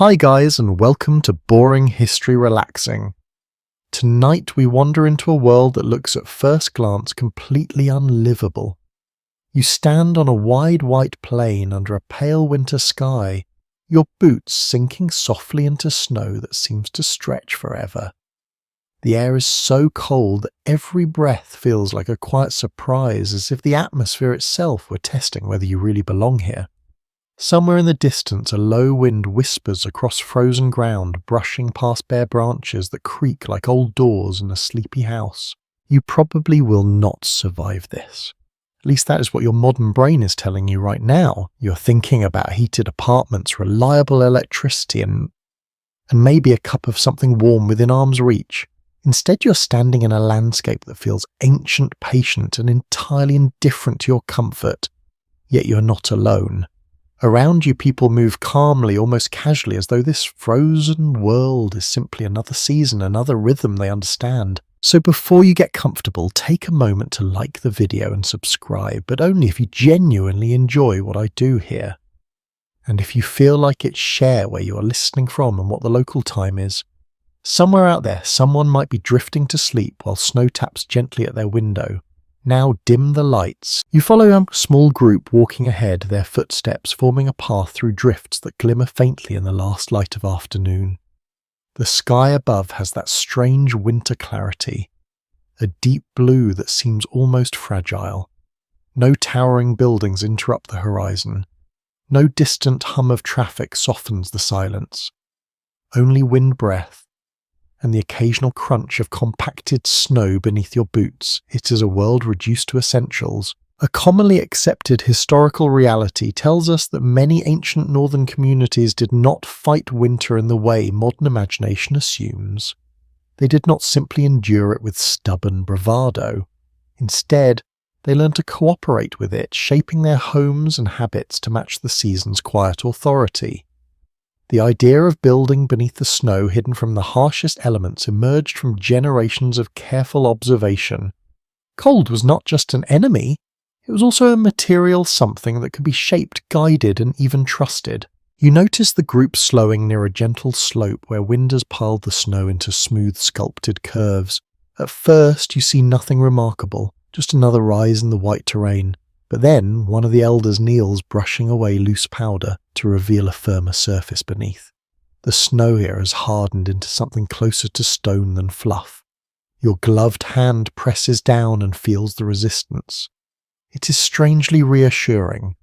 Hi guys, and welcome to Boring History Relaxing. Tonight we wander into a world that looks at first glance completely unlivable. You stand on a wide white plain under a pale winter sky, your boots sinking softly into snow that seems to stretch forever. The air is so cold that every breath feels like a quiet surprise, as if the atmosphere itself were testing whether you really belong here. Somewhere in the distance, a low wind whispers across frozen ground, brushing past bare branches that creak like old doors in a sleepy house. You probably will not survive this. At least that is what your modern brain is telling you right now. You're thinking about heated apartments, reliable electricity, and maybe a cup of something warm within arm's reach. Instead, you're standing in a landscape that feels ancient, patient, and entirely indifferent to your comfort. Yet you're not alone. Around you, people move calmly, almost casually, as though this frozen world is simply another season, another rhythm they understand. So before you get comfortable, take a moment to like the video and subscribe, but only if you genuinely enjoy what I do here. And if you feel like it, share where you are listening from and what the local time is. Somewhere out there, someone might be drifting to sleep while snow taps gently at their window. Now dim the lights. You follow a small group walking ahead, their footsteps forming a path through drifts that glimmer faintly in the last light of afternoon. The sky above has that strange winter clarity, a deep blue that seems almost fragile. No towering buildings interrupt the horizon. No distant hum of traffic softens the silence. Only wind breath and the occasional crunch of compacted snow beneath your boots. It is a world reduced to essentials. A commonly accepted historical reality tells us that many ancient northern communities did not fight winter in the way modern imagination assumes. They did not simply endure it with stubborn bravado. Instead, they learned to cooperate with it, shaping their homes and habits to match the season's quiet authority. The idea of building beneath the snow hidden from the harshest elements emerged from generations of careful observation. Cold was not just an enemy, it was also a material something that could be shaped, guided, and even trusted. You notice the group slowing near a gentle slope where wind has piled the snow into smooth, sculpted curves. At first, you see nothing remarkable, just another rise in the white terrain. But then, one of the elders kneels, brushing away loose powder to reveal a firmer surface beneath. The snow here has hardened into something closer to stone than fluff. Your gloved hand presses down and feels the resistance. It is strangely reassuring,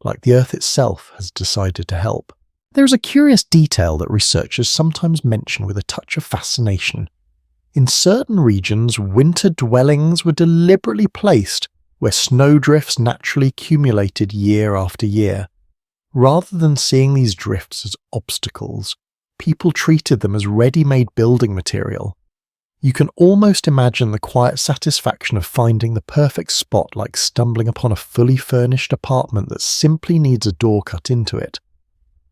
like the earth itself has decided to help. There is a curious detail that researchers sometimes mention with a touch of fascination. In certain regions, winter dwellings were deliberately placed where snowdrifts naturally accumulated year after year. Rather than seeing these drifts as obstacles, people treated them as ready-made building material. You can almost imagine the quiet satisfaction of finding the perfect spot, like stumbling upon a fully furnished apartment that simply needs a door cut into it.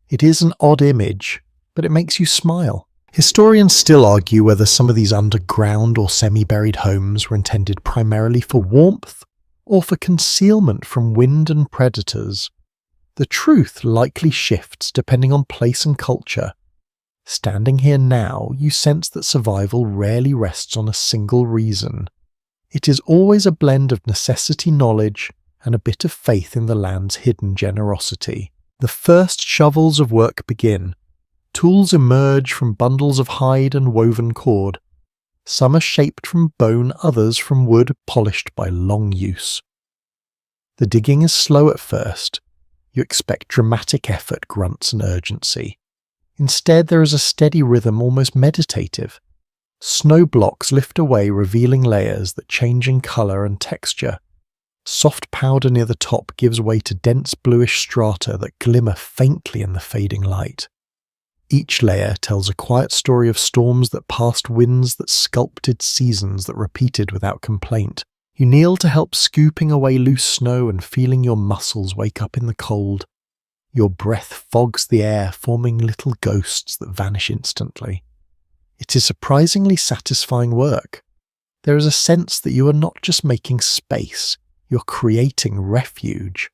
It is an odd image, but it makes you smile. Historians still argue whether some of these underground or semi-buried homes were intended primarily for warmth or for concealment from wind and predators. The truth likely shifts depending on place and culture. Standing here now, you sense that survival rarely rests on a single reason. It is always a blend of necessity knowledge and a bit of faith in the land's hidden generosity. The first shovels of work begin. Tools emerge from bundles of hide and woven cord. Some are shaped from bone, others from wood polished by long use. The digging is slow at first. You expect dramatic effort, grunts, and urgency. Instead, there is a steady rhythm, almost meditative. Snow blocks lift away, revealing layers that change in colour and texture. Soft powder near the top gives way to dense bluish strata that glimmer faintly in the fading light. Each layer tells a quiet story of storms that passed, winds that sculpted, seasons that repeated without complaint. You kneel to help scooping away loose snow and feeling your muscles wake up in the cold. Your breath fogs the air, forming little ghosts that vanish instantly. It is surprisingly satisfying work. There is a sense that you are not just making space, you're creating refuge.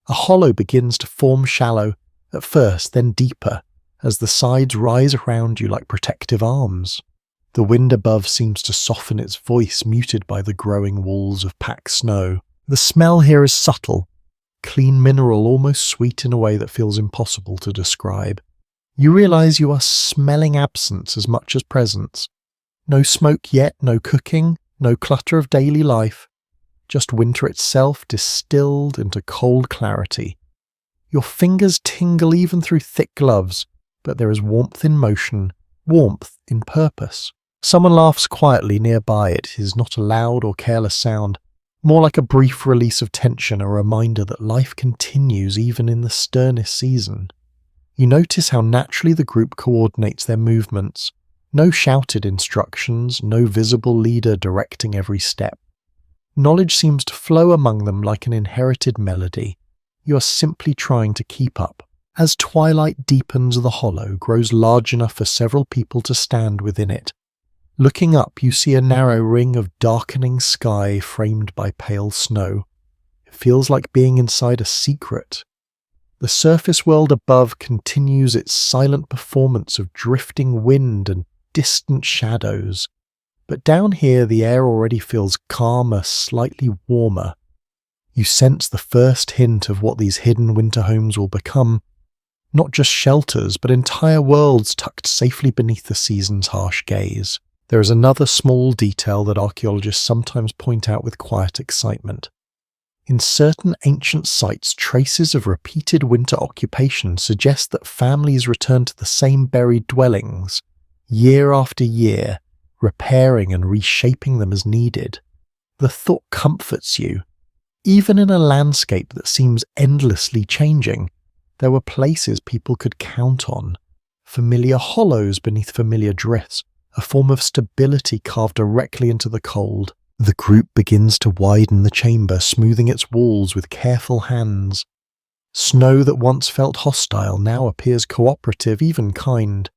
A hollow begins to form shallow, at first, then deeper, as the sides rise around you like protective arms. The wind above seems to soften its voice, muted by the growing walls of packed snow. The smell here is subtle, clean mineral, almost sweet in a way that feels impossible to describe. You realize you are smelling absence as much as presence. No smoke yet, no cooking, no clutter of daily life, just winter itself distilled into cold clarity. Your fingers tingle even through thick gloves, but there is warmth in motion, warmth in purpose. Someone laughs quietly nearby. It is not a loud or careless sound, more like a brief release of tension, a reminder that life continues even in the sternest season. You notice how naturally the group coordinates their movements. No shouted instructions, no visible leader directing every step. Knowledge seems to flow among them like an inherited melody. You are simply trying to keep up. As twilight deepens, the hollow grows large enough for several people to stand within it. Looking up, you see a narrow ring of darkening sky framed by pale snow. It feels like being inside a secret. The surface world above continues its silent performance of drifting wind and distant shadows. But down here, the air already feels calmer, slightly warmer. You sense the first hint of what these hidden winter homes will become. Not just shelters, but entire worlds tucked safely beneath the season's harsh gaze. There is another small detail that archaeologists sometimes point out with quiet excitement. In certain ancient sites, traces of repeated winter occupation suggest that families return to the same buried dwellings, year after year, repairing and reshaping them as needed. The thought comforts you. Even in a landscape that seems endlessly changing, there were places people could count on, familiar hollows beneath familiar drifts, a form of stability carved directly into the cold. The group begins to widen the chamber, smoothing its walls with careful hands. Snow that once felt hostile now appears cooperative, even kind.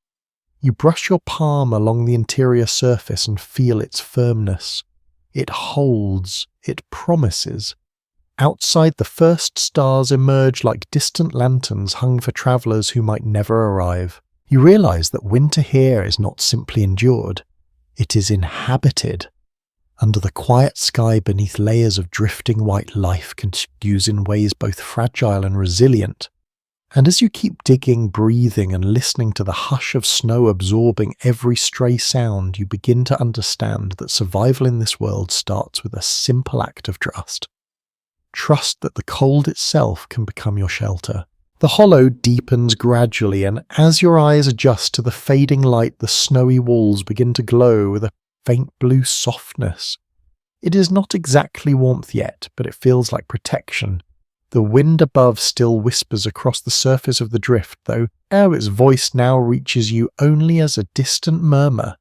You brush your palm along the interior surface and feel its firmness. It holds, it promises. Outside, the first stars emerge like distant lanterns hung for travelers who might never arrive. You realize that winter here is not simply endured, it is inhabited. Under the quiet sky beneath layers of drifting white, life continues in ways both fragile and resilient. And as you keep digging, breathing, and listening to the hush of snow absorbing every stray sound, you begin to understand that survival in this world starts with a simple act of trust. Trust that the cold itself can become your shelter. The hollow deepens gradually, and as your eyes adjust to the fading light, the snowy walls begin to glow with a faint blue softness. It is not exactly warmth yet, but it feels like protection. The wind above still whispers across the surface of the drift, though its voice now reaches you only as a distant murmur.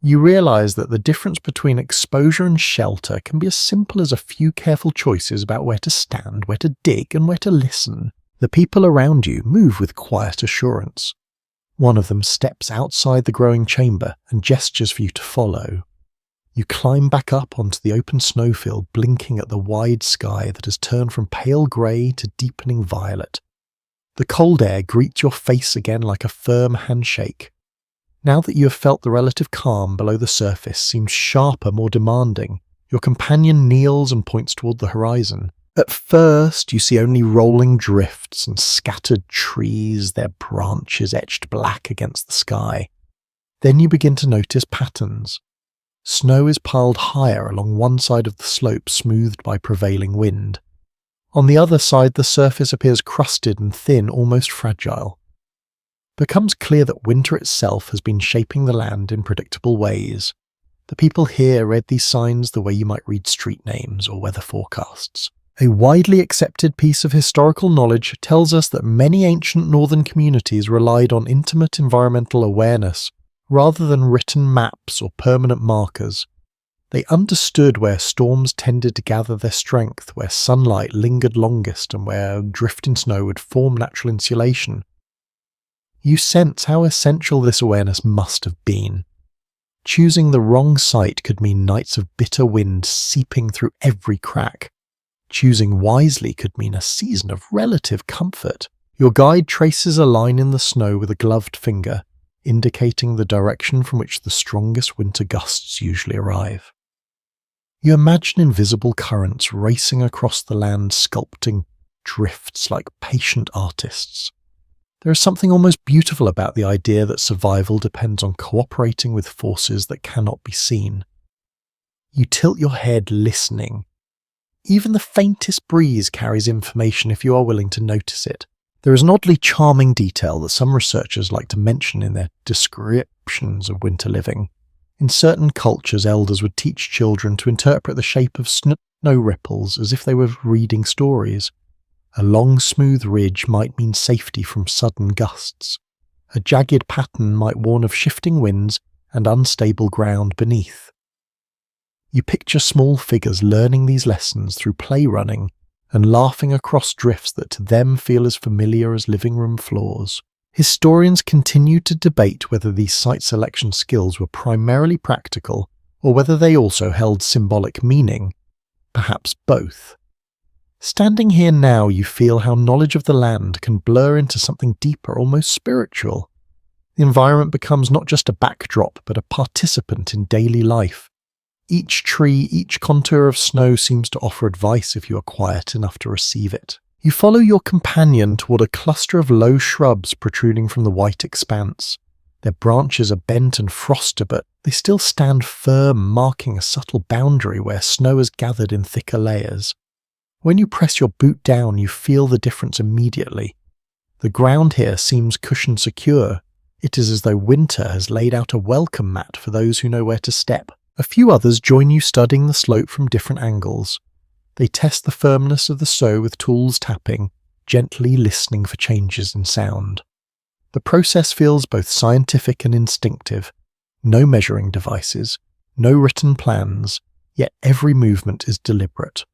You realize that the difference between exposure and shelter can be as simple as a few careful choices about where to stand, where to dig, and where to listen. The people around you move with quiet assurance. One of them steps outside the growing chamber and gestures for you to follow. You climb back up onto the open snowfield, blinking at the wide sky that has turned from pale grey to deepening violet. The cold air greets your face again like a firm handshake. Now that you have felt the relative calm below the surface seems sharper, more demanding. Your companion kneels and points toward the horizon. At first, you see only rolling drifts and scattered trees, their branches etched black against the sky. Then you begin to notice patterns. Snow is piled higher along one side of the slope, smoothed by prevailing wind. On the other side, the surface appears crusted and thin, almost fragile. It becomes clear that winter itself has been shaping the land in predictable ways. The people here read these signs the way you might read street names or weather forecasts. A widely accepted piece of historical knowledge tells us that many ancient northern communities relied on intimate environmental awareness rather than written maps or permanent markers. They understood where storms tended to gather their strength, where sunlight lingered longest, and where drifting snow would form natural insulation. You sense how essential this awareness must have been. Choosing the wrong site could mean nights of bitter wind seeping through every crack. Choosing wisely could mean a season of relative comfort. Your guide traces a line in the snow with a gloved finger, indicating the direction from which the strongest winter gusts usually arrive. You imagine invisible currents racing across the land, sculpting drifts like patient artists. There is something almost beautiful about the idea that survival depends on cooperating with forces that cannot be seen. You tilt your head, listening. Even the faintest breeze carries information if you are willing to notice it. There is an oddly charming detail that some researchers like to mention in their descriptions of winter living. In certain cultures, elders would teach children to interpret the shape of snow ripples as if they were reading stories. A long, smooth ridge might mean safety from sudden gusts. A jagged pattern might warn of shifting winds and unstable ground beneath. You picture small figures learning these lessons through play running and laughing across drifts that to them feel as familiar as living room floors. Historians continue to debate whether these site selection skills were primarily practical or whether they also held symbolic meaning, perhaps both. Standing here now, you feel how knowledge of the land can blur into something deeper, almost spiritual. The environment becomes not just a backdrop, but a participant in daily life. Each tree, each contour of snow seems to offer advice if you are quiet enough to receive it. You follow your companion toward a cluster of low shrubs protruding from the white expanse. Their branches are bent and frosted, but they still stand firm, marking a subtle boundary where snow has gathered in thicker layers. When you press your boot down, you feel the difference immediately. The ground here seems cushioned secure. It is as though winter has laid out a welcome mat for those who know where to step. A few others join you, studying the slope from different angles. They test the firmness of the snow with tools tapping, gently listening for changes in sound. The process feels both scientific and instinctive. No measuring devices, no written plans, yet every movement is deliberate.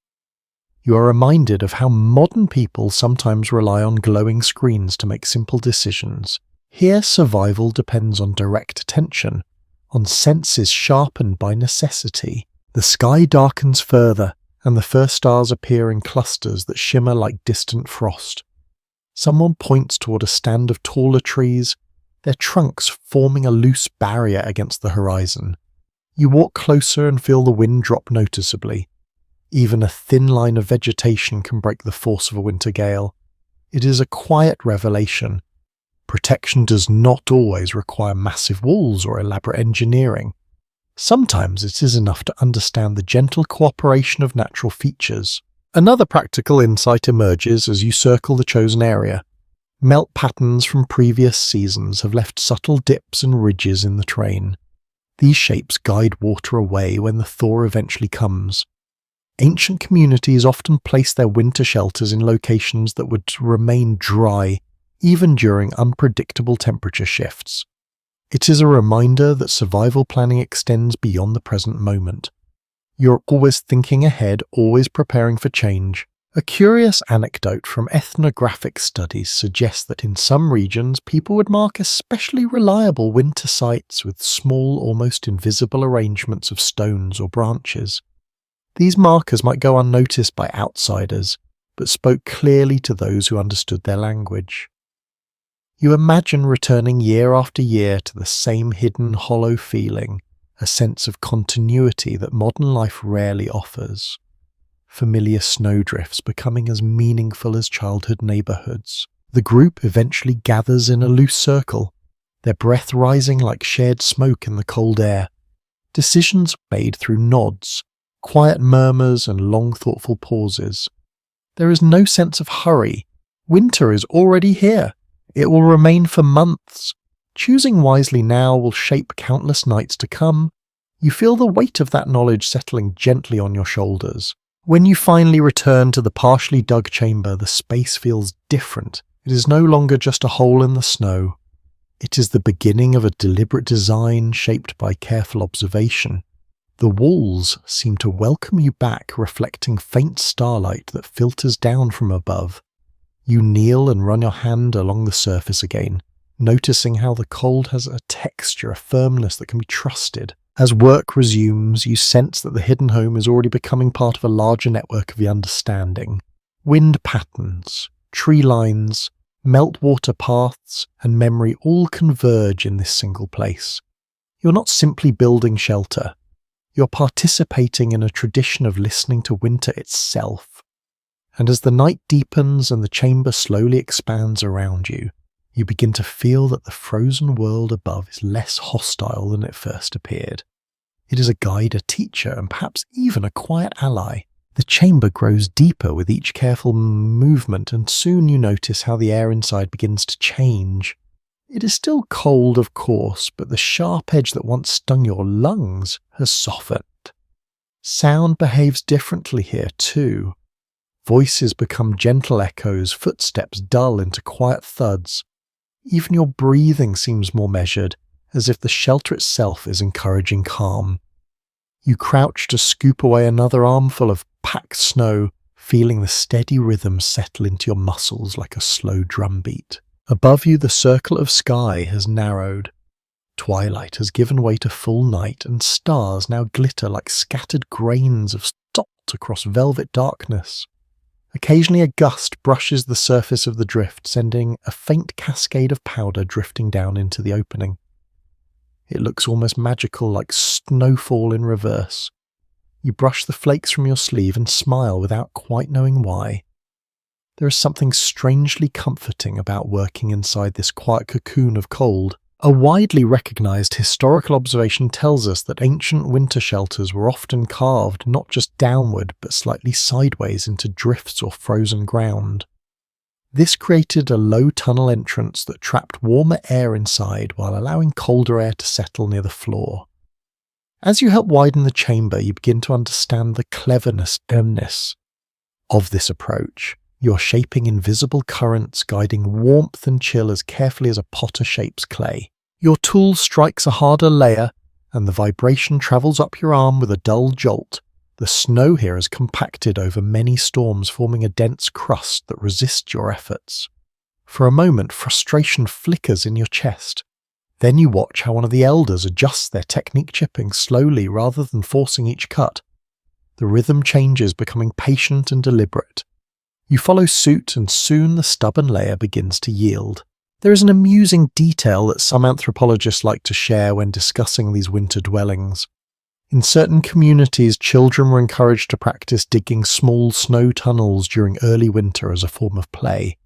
You are reminded of how modern people sometimes rely on glowing screens to make simple decisions. Here, survival depends on direct attention, on senses sharpened by necessity. The sky darkens further, and the first stars appear in clusters that shimmer like distant frost. Someone points toward a stand of taller trees, their trunks forming a loose barrier against the horizon. You walk closer and feel the wind drop noticeably. Even a thin line of vegetation can break the force of a winter gale. It is a quiet revelation. Protection does not always require massive walls or elaborate engineering. Sometimes it is enough to understand the gentle cooperation of natural features. Another practical insight emerges as you circle the chosen area. Melt patterns from previous seasons have left subtle dips and ridges in the terrain. These shapes guide water away when the thaw eventually comes. Ancient communities often place their winter shelters in locations that would remain dry even during unpredictable temperature shifts. It is a reminder that survival planning extends beyond the present moment. You're always thinking ahead, always preparing for change. A curious anecdote from ethnographic studies suggests that in some regions people would mark especially reliable winter sites with small, almost invisible arrangements of stones or branches. These markers might go unnoticed by outsiders, but spoke clearly to those who understood their language. You imagine returning year after year to the same hidden, hollow feeling, a sense of continuity that modern life rarely offers. Familiar snowdrifts becoming as meaningful as childhood neighborhoods. The group eventually gathers in a loose circle, their breath rising like shared smoke in the cold air. Decisions made through nods, quiet murmurs and long thoughtful pauses. There is no sense of hurry. Winter is already here. It will remain for months. Choosing wisely now will shape countless nights to come. You feel the weight of that knowledge settling gently on your shoulders. When you finally return to the partially dug chamber, the space feels different. It is no longer just a hole in the snow. It is the beginning of a deliberate design shaped by careful observation. The walls seem to welcome you back, reflecting faint starlight that filters down from above. You kneel and run your hand along the surface again, noticing how the cold has a texture, a firmness that can be trusted. As work resumes, you sense that the hidden home is already becoming part of a larger network of the understanding. Wind patterns, tree lines, Meltwater paths and memory all converge in this single place. You're not simply building shelter. You're participating in a tradition of listening to winter itself. And as the night deepens and the chamber slowly expands around you, you begin to feel that the frozen world above is less hostile than it first appeared. It is a guide, a teacher, and perhaps even a quiet ally. The chamber grows deeper with each careful movement, and soon you notice how the air inside begins to change. It is still cold, of course, but the sharp edge that once stung your lungs has softened. Sound behaves differently here too. Voices become gentle echoes, footsteps dull into quiet thuds. Even your breathing seems more measured, as if the shelter itself is encouraging calm. You crouch to scoop away another armful of packed snow, feeling the steady rhythm settle into your muscles like a slow drumbeat. Above you, the circle of sky has narrowed. Twilight has given way to full night, and stars now glitter like scattered grains of salt across velvet darkness. Occasionally a gust brushes the surface of the drift, sending a faint cascade of powder drifting down into the opening. It looks almost magical, like snowfall in reverse. You brush the flakes from your sleeve and smile without quite knowing why. There is something strangely comforting about working inside this quiet cocoon of cold. A widely recognized historical observation tells us that ancient winter shelters were often carved not just downward but slightly sideways into drifts or frozen ground. This created a low tunnel entrance that trapped warmer air inside while allowing colder air to settle near the floor. As you help widen the chamber, you begin to understand the cleverness of this approach. You're shaping invisible currents, guiding warmth and chill as carefully as a potter shapes clay. Your tool strikes a harder layer, and the vibration travels up your arm with a dull jolt. The snow here is compacted over many storms, forming a dense crust that resists your efforts. For a moment, frustration flickers in your chest. Then you watch how one of the elders adjusts their technique, chipping slowly rather than forcing each cut. The rhythm changes, becoming patient and deliberate. You follow suit, and soon the stubborn layer begins to yield. There is an amusing detail that some anthropologists like to share when discussing these winter dwellings. In certain communities, children were encouraged to practice digging small snow tunnels during early winter as a form of play.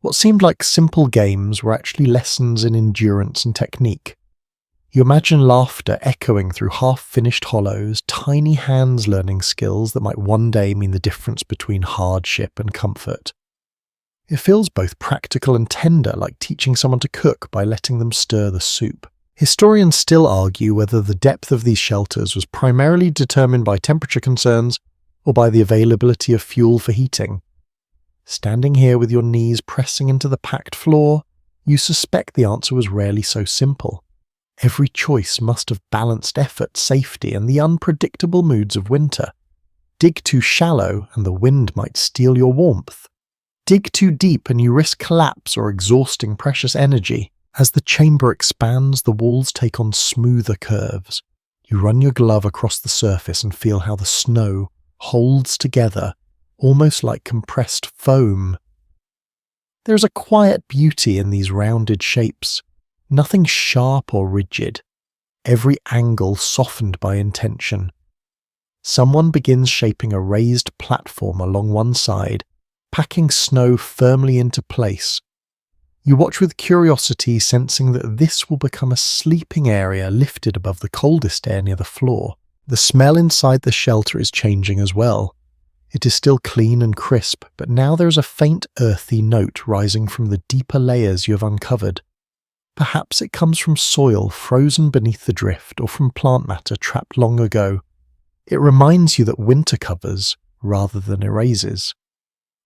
What seemed like simple games were actually lessons in endurance and technique. You imagine laughter echoing through half-finished hollows, tiny hands learning skills that might one day mean the difference between hardship and comfort. It feels both practical and tender, like teaching someone to cook by letting them stir the soup. Historians still argue whether the depth of these shelters was primarily determined by temperature concerns or by the availability of fuel for heating. Standing here with your knees pressing into the packed floor, you suspect the answer was rarely so simple. Every choice must have balanced effort, safety, and the unpredictable moods of winter. Dig too shallow and the wind might steal your warmth. Dig too deep and you risk collapse or exhausting precious energy. As the chamber expands, the walls take on smoother curves. You run your glove across the surface and feel how the snow holds together, almost like compressed foam. There is a quiet beauty in these rounded shapes. Nothing sharp or rigid, every angle softened by intention. Someone begins shaping a raised platform along one side, packing snow firmly into place. You watch with curiosity, sensing that this will become a sleeping area lifted above the coldest air near the floor. The smell inside the shelter is changing as well. It is still clean and crisp, but now there is a faint earthy note rising from the deeper layers you have uncovered. Perhaps it comes from soil frozen beneath the drift or from plant matter trapped long ago. It reminds you that winter covers rather than erases.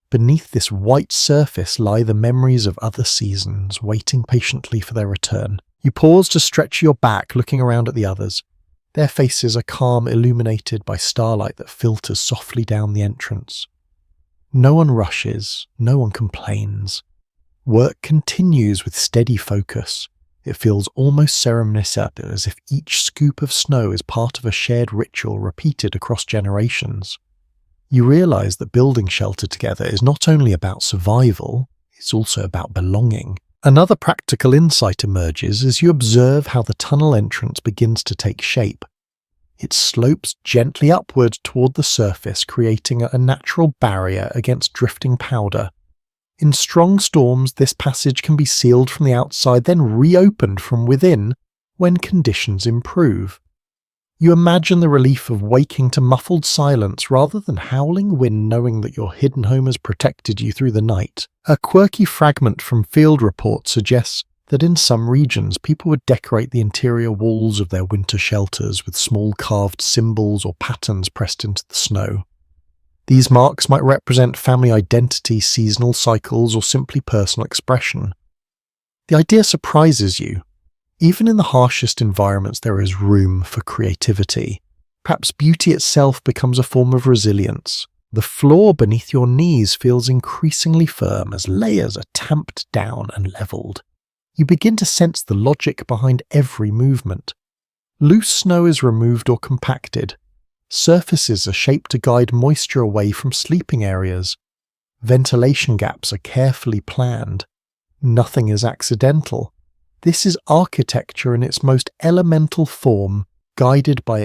Beneath this white surface lie the memories of other seasons, waiting patiently for their return. You pause to stretch your back, looking around at the others. Their faces are calm, illuminated by starlight that filters softly down the entrance. No one rushes, no one complains. Work continues with steady focus. It feels almost ceremonious, as if each scoop of snow is part of a shared ritual repeated across generations. You realize that building shelter together is not only about survival, it's also about belonging. Another practical insight emerges as you observe how the tunnel entrance begins to take shape. It slopes gently upward toward the surface, creating a natural barrier against drifting powder. In strong storms, this passage can be sealed from the outside, then reopened from within when conditions improve. You imagine the relief of waking to muffled silence rather than howling wind, knowing that your hidden home has protected you through the night. A quirky fragment from field reports suggests that in some regions people would decorate the interior walls of their winter shelters with small carved symbols or patterns pressed into the snow. These marks might represent family identity, seasonal cycles, or simply personal expression. The idea surprises you. Even in the harshest environments, there is room for creativity. Perhaps beauty itself becomes a form of resilience. The floor beneath your knees feels increasingly firm as layers are tamped down and leveled. You begin to sense the logic behind every movement. Loose snow is removed or compacted. Surfaces are shaped to guide moisture away from sleeping areas. Ventilation gaps are carefully planned. Nothing is accidental. This is architecture in its most elemental form, guided by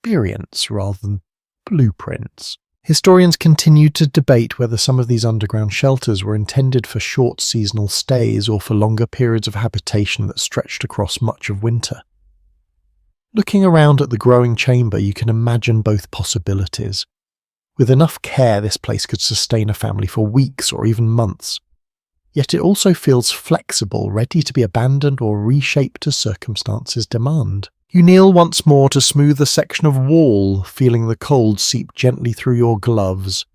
experience rather than blueprints. Historians continue to debate whether some of these underground shelters were intended for short seasonal stays or for longer periods of habitation that stretched across much of winter. Looking around at the growing chamber, you can imagine both possibilities. With enough care, this place could sustain a family for weeks or even months. Yet it also feels flexible, ready to be abandoned or reshaped as circumstances demand. You kneel once more to smooth a section of wall, feeling the cold seep gently through your gloves.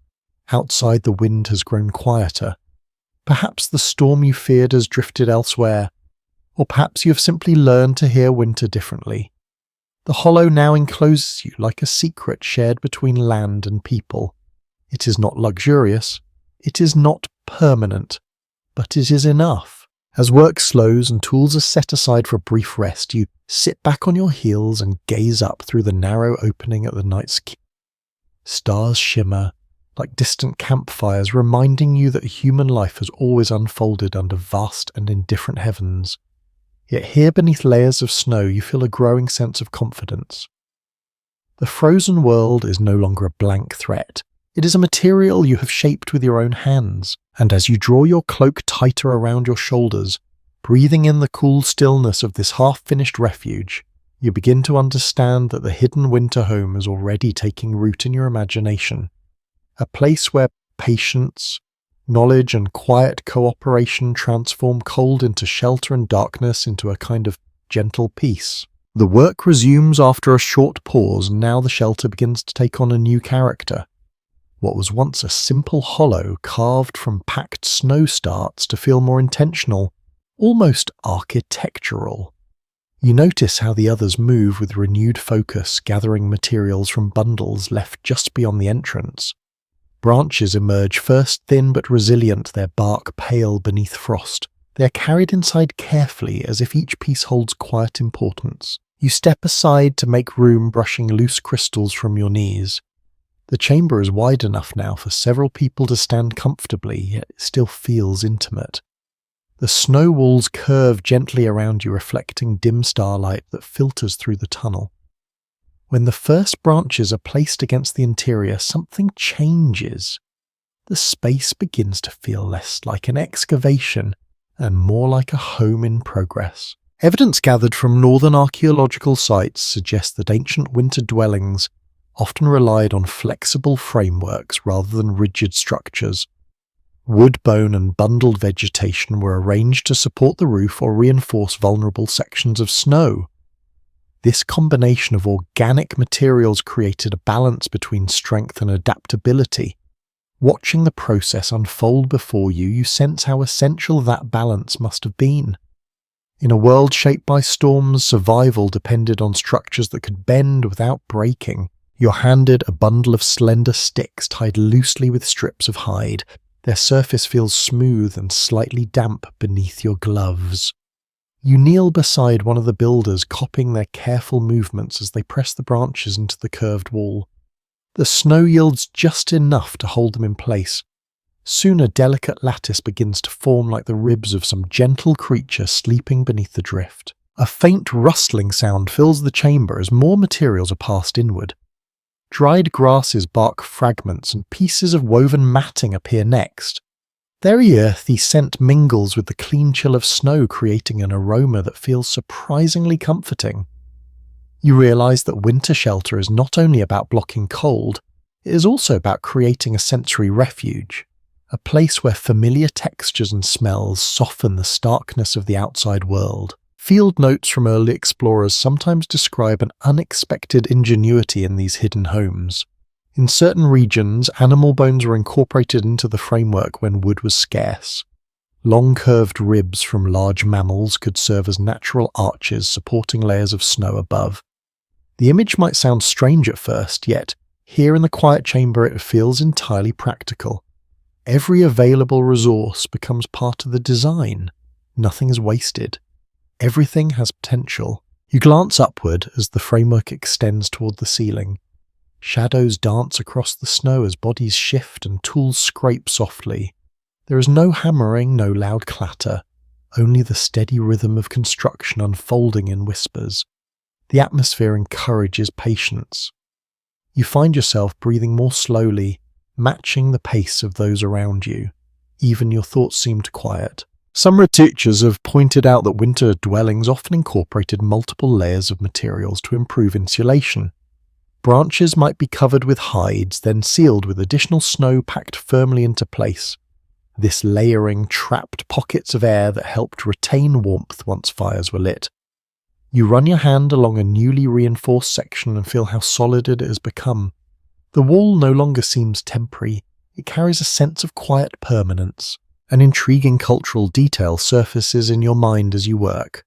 Outside, the wind has grown quieter. Perhaps the storm you feared has drifted elsewhere, or perhaps you have simply learned to hear winter differently. The hollow now encloses you like a secret shared between land and people. It is not luxurious, it is not permanent, but it is enough. As work slows and tools are set aside for a brief rest, you sit back on your heels and gaze up through the narrow opening at the night's sky. Stars shimmer like distant campfires, reminding you that human life has always unfolded under vast and indifferent heavens. Yet here beneath layers of snow you feel a growing sense of confidence. The frozen world is no longer a blank threat. It is a material you have shaped with your own hands, and as you draw your cloak tighter around your shoulders, breathing in the cool stillness of this half-finished refuge, you begin to understand that the hidden winter home is already taking root in your imagination. A place where patience, knowledge and quiet cooperation transform cold into shelter and darkness into a kind of gentle peace. The work resumes after a short pause, and now the shelter begins to take on a new character. What was once a simple hollow carved from packed snow starts to feel more intentional, almost architectural. You notice how the others move with renewed focus, gathering materials from bundles left just beyond the entrance. Branches emerge, first thin but resilient, their bark pale beneath frost. They are carried inside carefully, as if each piece holds quiet importance. You step aside to make room, brushing loose crystals from your knees. The chamber is wide enough now for several people to stand comfortably, yet it still feels intimate. The snow walls curve gently around you, reflecting dim starlight that filters through the tunnel. When the first branches are placed against the interior, something changes. The space begins to feel less like an excavation and more like a home in progress. Evidence gathered from northern archaeological sites suggests that ancient winter dwellings often relied on flexible frameworks rather than rigid structures. Wood, bone, and bundled vegetation were arranged to support the roof or reinforce vulnerable sections of snow. This combination of organic materials created a balance between strength and adaptability. Watching the process unfold before you, you sense how essential that balance must have been. In a world shaped by storms, survival depended on structures that could bend without breaking. You're handed a bundle of slender sticks tied loosely with strips of hide. Their surface feels smooth and slightly damp beneath your gloves. You kneel beside one of the builders, copying their careful movements as they press the branches into the curved wall. The snow yields just enough to hold them in place, Soon a delicate lattice begins to form like the ribs of some gentle creature sleeping beneath the drift. A faint rustling sound fills the chamber as more materials are passed inward. Dried grasses, bark fragments, and pieces of woven matting appear next. Very earthy scent mingles with the clean chill of snow, creating an aroma that feels surprisingly comforting. You realize that winter shelter is not only about blocking cold, it is also about creating a sensory refuge, a place where familiar textures and smells soften the starkness of the outside world. Field notes from early explorers sometimes describe an unexpected ingenuity in these hidden homes. In certain regions, animal bones were incorporated into the framework when wood was scarce. Long curved ribs from large mammals could serve as natural arches supporting layers of snow above. The image might sound strange at first, yet here in the quiet chamber it feels entirely practical. Every available resource becomes part of the design. Nothing is wasted. Everything has potential. You glance upward as the framework extends toward the ceiling. Shadows dance across the snow as bodies shift and tools scrape softly. There is no hammering, no loud clatter, only the steady rhythm of construction unfolding in whispers. The atmosphere encourages patience. You find yourself breathing more slowly, matching the pace of those around you. Even your thoughts seemed quiet. Some researchers have pointed out that winter dwellings often incorporated multiple layers of materials to improve insulation. Branches might be covered with hides, then sealed with additional snow packed firmly into place. This layering trapped pockets of air that helped retain warmth once fires were lit. You run your hand along a newly reinforced section and feel how solid it has become. The wall no longer seems temporary, it carries a sense of quiet permanence. An intriguing cultural detail surfaces in your mind as you work.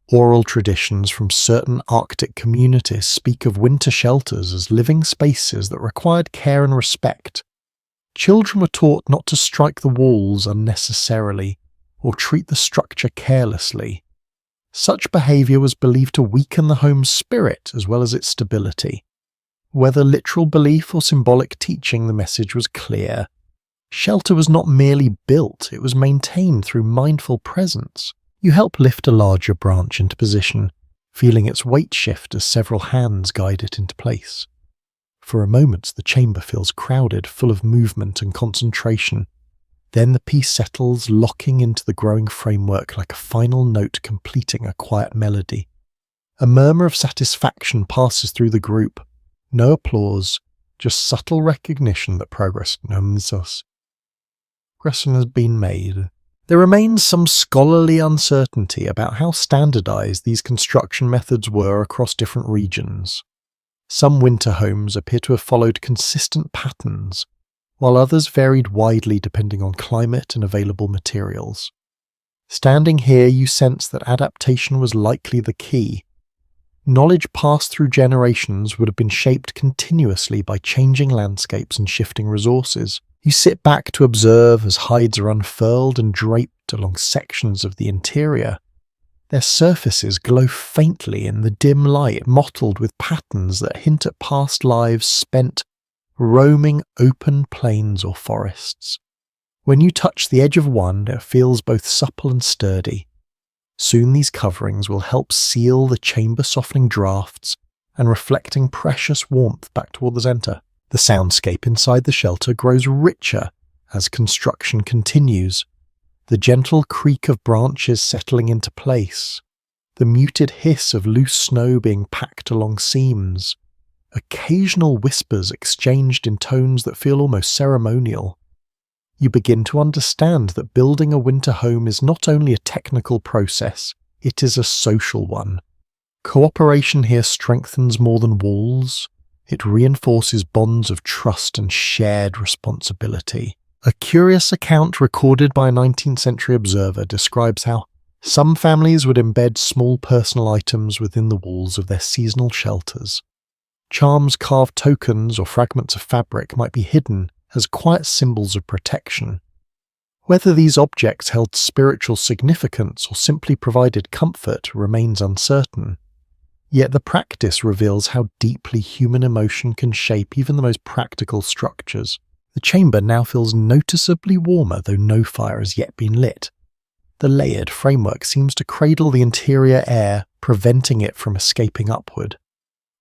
Oral traditions from certain Arctic communities speak of winter shelters as living spaces that required care and respect. Children were taught not to strike the walls unnecessarily or treat the structure carelessly. Such behaviour was believed to weaken the home's spirit as well as its stability. Whether literal belief or symbolic teaching, the message was clear. Shelter was not merely built, it was maintained through mindful presence. You help lift a larger branch into position, feeling its weight shift as several hands guide it into place. For a moment the chamber feels crowded, full of movement and concentration. Then the piece settles, locking into the growing framework like a final note completing a quiet melody. A murmur of satisfaction passes through the group. No applause, just subtle recognition that progress has been made. There remains some scholarly uncertainty about how standardized these construction methods were across different regions. Some winter homes appear to have followed consistent patterns, while others varied widely depending on climate and available materials. Standing here, you sense that adaptation was likely the key. Knowledge passed through generations would have been shaped continuously by changing landscapes and shifting resources. You sit back to observe as hides are unfurled and draped along sections of the interior. Their surfaces glow faintly in the dim light, mottled with patterns that hint at past lives spent roaming open plains or forests. When you touch the edge of one, it feels both supple and sturdy. Soon these coverings will help seal the chamber-softening drafts and reflecting precious warmth back toward the center. The soundscape inside the shelter grows richer as construction continues. The gentle creak of branches settling into place, the muted hiss of loose snow being packed along seams, occasional whispers exchanged in tones that feel almost ceremonial. You begin to understand that building a winter home is not only a technical process, it is a social one. Cooperation here strengthens more than walls. It reinforces bonds of trust and shared responsibility. A curious account recorded by a 19th century observer describes how some families would embed small personal items within the walls of their seasonal shelters. Charms, carved tokens, or fragments of fabric might be hidden as quiet symbols of protection. Whether these objects held spiritual significance or simply provided comfort remains uncertain. Yet the practice reveals how deeply human emotion can shape even the most practical structures. The chamber now feels noticeably warmer, though no fire has yet been lit. The layered framework seems to cradle the interior air, preventing it from escaping upward.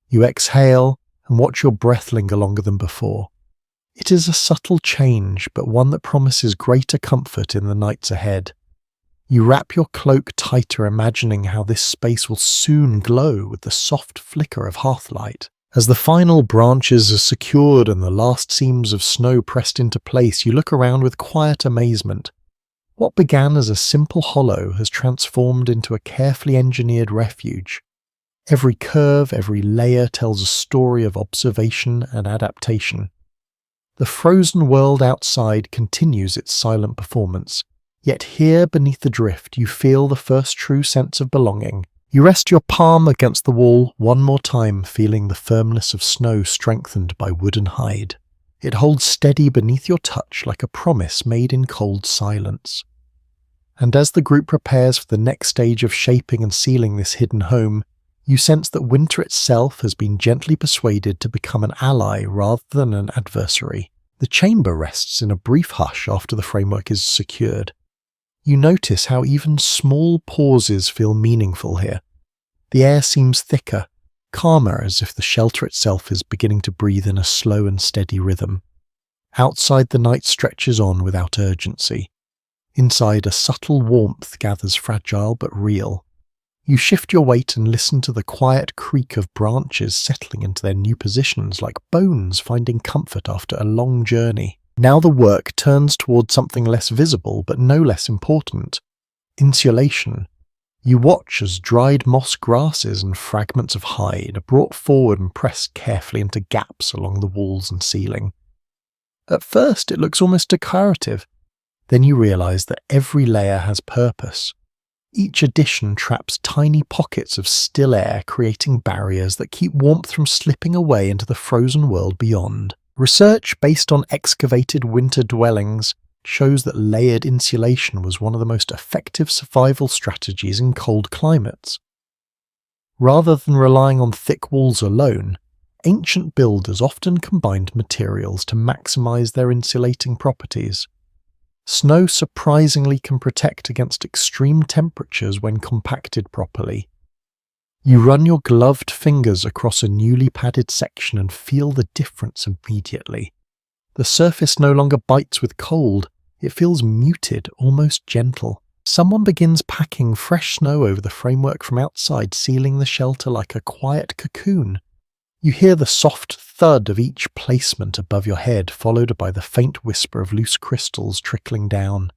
You exhale and watch your breath linger longer than before. It is a subtle change, but one that promises greater comfort in the nights ahead. You wrap your cloak tighter, imagining how this space will soon glow with the soft flicker of hearthlight. As the final branches are secured and the last seams of snow pressed into place, you look around with quiet amazement. What began as a simple hollow has transformed into a carefully engineered refuge. Every curve, every layer tells a story of observation and adaptation. The frozen world outside continues its silent performance, yet here beneath the drift you feel the first true sense of belonging. You rest your palm against the wall one more time, feeling the firmness of snow strengthened by wood and hide. It holds steady beneath your touch like a promise made in cold silence. And as the group prepares for the next stage of shaping and sealing this hidden home, you sense that winter itself has been gently persuaded to become an ally rather than an adversary. The chamber rests in a brief hush after the framework is secured. You notice how even small pauses feel meaningful here. The air seems thicker, calmer, as if the shelter itself is beginning to breathe in a slow and steady rhythm. Outside, the night stretches on without urgency. Inside, a subtle warmth gathers, fragile but real. You shift your weight and listen to the quiet creak of branches settling into their new positions like bones finding comfort after a long journey. Now the work turns towards something less visible but no less important: insulation. You watch as dried moss grasses and fragments of hide are brought forward and pressed carefully into gaps along the walls and ceiling. At first it looks almost decorative. Then you realize that every layer has purpose. Each addition traps tiny pockets of still air, creating barriers that keep warmth from slipping away into the frozen world beyond. Research based on excavated winter dwellings shows that layered insulation was one of the most effective survival strategies in cold climates. Rather than relying on thick walls alone, ancient builders often combined materials to maximize their insulating properties. Snow surprisingly can protect against extreme temperatures when compacted properly. You run your gloved fingers across a newly padded section and feel the difference immediately. The surface no longer bites with cold, it feels muted, almost gentle. Someone begins packing fresh snow over the framework from outside, sealing the shelter like a quiet cocoon. You hear the soft thud of each placement above your head, followed by the faint whisper of loose crystals trickling down.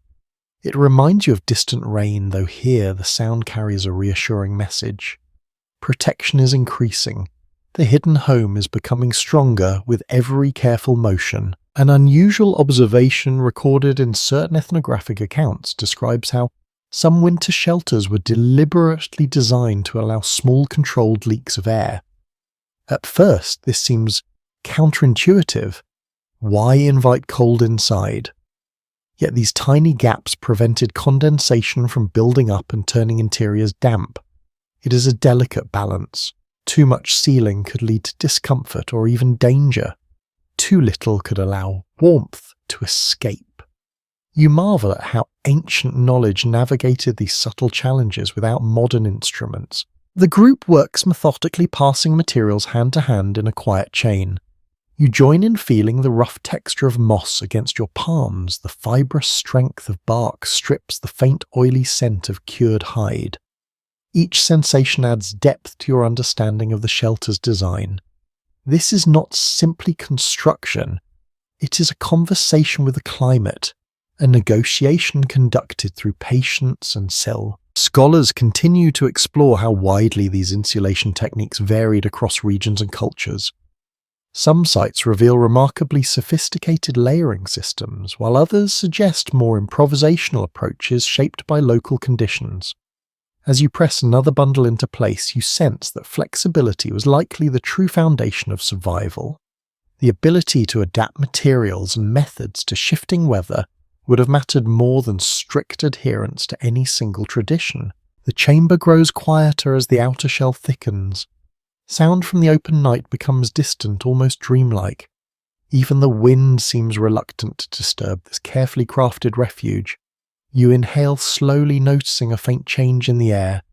It reminds you of distant rain, though here the sound carries a reassuring message. Protection is increasing. The hidden home is becoming stronger with every careful motion. An unusual observation recorded in certain ethnographic accounts describes how some winter shelters were deliberately designed to allow small controlled leaks of air. At first, this seems counterintuitive. Why invite cold inside? Yet these tiny gaps prevented condensation from building up and turning interiors damp. It is a delicate balance. Too much sealing could lead to discomfort or even danger. Too little could allow warmth to escape. You marvel at how ancient knowledge navigated these subtle challenges without modern instruments. The group works methodically, passing materials hand to hand in a quiet chain. You join in feeling the rough texture of moss against your palms, the fibrous strength of bark strips the faint oily scent of cured hide. Each sensation adds depth to your understanding of the shelter's design. This is not simply construction, it is a conversation with the climate, a negotiation conducted through patience and skill. Scholars continue to explore how widely these insulation techniques varied across regions and cultures. Some sites reveal remarkably sophisticated layering systems, while others suggest more improvisational approaches shaped by local conditions. As you press another bundle into place, you sense that flexibility was likely the true foundation of survival. The ability to adapt materials and methods to shifting weather would have mattered more than strict adherence to any single tradition. The chamber grows quieter as the outer shell thickens. Sound from the open night becomes distant, almost dreamlike. Even the wind seems reluctant to disturb this carefully crafted refuge. You inhale slowly, noticing a faint change in the air.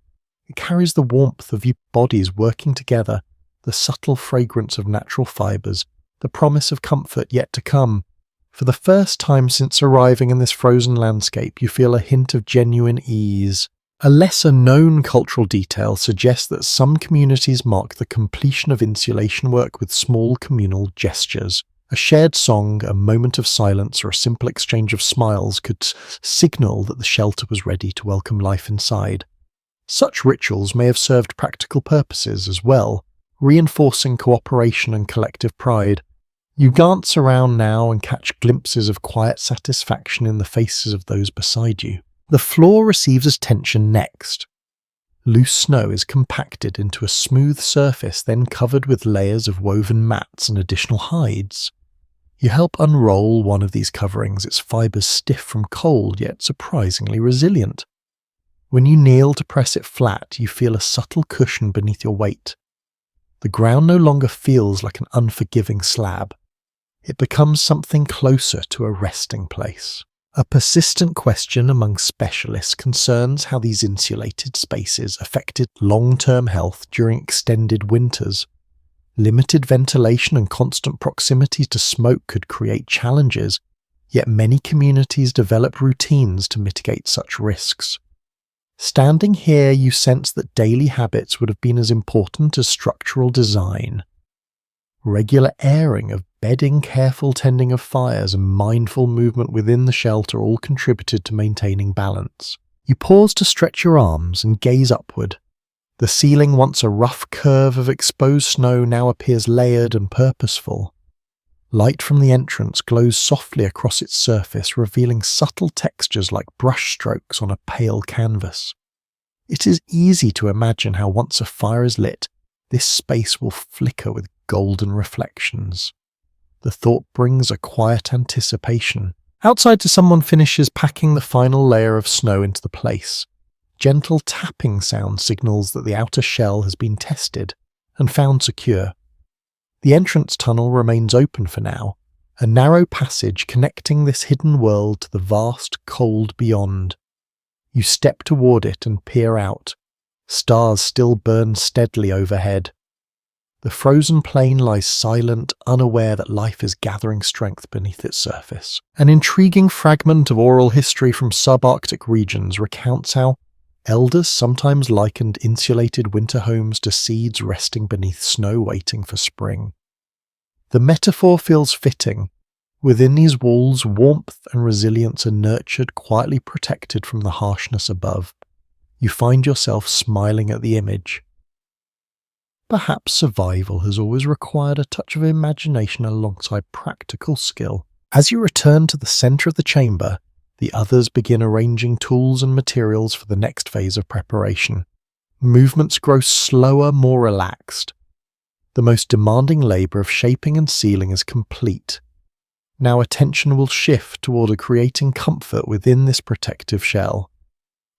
It carries the warmth of your bodies working together, the subtle fragrance of natural fibres, the promise of comfort yet to come. For the first time since arriving in this frozen landscape, you feel a hint of genuine ease. A lesser-known cultural detail suggests that some communities mark the completion of insulation work with small communal gestures. A shared song, a moment of silence, or a simple exchange of smiles could signal that the shelter was ready to welcome life inside. Such rituals may have served practical purposes as well, reinforcing cooperation and collective pride. You glance around now and catch glimpses of quiet satisfaction in the faces of those beside you. The floor receives attention next. Loose snow is compacted into a smooth surface, then covered with layers of woven mats and additional hides. You help unroll one of these coverings, its fibres stiff from cold yet surprisingly resilient. When you kneel to press it flat, you feel a subtle cushion beneath your weight. The ground no longer feels like an unforgiving slab. It becomes something closer to a resting place. A persistent question among specialists concerns how these insulated spaces affected long-term health during extended winters. Limited ventilation and constant proximity to smoke could create challenges, yet many communities develop routines to mitigate such risks. Standing here, you sense that daily habits would have been as important as structural design. Regular airing of bedding, careful tending of fires, and mindful movement within the shelter all contributed to maintaining balance. You pause to stretch your arms and gaze upward. The ceiling, once a rough curve of exposed snow, now appears layered and purposeful. Light from the entrance glows softly across its surface, revealing subtle textures like brushstrokes on a pale canvas. It is easy to imagine how once a fire is lit, this space will flicker with golden reflections. The thought brings a quiet anticipation. Outside, someone finishes packing the final layer of snow into the place. Gentle tapping sound signals that the outer shell has been tested and found secure. The entrance tunnel remains open for now, a narrow passage connecting this hidden world to the vast, cold beyond. You step toward it and peer out. Stars still burn steadily overhead. The frozen plain lies silent, unaware that life is gathering strength beneath its surface. An intriguing fragment of oral history from subarctic regions recounts how elders sometimes likened insulated winter homes to seeds resting beneath snow waiting for spring. The metaphor feels fitting. Within these walls, warmth and resilience are nurtured, quietly protected from the harshness above. You find yourself smiling at the image. Perhaps survival has always required a touch of imagination alongside practical skill. As you return to the centre of the chamber, the others begin arranging tools and materials for the next phase of preparation. Movements grow slower, more relaxed. The most demanding labour of shaping and sealing is complete. Now attention will shift toward creating comfort within this protective shell.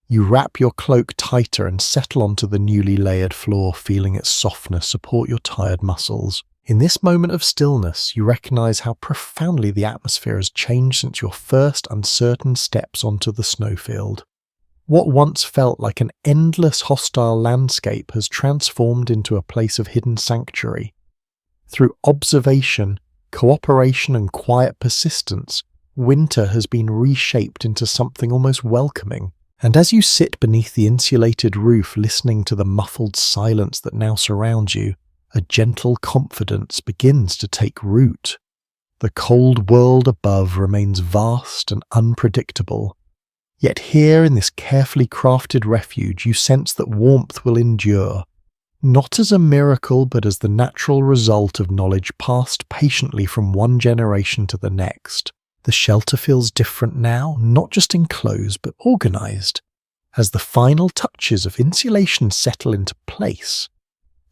You wrap your cloak tighter and settle onto the newly layered floor, feeling its softness support your tired muscles. In this moment of stillness, you recognize how profoundly the atmosphere has changed since your first uncertain steps onto the snowfield. What once felt like an endless hostile landscape has transformed into a place of hidden sanctuary. Through observation, cooperation, and quiet persistence, winter has been reshaped into something almost welcoming. And as you sit beneath the insulated roof listening to the muffled silence that now surrounds you, a gentle confidence begins to take root. The cold world above remains vast and unpredictable. Yet here in this carefully crafted refuge you sense that warmth will endure, not as a miracle but as the natural result of knowledge passed patiently from one generation to the next. The shelter feels different now, not just enclosed but organised. As the final touches of insulation settle into place,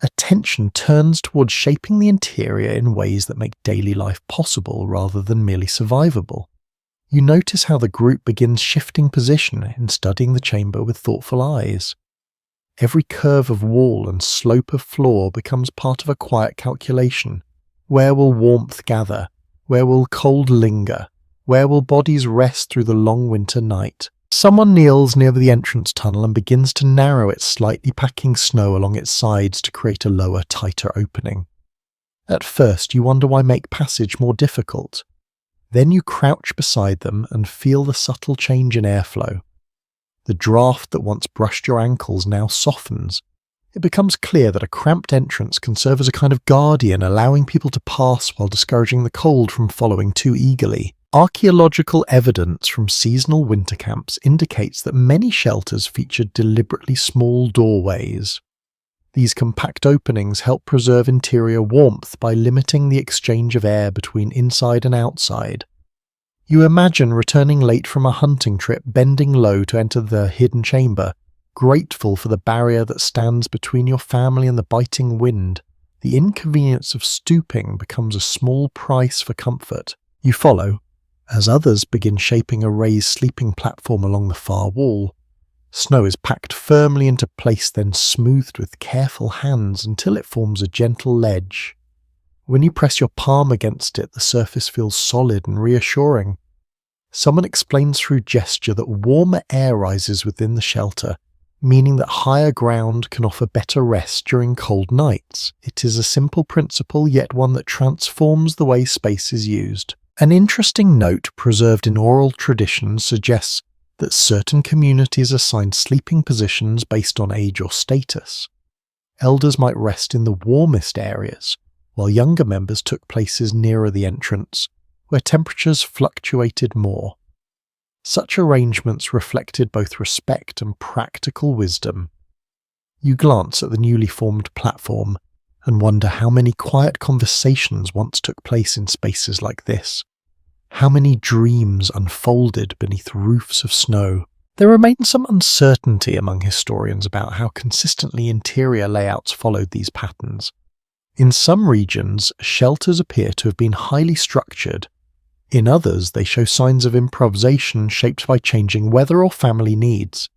attention turns towards shaping the interior in ways that make daily life possible rather than merely survivable. You notice how the group begins shifting position in studying the chamber with thoughtful eyes. Every curve of wall and slope of floor becomes part of a quiet calculation. Where will warmth gather? Where will cold linger? Where will bodies rest through the long winter night? Someone kneels near the entrance tunnel and begins to narrow it, slightly packing snow along its sides to create a lower, tighter opening. At first, you wonder why make passage more difficult. Then you crouch beside them and feel the subtle change in airflow. The draft that once brushed your ankles now softens. It becomes clear that a cramped entrance can serve as a kind of guardian, allowing people to pass while discouraging the cold from following too eagerly. Archaeological evidence from seasonal winter camps indicates that many shelters featured deliberately small doorways. These compact openings help preserve interior warmth by limiting the exchange of air between inside and outside. You imagine returning late from a hunting trip, bending low to enter the hidden chamber, grateful for the barrier that stands between your family and the biting wind. The inconvenience of stooping becomes a small price for comfort. You follow, as others begin shaping a raised sleeping platform along the far wall. Snow is packed firmly into place, then smoothed with careful hands until it forms a gentle ledge. When you press your palm against it, the surface feels solid and reassuring. Someone explains through gesture that warmer air rises within the shelter, meaning that higher ground can offer better rest during cold nights. It is a simple principle, yet one that transforms the way space is used. An interesting note preserved in oral tradition suggests that certain communities assigned sleeping positions based on age or status. Elders might rest in the warmest areas, while younger members took places nearer the entrance, where temperatures fluctuated more. Such arrangements reflected both respect and practical wisdom. You glance at the newly formed platform and wonder how many quiet conversations once took place in spaces like this. How many dreams unfolded beneath roofs of snow. There remains some uncertainty among historians about how consistently interior layouts followed these patterns. In some regions, shelters appear to have been highly structured. In others, they show signs of improvisation shaped by changing weather or family needs.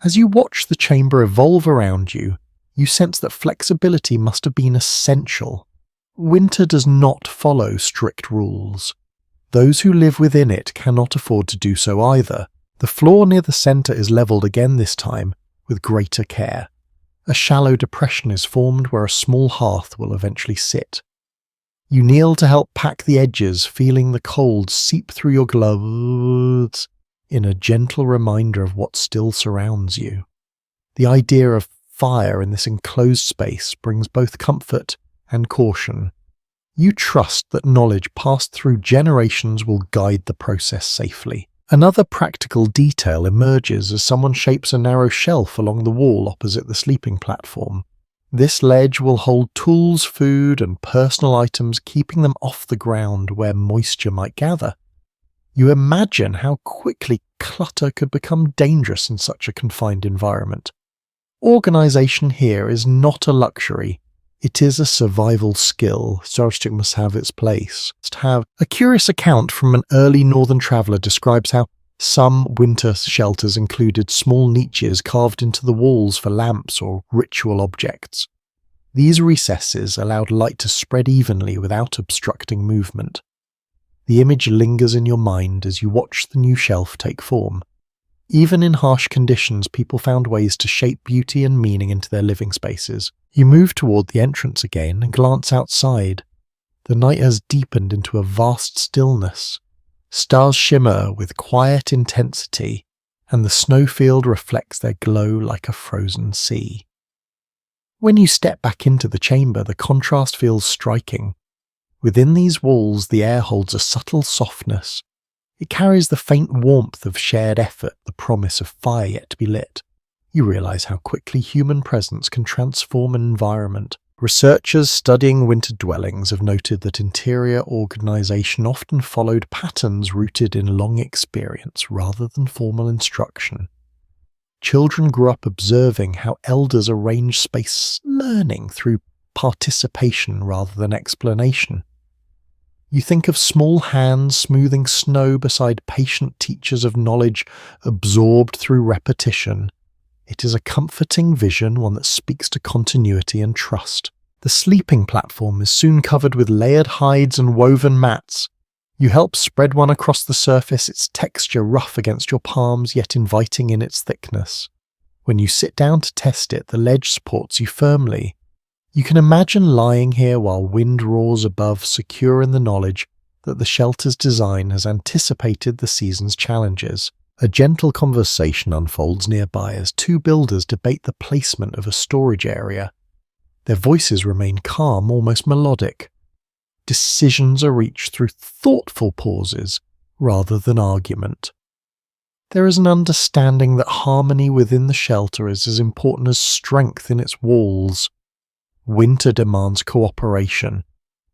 As you watch the chamber evolve around you, you sense that flexibility must have been essential. Winter does not follow strict rules. Those who live within it cannot afford to do so either. The floor near the centre is levelled again this time, with greater care. A shallow depression is formed where a small hearth will eventually sit. You kneel to help pack the edges, feeling the cold seep through your gloves in a gentle reminder of what still surrounds you. The idea of fire in this enclosed space brings both comfort and caution. You trust that knowledge passed through generations will guide the process safely. Another practical detail emerges as someone shapes a narrow shelf along the wall opposite the sleeping platform. This ledge will hold tools, food, and personal items, keeping them off the ground where moisture might gather. You imagine how quickly clutter could become dangerous in such a confined environment. Organisation here is not a luxury. It is a survival skill. Storage must have its place. A curious account from an early northern traveller describes how some winter shelters included small niches carved into the walls for lamps or ritual objects. These recesses allowed light to spread evenly without obstructing movement. The image lingers in your mind as you watch the new shelf take form. Even in harsh conditions, people found ways to shape beauty and meaning into their living spaces. You move toward the entrance again and glance outside. The night has deepened into a vast stillness. Stars shimmer with quiet intensity, and the snowfield reflects their glow like a frozen sea. When you step back into the chamber, the contrast feels striking. Within these walls, the air holds a subtle softness. It carries the faint warmth of shared effort, the promise of fire yet to be lit. You realize how quickly human presence can transform an environment. Researchers studying winter dwellings have noted that interior organization often followed patterns rooted in long experience rather than formal instruction. Children grew up observing how elders arranged space, learning through participation rather than explanation. You think of small hands smoothing snow beside patient teachers of knowledge absorbed through repetition. It is a comforting vision, one that speaks to continuity and trust. The sleeping platform is soon covered with layered hides and woven mats, You help spread one across the surface, its texture rough against your palms, yet inviting in its thickness. When you sit down to test it, the ledge supports you firmly. You can imagine lying here while wind roars above, secure in the knowledge that the shelter's design has anticipated the season's challenges. A gentle conversation unfolds nearby as two builders debate the placement of a storage area. Their voices remain calm, almost melodic. Decisions are reached through thoughtful pauses rather than argument. There is an understanding that harmony within the shelter is as important as strength in its walls. Winter demands cooperation.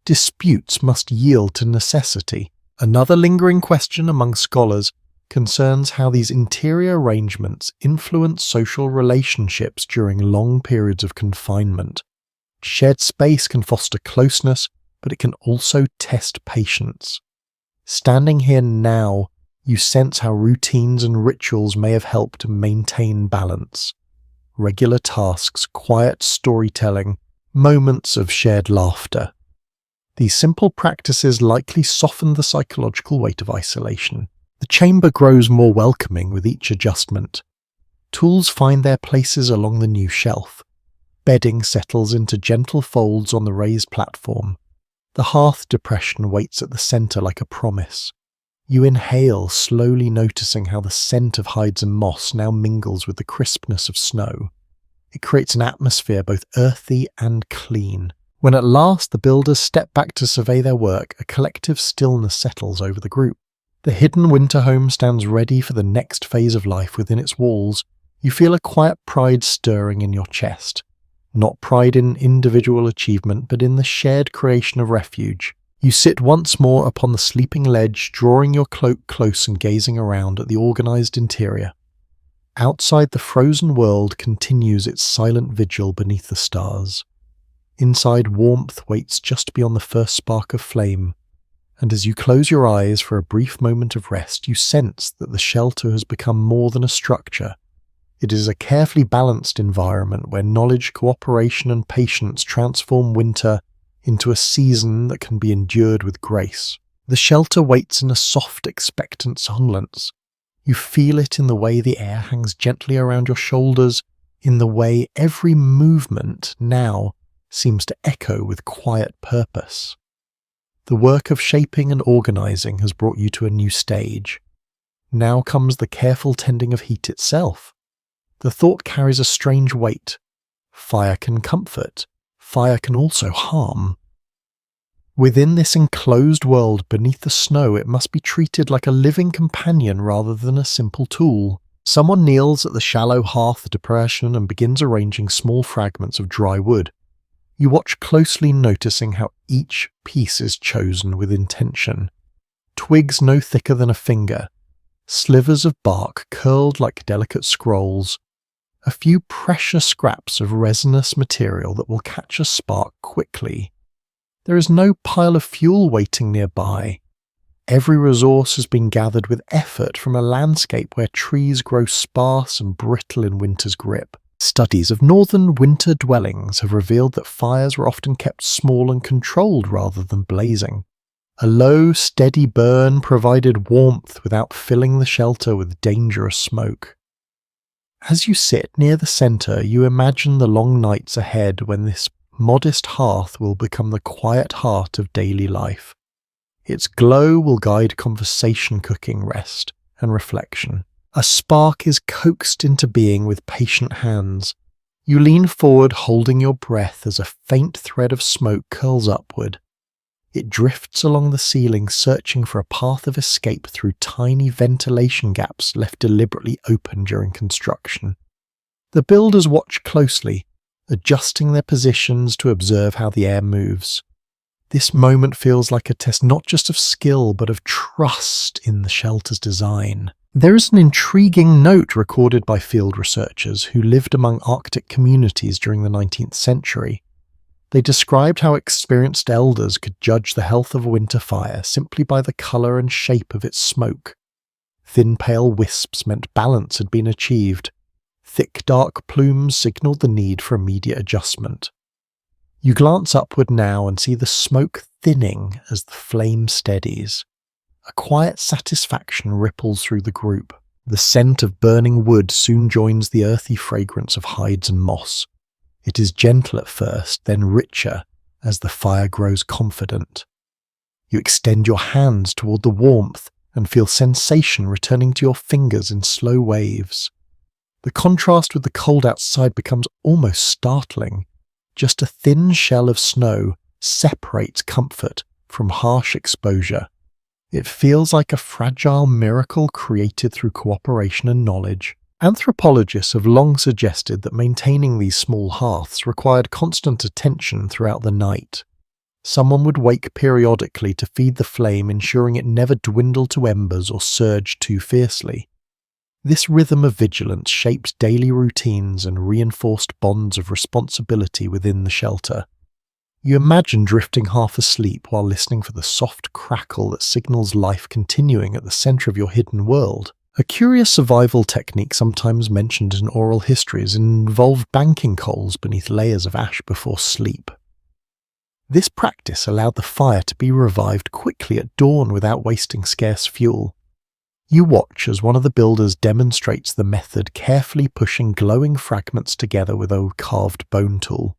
Disputes must yield to necessity. Another lingering question among scholars concerns how these interior arrangements influence social relationships during long periods of confinement. Shared space can foster closeness, but it can also test patience. Standing here now, you sense how routines and rituals may have helped to maintain balance. Regular tasks, quiet storytelling, moments of shared laughter. These simple practices likely soften the psychological weight of isolation. The chamber grows more welcoming with each adjustment. Tools find their places along the new shelf. Bedding settles into gentle folds on the raised platform. The hearth depression waits at the centre like a promise. You inhale, slowly noticing how the scent of hides and moss now mingles with the crispness of snow. It creates an atmosphere both earthy and clean. When at last the builders step back to survey their work, a collective stillness settles over the group. The hidden winter home stands ready for the next phase of life within its walls. You feel a quiet pride stirring in your chest. Not pride in individual achievement, but in the shared creation of refuge. You sit once more upon the sleeping ledge, drawing your cloak close and gazing around at the organised interior. Outside, the frozen world continues its silent vigil beneath the stars. Inside, warmth waits just beyond the first spark of flame, and as you close your eyes for a brief moment of rest, you sense that the shelter has become more than a structure. It is a carefully balanced environment where knowledge, cooperation, and patience transform winter into a season that can be endured with grace. The shelter waits in a soft, expectant silence. You feel it in the way the air hangs gently around your shoulders, in the way every movement now seems to echo with quiet purpose. The work of shaping and organising has brought you to a new stage. Now comes the careful tending of heat itself. The thought carries a strange weight. Fire can comfort. Fire can also harm. Within this enclosed world beneath the snow, it must be treated like a living companion rather than a simple tool. Someone kneels at the shallow hearth depression and begins arranging small fragments of dry wood. You watch closely, noticing how each piece is chosen with intention. Twigs no thicker than a finger, slivers of bark curled like delicate scrolls, a few precious scraps of resinous material that will catch a spark quickly. There is no pile of fuel waiting nearby. Every resource has been gathered with effort from a landscape where trees grow sparse and brittle in winter's grip. Studies of northern winter dwellings have revealed that fires were often kept small and controlled rather than blazing. A low, steady burn provided warmth without filling the shelter with dangerous smoke. As you sit near the centre, you imagine the long nights ahead when this modest hearth will become the quiet heart of daily life. Its glow will guide conversation, cooking, rest, and reflection. A spark is coaxed into being with patient hands. You lean forward, holding your breath as a faint thread of smoke curls upward. It drifts along the ceiling, searching for a path of escape through tiny ventilation gaps left deliberately open during construction. The builders watch closely, adjusting their positions to observe how the air moves. This moment feels like a test not just of skill, but of trust in the shelter's design. There is an intriguing note recorded by field researchers who lived among Arctic communities during the 19th century. They described how experienced elders could judge the health of a winter fire simply by the colour and shape of its smoke. Thin pale wisps meant balance had been achieved. Thick dark plumes signalled the need for immediate adjustment. You glance upward now and see the smoke thinning as the flame steadies. A quiet satisfaction ripples through the group. The scent of burning wood soon joins the earthy fragrance of hides and moss. It is gentle at first, then richer as the fire grows confident. You extend your hands toward the warmth and feel sensation returning to your fingers in slow waves. The contrast with the cold outside becomes almost startling. Just a thin shell of snow separates comfort from harsh exposure. It feels like a fragile miracle created through cooperation and knowledge. Anthropologists have long suggested that maintaining these small hearths required constant attention throughout the night. Someone would wake periodically to feed the flame, ensuring it never dwindled to embers or surged too fiercely. This rhythm of vigilance shaped daily routines and reinforced bonds of responsibility within the shelter. You imagine drifting half asleep while listening for the soft crackle that signals life continuing at the center of your hidden world. A curious survival technique sometimes mentioned in oral histories involved banking coals beneath layers of ash before sleep. This practice allowed the fire to be revived quickly at dawn without wasting scarce fuel. You watch as one of the builders demonstrates the method, carefully pushing glowing fragments together with a carved bone tool.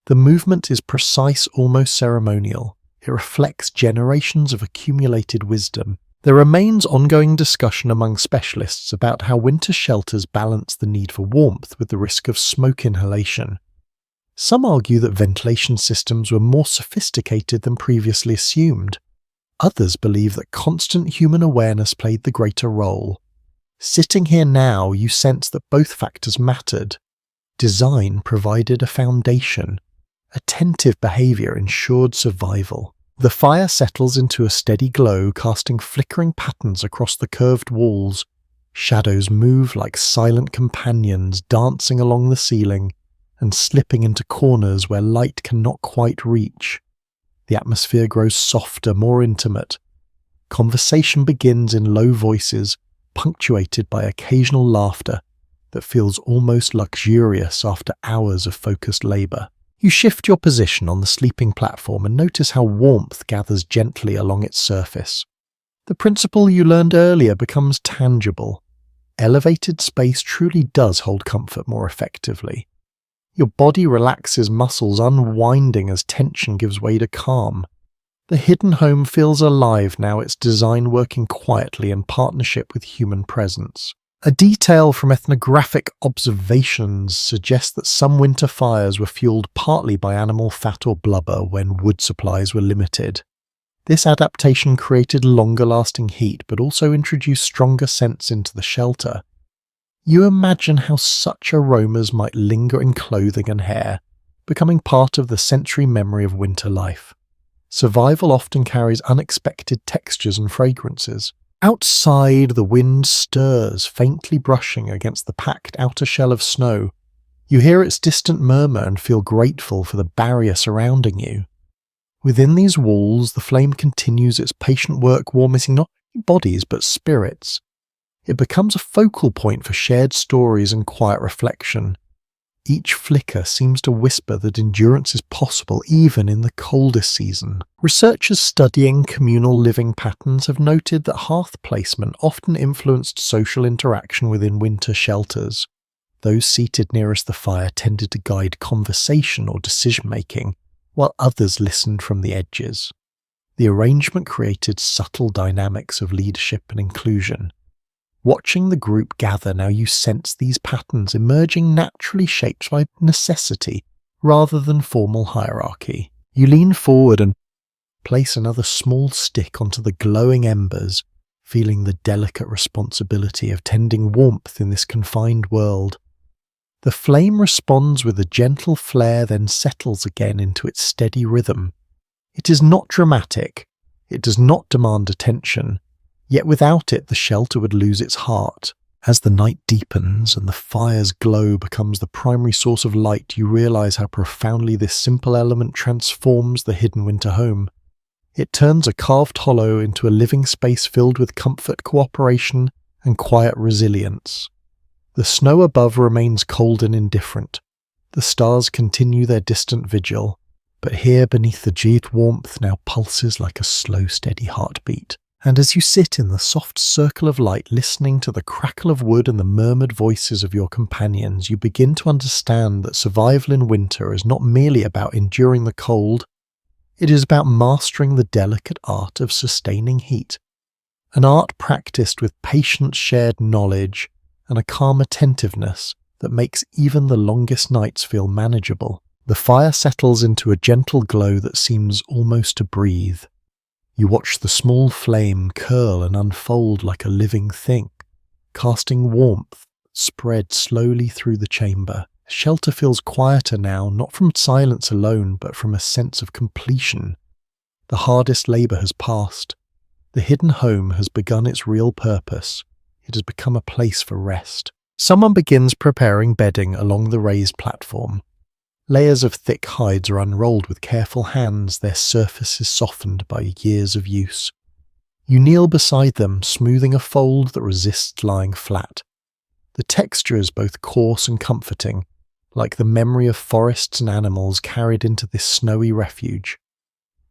The movement is precise, almost ceremonial. It reflects generations of accumulated wisdom. There remains ongoing discussion among specialists about how winter shelters balance the need for warmth with the risk of smoke inhalation. Some argue that ventilation systems were more sophisticated than previously assumed. Others believe that constant human awareness played the greater role. Sitting here now, you sense that both factors mattered. Design provided a foundation. Attentive behavior ensured survival. The fire settles into a steady glow, casting flickering patterns across the curved walls. Shadows move like silent companions, dancing along the ceiling and slipping into corners where light cannot quite reach. The atmosphere grows softer, more intimate. Conversation begins in low voices, punctuated by occasional laughter that feels almost luxurious after hours of focused labor. You shift your position on the sleeping platform and notice how warmth gathers gently along its surface. The principle you learned earlier becomes tangible. Elevated space truly does hold comfort more effectively. Your body relaxes, muscles unwinding as tension gives way to calm. The hidden home feels alive now, its design working quietly in partnership with human presence. A detail from ethnographic observations suggests that some winter fires were fueled partly by animal fat or blubber when wood supplies were limited. This adaptation created longer-lasting heat but also introduced stronger scents into the shelter. You imagine how such aromas might linger in clothing and hair, becoming part of the sensory memory of winter life. Survival often carries unexpected textures and fragrances. Outside, the wind stirs, faintly brushing against the packed outer shell of snow. You hear its distant murmur and feel grateful for the barrier surrounding you. Within these walls, the flame continues its patient work, warming not only bodies but spirits. It becomes a focal point for shared stories and quiet reflection. Each flicker seems to whisper that endurance is possible even in the coldest season. Researchers studying communal living patterns have noted that hearth placement often influenced social interaction within winter shelters. Those seated nearest the fire tended to guide conversation or decision-making, while others listened from the edges. The arrangement created subtle dynamics of leadership and inclusion. Watching the group gather now, you sense these patterns emerging naturally, shaped by necessity rather than formal hierarchy. You lean forward and place another small stick onto the glowing embers, feeling the delicate responsibility of tending warmth in this confined world. The flame responds with a gentle flare, then settles again into its steady rhythm. It is not dramatic. It does not demand attention. Yet without it, the shelter would lose its heart. As the night deepens and the fire's glow becomes the primary source of light, you realize how profoundly this simple element transforms the hidden winter home. It turns a carved hollow into a living space filled with comfort, cooperation, and quiet resilience. The snow above remains cold and indifferent. The stars continue their distant vigil, but here beneath the jade warmth now pulses like a slow, steady heartbeat. And as you sit in the soft circle of light listening to the crackle of wood and the murmured voices of your companions, you begin to understand that survival in winter is not merely about enduring the cold, it is about mastering the delicate art of sustaining heat, an art practiced with patient shared knowledge and a calm attentiveness that makes even the longest nights feel manageable. The fire settles into a gentle glow that seems almost to breathe. You watch the small flame curl and unfold like a living thing, casting warmth that spreads slowly through the chamber. The shelter feels quieter now, not from silence alone, but from a sense of completion. The hardest labour has passed. The hidden home has begun its real purpose. It has become a place for rest. Someone begins preparing bedding along the raised platform. Layers of thick hides are unrolled with careful hands, their surfaces softened by years of use. You kneel beside them, smoothing a fold that resists lying flat. The texture is both coarse and comforting, like the memory of forests and animals carried into this snowy refuge.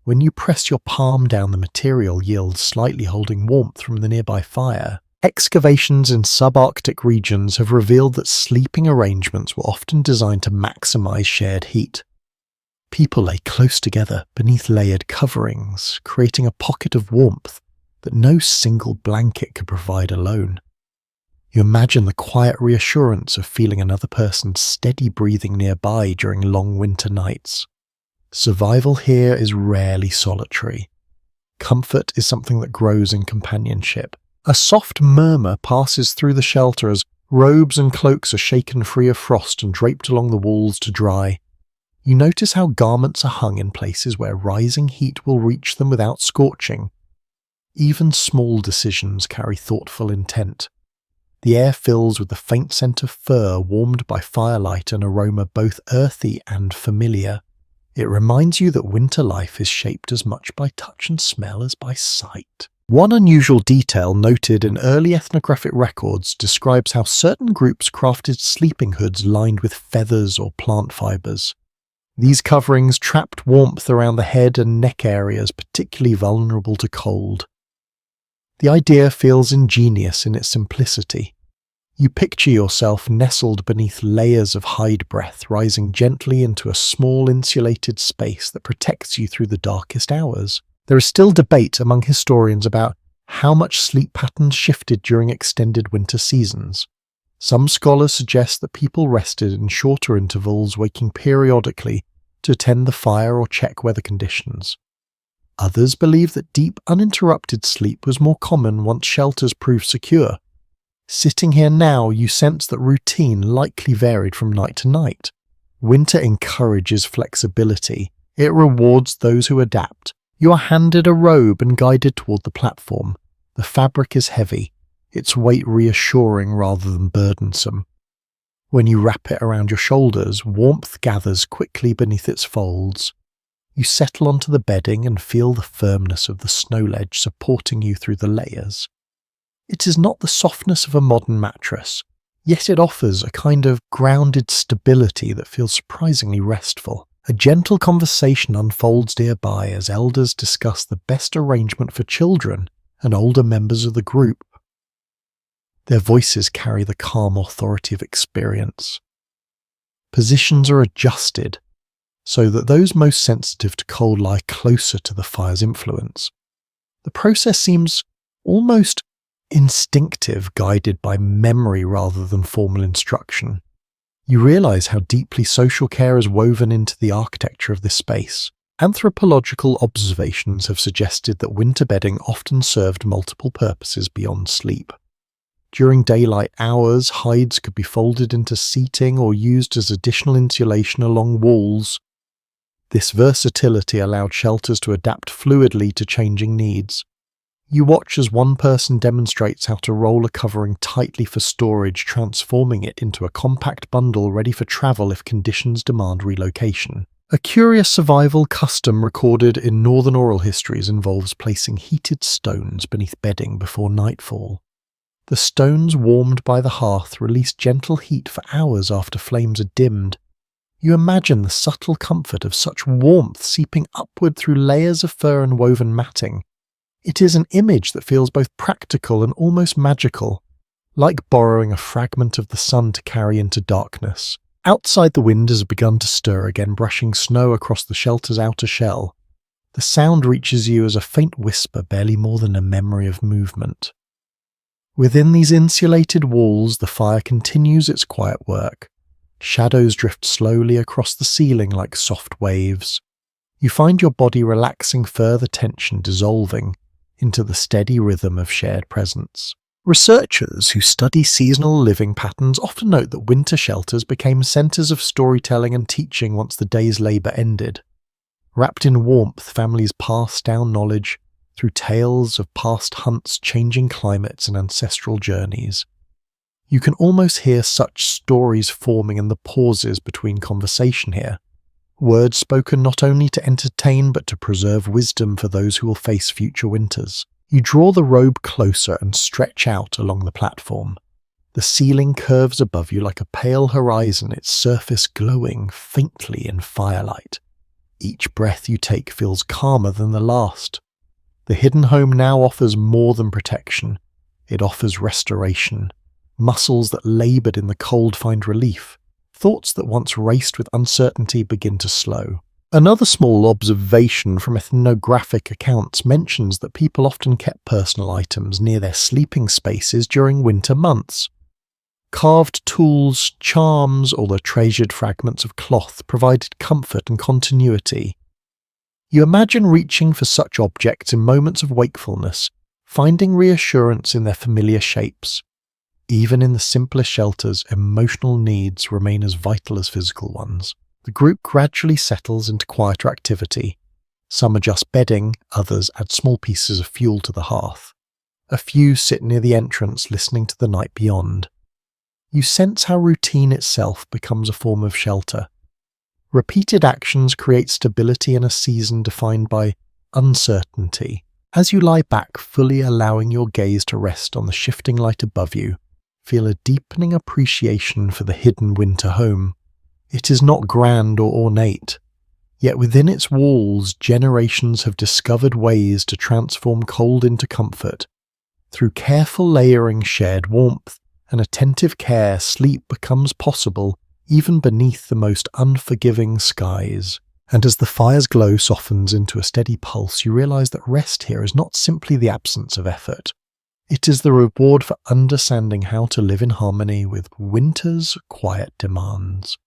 When you press your palm down, the material yields slightly holding warmth from the nearby fire. Excavations in subarctic regions have revealed that sleeping arrangements were often designed to maximize shared heat. People lay close together beneath layered coverings, creating a pocket of warmth that no single blanket could provide alone. You imagine the quiet reassurance of feeling another person's steady breathing nearby during long winter nights. Survival here is rarely solitary. Comfort is something that grows in companionship. A soft murmur passes through the shelter as robes and cloaks are shaken free of frost and draped along the walls to dry. You notice how garments are hung in places where rising heat will reach them without scorching. Even small decisions carry thoughtful intent. The air fills with the faint scent of fur warmed by firelight, an aroma both earthy and familiar. It reminds you that winter life is shaped as much by touch and smell as by sight. One unusual detail noted in early ethnographic records describes how certain groups crafted sleeping hoods lined with feathers or plant fibers. These coverings trapped warmth around the head and neck areas particularly vulnerable to cold. The idea feels ingenious in its simplicity. You picture yourself nestled beneath layers of hide breath, rising gently into a small insulated space that protects you through the darkest hours. There is still debate among historians about how much sleep patterns shifted during extended winter seasons. Some scholars suggest that people rested in shorter intervals, waking periodically to attend the fire or check weather conditions. Others believe that deep, uninterrupted sleep was more common once shelters proved secure. Sitting here now, you sense that routine likely varied from night to night. Winter encourages flexibility. It rewards those who adapt. You are handed a robe and guided toward the platform. The fabric is heavy, its weight reassuring rather than burdensome. When you wrap it around your shoulders, warmth gathers quickly beneath its folds. You settle onto the bedding and feel the firmness of the snow ledge supporting you through the layers. It is not the softness of a modern mattress, yet it offers a kind of grounded stability that feels surprisingly restful. A gentle conversation unfolds nearby as elders discuss the best arrangement for children and older members of the group. Their voices carry the calm authority of experience. Positions are adjusted so that those most sensitive to cold lie closer to the fire's influence. The process seems almost instinctive, guided by memory rather than formal instruction. You realize how deeply social care is woven into the architecture of this space. Anthropological observations have suggested that winter bedding often served multiple purposes beyond sleep. During daylight hours, hides could be folded into seating or used as additional insulation along walls. This versatility allowed shelters to adapt fluidly to changing needs. You watch as one person demonstrates how to roll a covering tightly for storage, transforming it into a compact bundle ready for travel if conditions demand relocation. A curious survival custom recorded in northern oral histories involves placing heated stones beneath bedding before nightfall. The stones, warmed by the hearth, release gentle heat for hours after flames are dimmed. You imagine the subtle comfort of such warmth seeping upward through layers of fur and woven matting. It is an image that feels both practical and almost magical, like borrowing a fragment of the sun to carry into darkness. Outside, the wind has begun to stir again, brushing snow across the shelter's outer shell. The sound reaches you as a faint whisper, barely more than a memory of movement. Within these insulated walls, the fire continues its quiet work. Shadows drift slowly across the ceiling like soft waves. You find your body relaxing, further tension dissolving into the steady rhythm of shared presence. Researchers who study seasonal living patterns often note that winter shelters became centres of storytelling and teaching once the day's labour ended. Wrapped in warmth, families passed down knowledge through tales of past hunts, changing climates and ancestral journeys. You can almost hear such stories forming in the pauses between conversation here. Words spoken not only to entertain but to preserve wisdom for those who will face future winters. You draw the robe closer and stretch out along the platform. The ceiling curves above you like a pale horizon, its surface glowing faintly in firelight. Each breath you take feels calmer than the last. The hidden home now offers more than protection. It offers restoration. Muscles that laboured in the cold find relief. Thoughts that once raced with uncertainty begin to slow. Another small observation from ethnographic accounts mentions that people often kept personal items near their sleeping spaces during winter months. Carved tools, charms, or the treasured fragments of cloth provided comfort and continuity. You imagine reaching for such objects in moments of wakefulness, finding reassurance in their familiar shapes. Even in the simplest shelters, emotional needs remain as vital as physical ones. The group gradually settles into quieter activity. Some adjust bedding, others add small pieces of fuel to the hearth. A few sit near the entrance, listening to the night beyond. You sense how routine itself becomes a form of shelter. Repeated actions create stability in a season defined by uncertainty. As you lie back, fully allowing your gaze to rest on the shifting light above you, feel a deepening appreciation for the hidden winter home. It is not grand or ornate, yet within its walls generations have discovered ways to transform cold into comfort. Through careful layering, shared warmth, and attentive care, sleep becomes possible even beneath the most unforgiving skies. And as the fire's glow softens into a steady pulse, you realize that rest here is not simply the absence of effort. It is the reward for understanding how to live in harmony with winter's quiet demands.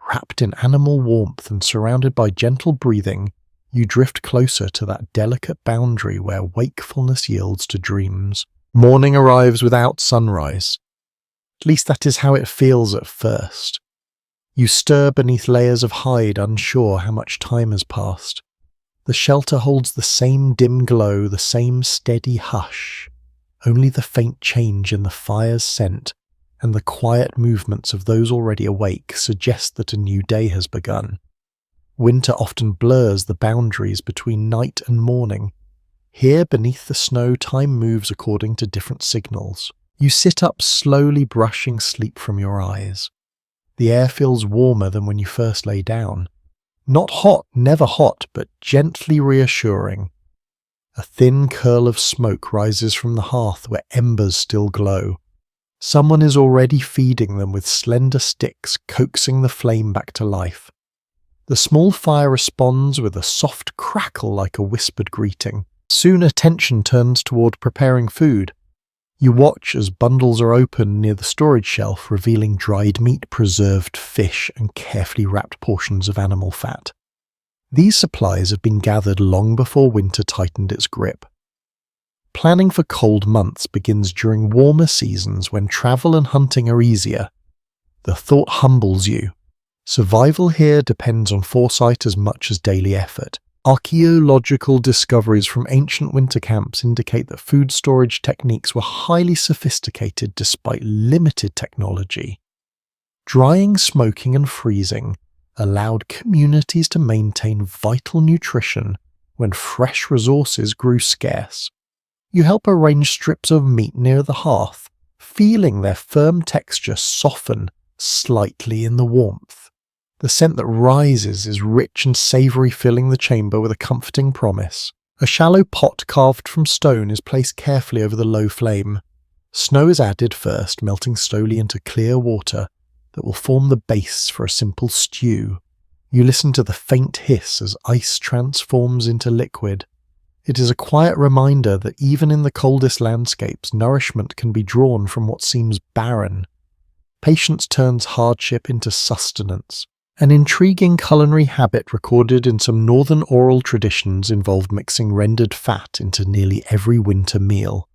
Wrapped in animal warmth and surrounded by gentle breathing, you drift closer to that delicate boundary where wakefulness yields to dreams. Morning arrives without sunrise. At least that is how it feels at first. You stir beneath layers of hide, unsure how much time has passed. The shelter holds the same dim glow, the same steady hush. Only the faint change in the fire's scent and the quiet movements of those already awake suggest that a new day has begun. Winter often blurs the boundaries between night and morning. Here, beneath the snow, time moves according to different signals. You sit up slowly, brushing sleep from your eyes. The air feels warmer than when you first lay down. Not hot, never hot, but gently reassuring. A thin curl of smoke rises from the hearth where embers still glow. Someone is already feeding them with slender sticks, coaxing the flame back to life. The small fire responds with a soft crackle like a whispered greeting. Soon attention turns toward preparing food. You watch as bundles are opened near the storage shelf, revealing dried meat, preserved fish, and carefully wrapped portions of animal fat. These supplies have been gathered long before winter tightened its grip. Planning for cold months begins during warmer seasons when travel and hunting are easier. The thought humbles you. Survival here depends on foresight as much as daily effort. Archaeological discoveries from ancient winter camps indicate that food storage techniques were highly sophisticated despite limited technology. Drying, smoking, and freezing allowed communities to maintain vital nutrition when fresh resources grew scarce. You help arrange strips of meat near the hearth, feeling their firm texture soften slightly in the warmth. The scent that rises is rich and savoury, filling the chamber with a comforting promise. A shallow pot carved from stone is placed carefully over the low flame. Snow is added first, melting slowly into clear water that will form the base for a simple stew. You listen to the faint hiss as ice transforms into liquid. It is a quiet reminder that even in the coldest landscapes, nourishment can be drawn from what seems barren. Patience turns hardship into sustenance. An intriguing culinary habit recorded in some northern oral traditions involved mixing rendered fat into nearly every winter meal.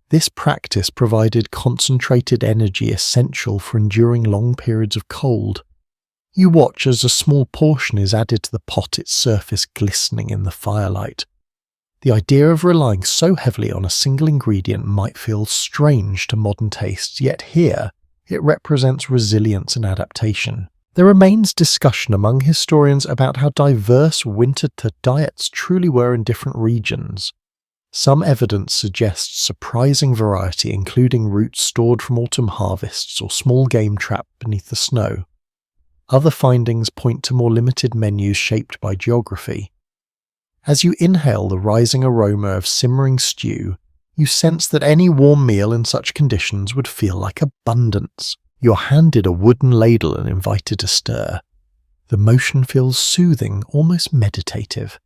This practice provided concentrated energy essential for enduring long periods of cold. You watch as a small portion is added to the pot, its surface glistening in the firelight. The idea of relying so heavily on a single ingredient might feel strange to modern tastes, yet here it represents resilience and adaptation. There remains discussion among historians about how diverse winter diets truly were in different regions. Some evidence suggests surprising variety, including roots stored from autumn harvests or small game trapped beneath the snow. Other findings point to more limited menus shaped by geography. As you inhale the rising aroma of simmering stew, you sense that any warm meal in such conditions would feel like abundance. You're handed a wooden ladle and invited to stir. The motion feels soothing, almost meditative.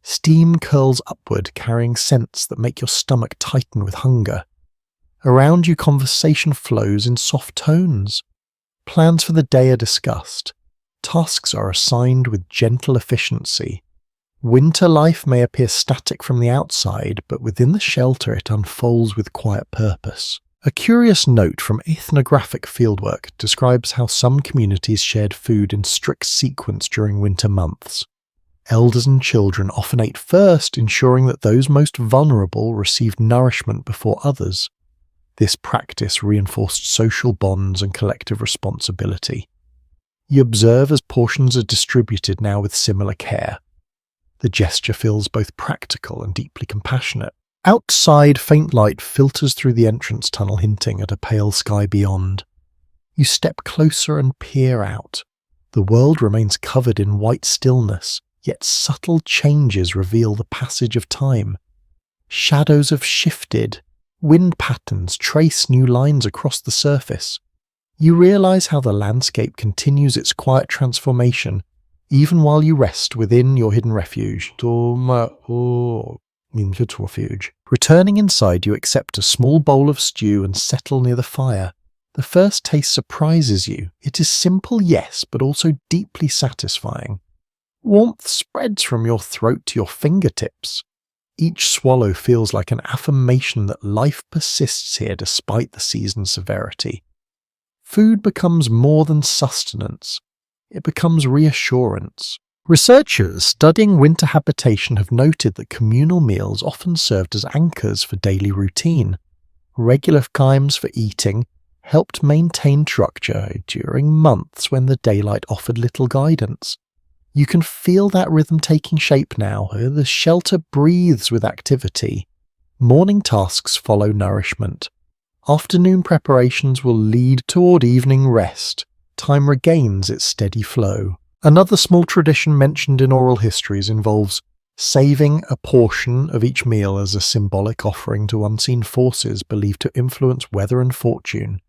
Steam curls upward, carrying scents that make your stomach tighten with hunger. Around you, conversation flows in soft tones. Plans for the day are discussed. Tasks are assigned with gentle efficiency. Winter life may appear static from the outside, but within the shelter it unfolds with quiet purpose. A curious note from ethnographic fieldwork describes how some communities shared food in strict sequence during winter months. Elders and children often ate first, ensuring that those most vulnerable received nourishment before others. This practice reinforced social bonds and collective responsibility. You observe as portions are distributed now with similar care. The gesture feels both practical and deeply compassionate. Outside, faint light filters through the entrance tunnel, hinting at a pale sky beyond. You step closer and peer out. The world remains covered in white stillness, yet subtle changes reveal the passage of time. Shadows have shifted. Wind patterns trace new lines across the surface. You realize how the landscape continues its quiet transformation, even while you rest within your hidden refuge. Returning inside, you accept a small bowl of stew and settle near the fire. The first taste surprises you. It is simple, yes, but also deeply satisfying. Warmth spreads from your throat to your fingertips. Each swallow feels like an affirmation that life persists here despite the season's severity. Food becomes more than sustenance. It becomes reassurance. Researchers studying winter habitation have noted that communal meals often served as anchors for daily routine. Regular times for eating helped maintain structure during months when the daylight offered little guidance. You can feel that rhythm taking shape now. The shelter breathes with activity. Morning tasks follow nourishment. Afternoon preparations will lead toward evening rest. Time regains its steady flow. Another small tradition mentioned in oral histories involves saving a portion of each meal as a symbolic offering to unseen forces believed to influence weather and fortune.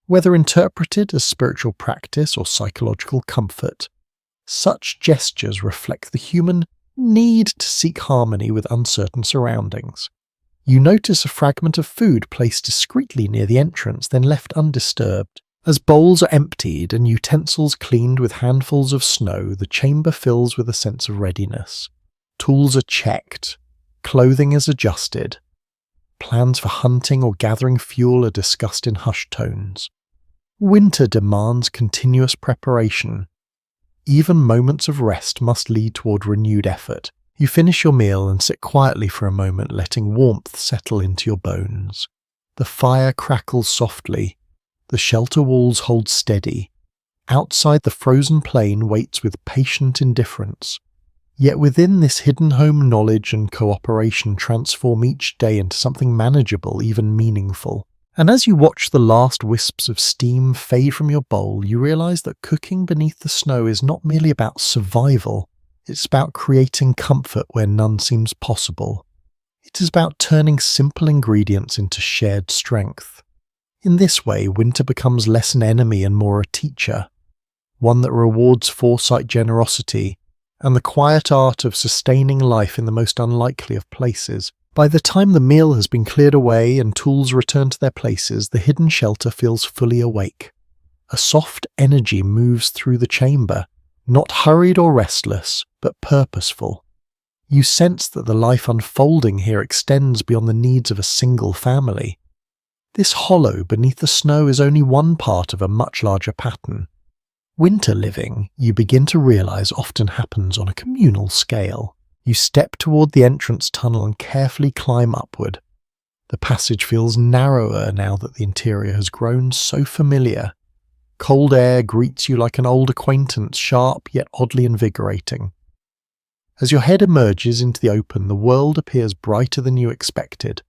Whether interpreted as spiritual practice or psychological comfort, such gestures reflect the human need to seek harmony with uncertain surroundings. You notice a fragment of food placed discreetly near the entrance, then left undisturbed. As bowls are emptied and utensils cleaned with handfuls of snow, the chamber fills with a sense of readiness. Tools are checked. Clothing is adjusted. Plans for hunting or gathering fuel are discussed in hushed tones. Winter demands continuous preparation. Even moments of rest must lead toward renewed effort. You finish your meal and sit quietly for a moment, letting warmth settle into your bones. The fire crackles softly. The shelter walls hold steady. Outside, the frozen plain waits with patient indifference. Yet within this hidden home, knowledge and cooperation transform each day into something manageable, even meaningful. And as you watch the last wisps of steam fade from your bowl, you realize that cooking beneath the snow is not merely about survival. It's about creating comfort where none seems possible. It is about turning simple ingredients into shared strength. In this way, winter becomes less an enemy and more a teacher, one that rewards foresight, generosity, and the quiet art of sustaining life in the most unlikely of places. By the time the meal has been cleared away and tools return to their places, the hidden shelter feels fully awake. A soft energy moves through the chamber, not hurried or restless, but purposeful. You sense that the life unfolding here extends beyond the needs of a single family. This hollow beneath the snow is only one part of a much larger pattern. Winter living, you begin to realize, often happens on a communal scale. You step toward the entrance tunnel and carefully climb upward. The passage feels narrower now that the interior has grown so familiar. Cold air greets you like an old acquaintance, sharp yet oddly invigorating. As your head emerges into the open, the world appears brighter than you expected.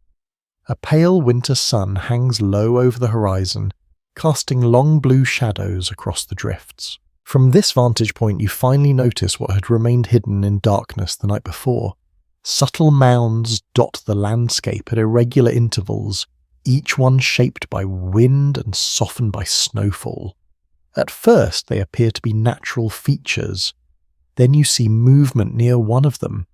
A pale winter sun hangs low over the horizon, casting long blue shadows across the drifts. From this vantage point, you finally notice what had remained hidden in darkness the night before. Subtle mounds dot the landscape at irregular intervals, each one shaped by wind and softened by snowfall. At first, they appear to be natural features. Then you see movement near one of them.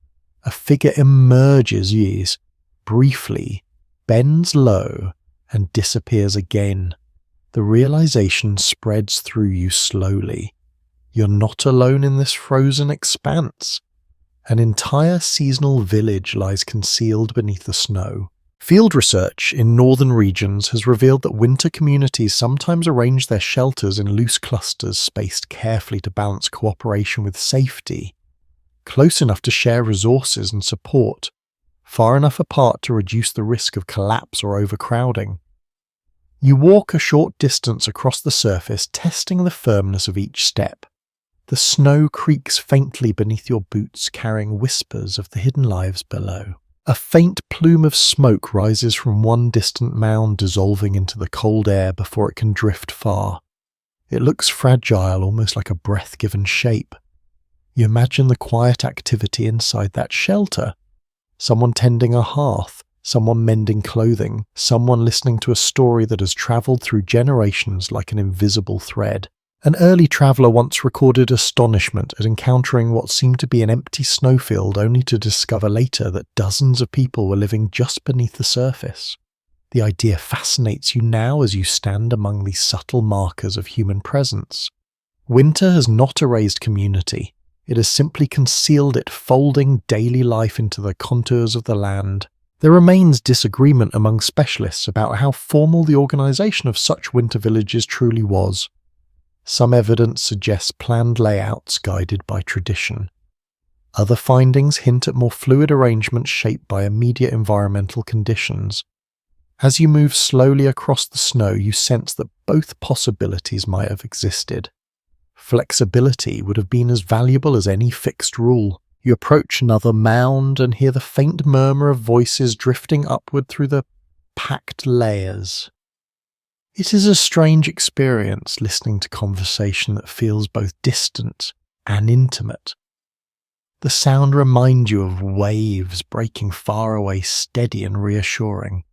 A figure emerges, briefly, bends low, and disappears again. The realization spreads through you slowly. You're not alone in this frozen expanse. An entire seasonal village lies concealed beneath the snow. Field research in northern regions has revealed that winter communities sometimes arrange their shelters in loose clusters spaced carefully to balance cooperation with safety, close enough to share resources and support, far enough apart to reduce the risk of collapse or overcrowding. You walk a short distance across the surface, testing the firmness of each step. The snow creaks faintly beneath your boots, carrying whispers of the hidden lives below. A faint plume of smoke rises from one distant mound, dissolving into the cold air before it can drift far. It looks fragile, almost like a breath-given shape. You imagine the quiet activity inside that shelter. Someone tending a hearth, someone mending clothing, someone listening to a story that has travelled through generations like an invisible thread. An early traveller once recorded astonishment at encountering what seemed to be an empty snowfield, only to discover later that dozens of people were living just beneath the surface. The idea fascinates you now as you stand among these subtle markers of human presence. Winter has not erased community. It has simply concealed it, folding daily life into the contours of the land. There remains disagreement among specialists about how formal the organisation of such winter villages truly was. Some evidence suggests planned layouts guided by tradition. Other findings hint at more fluid arrangements shaped by immediate environmental conditions. As you move slowly across the snow, you sense that both possibilities might have existed. Flexibility would have been as valuable as any fixed rule. You approach another mound and hear the faint murmur of voices drifting upward through the packed layers. It is a strange experience listening to conversation that feels both distant and intimate. The sound reminds you of waves breaking far away, steady and reassuring.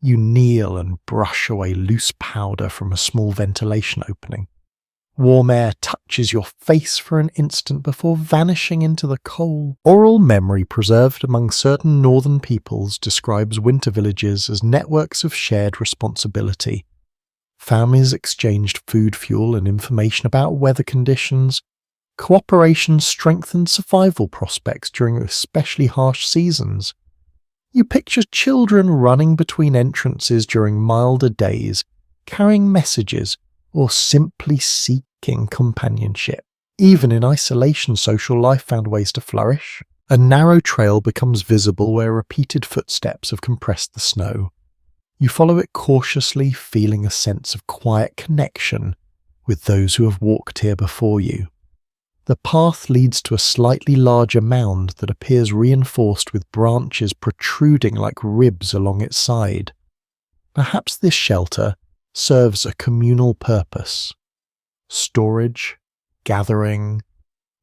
You kneel and brush away loose powder from a small ventilation opening. Warm air touches your face for an instant before vanishing into the cold. Oral memory preserved among certain northern peoples describes winter villages as networks of shared responsibility. Families exchanged food, fuel, and information about weather conditions. Cooperation strengthened survival prospects during especially harsh seasons. You picture children running between entrances during milder days, carrying messages, or simply seeking companionship. Even in isolation, social life found ways to flourish. A narrow trail becomes visible where repeated footsteps have compressed the snow. You follow it cautiously, feeling a sense of quiet connection with those who have walked here before you. The path leads to a slightly larger mound that appears reinforced with branches protruding like ribs along its side. Perhaps this shelter serves a communal purpose: storage, gathering,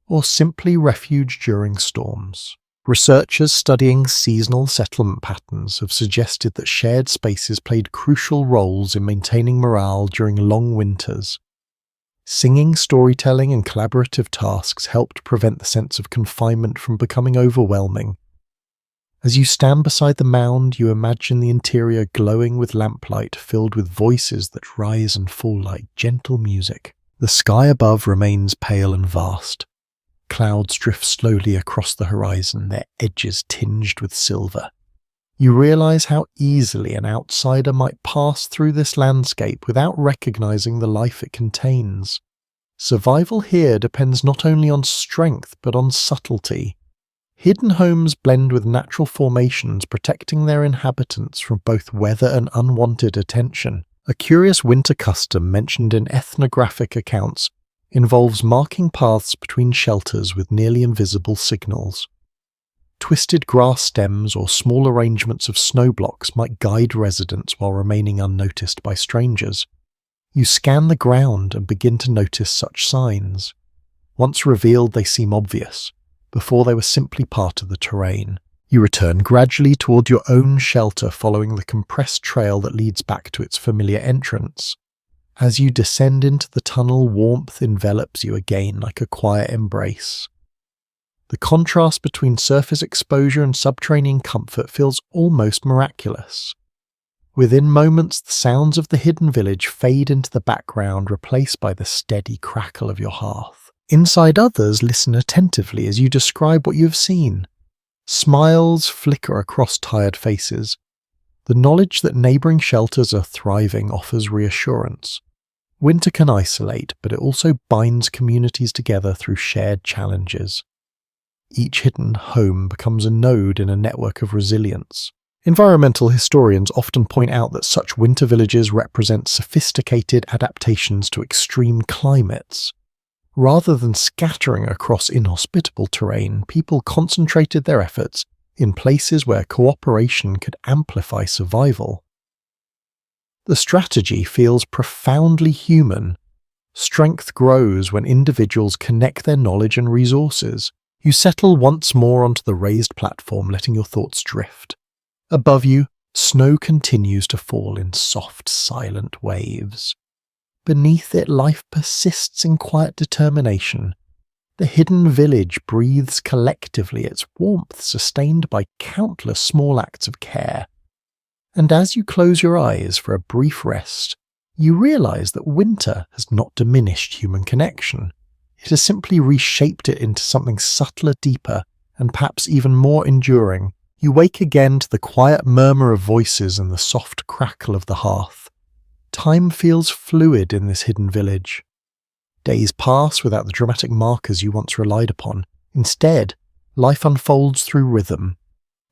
or simply refuge during storms. Researchers studying seasonal settlement patterns have suggested that shared spaces played crucial roles in maintaining morale during long winters. Singing, storytelling, and collaborative tasks helped prevent the sense of confinement from becoming overwhelming. As you stand beside the mound, you imagine the interior glowing with lamplight filled with voices that rise and fall like gentle music. The sky above remains pale and vast. Clouds drift slowly across the horizon, their edges tinged with silver. You realize how easily an outsider might pass through this landscape without recognizing the life it contains. Survival here depends not only on strength but on subtlety. Hidden homes blend with natural formations, protecting their inhabitants from both weather and unwanted attention. A curious winter custom mentioned in ethnographic accounts involves marking paths between shelters with nearly invisible signals. Twisted grass stems or small arrangements of snow blocks might guide residents while remaining unnoticed by strangers. You scan the ground and begin to notice such signs. Once revealed, they seem obvious. Before, they were simply part of the terrain. You return gradually toward your own shelter, following the compressed trail that leads back to its familiar entrance. As you descend into the tunnel, warmth envelops you again like a quiet embrace. The contrast between surface exposure and subterranean comfort feels almost miraculous. Within moments, the sounds of the hidden village fade into the background, replaced by the steady crackle of your hearth. Inside, others listen attentively as you describe what you have seen. Smiles flicker across tired faces. The knowledge that neighbouring shelters are thriving offers reassurance. Winter can isolate, but it also binds communities together through shared challenges. Each hidden home becomes a node in a network of resilience. Environmental historians often point out that such winter villages represent sophisticated adaptations to extreme climates. Rather than scattering across inhospitable terrain, people concentrated their efforts in places where cooperation could amplify survival. The strategy feels profoundly human. Strength grows when individuals connect their knowledge and resources. You settle once more onto the raised platform, letting your thoughts drift. Above you, snow continues to fall in soft, silent waves. Beneath it, life persists in quiet determination. The hidden village breathes collectively, its warmth sustained by countless small acts of care. And as you close your eyes for a brief rest, you realize that winter has not diminished human connection. It has simply reshaped it into something subtler, deeper, and perhaps even more enduring. You wake again to the quiet murmur of voices and the soft crackle of the hearth. Time feels fluid in this hidden village. Days pass without the dramatic markers you once relied upon. Instead, life unfolds through rhythm,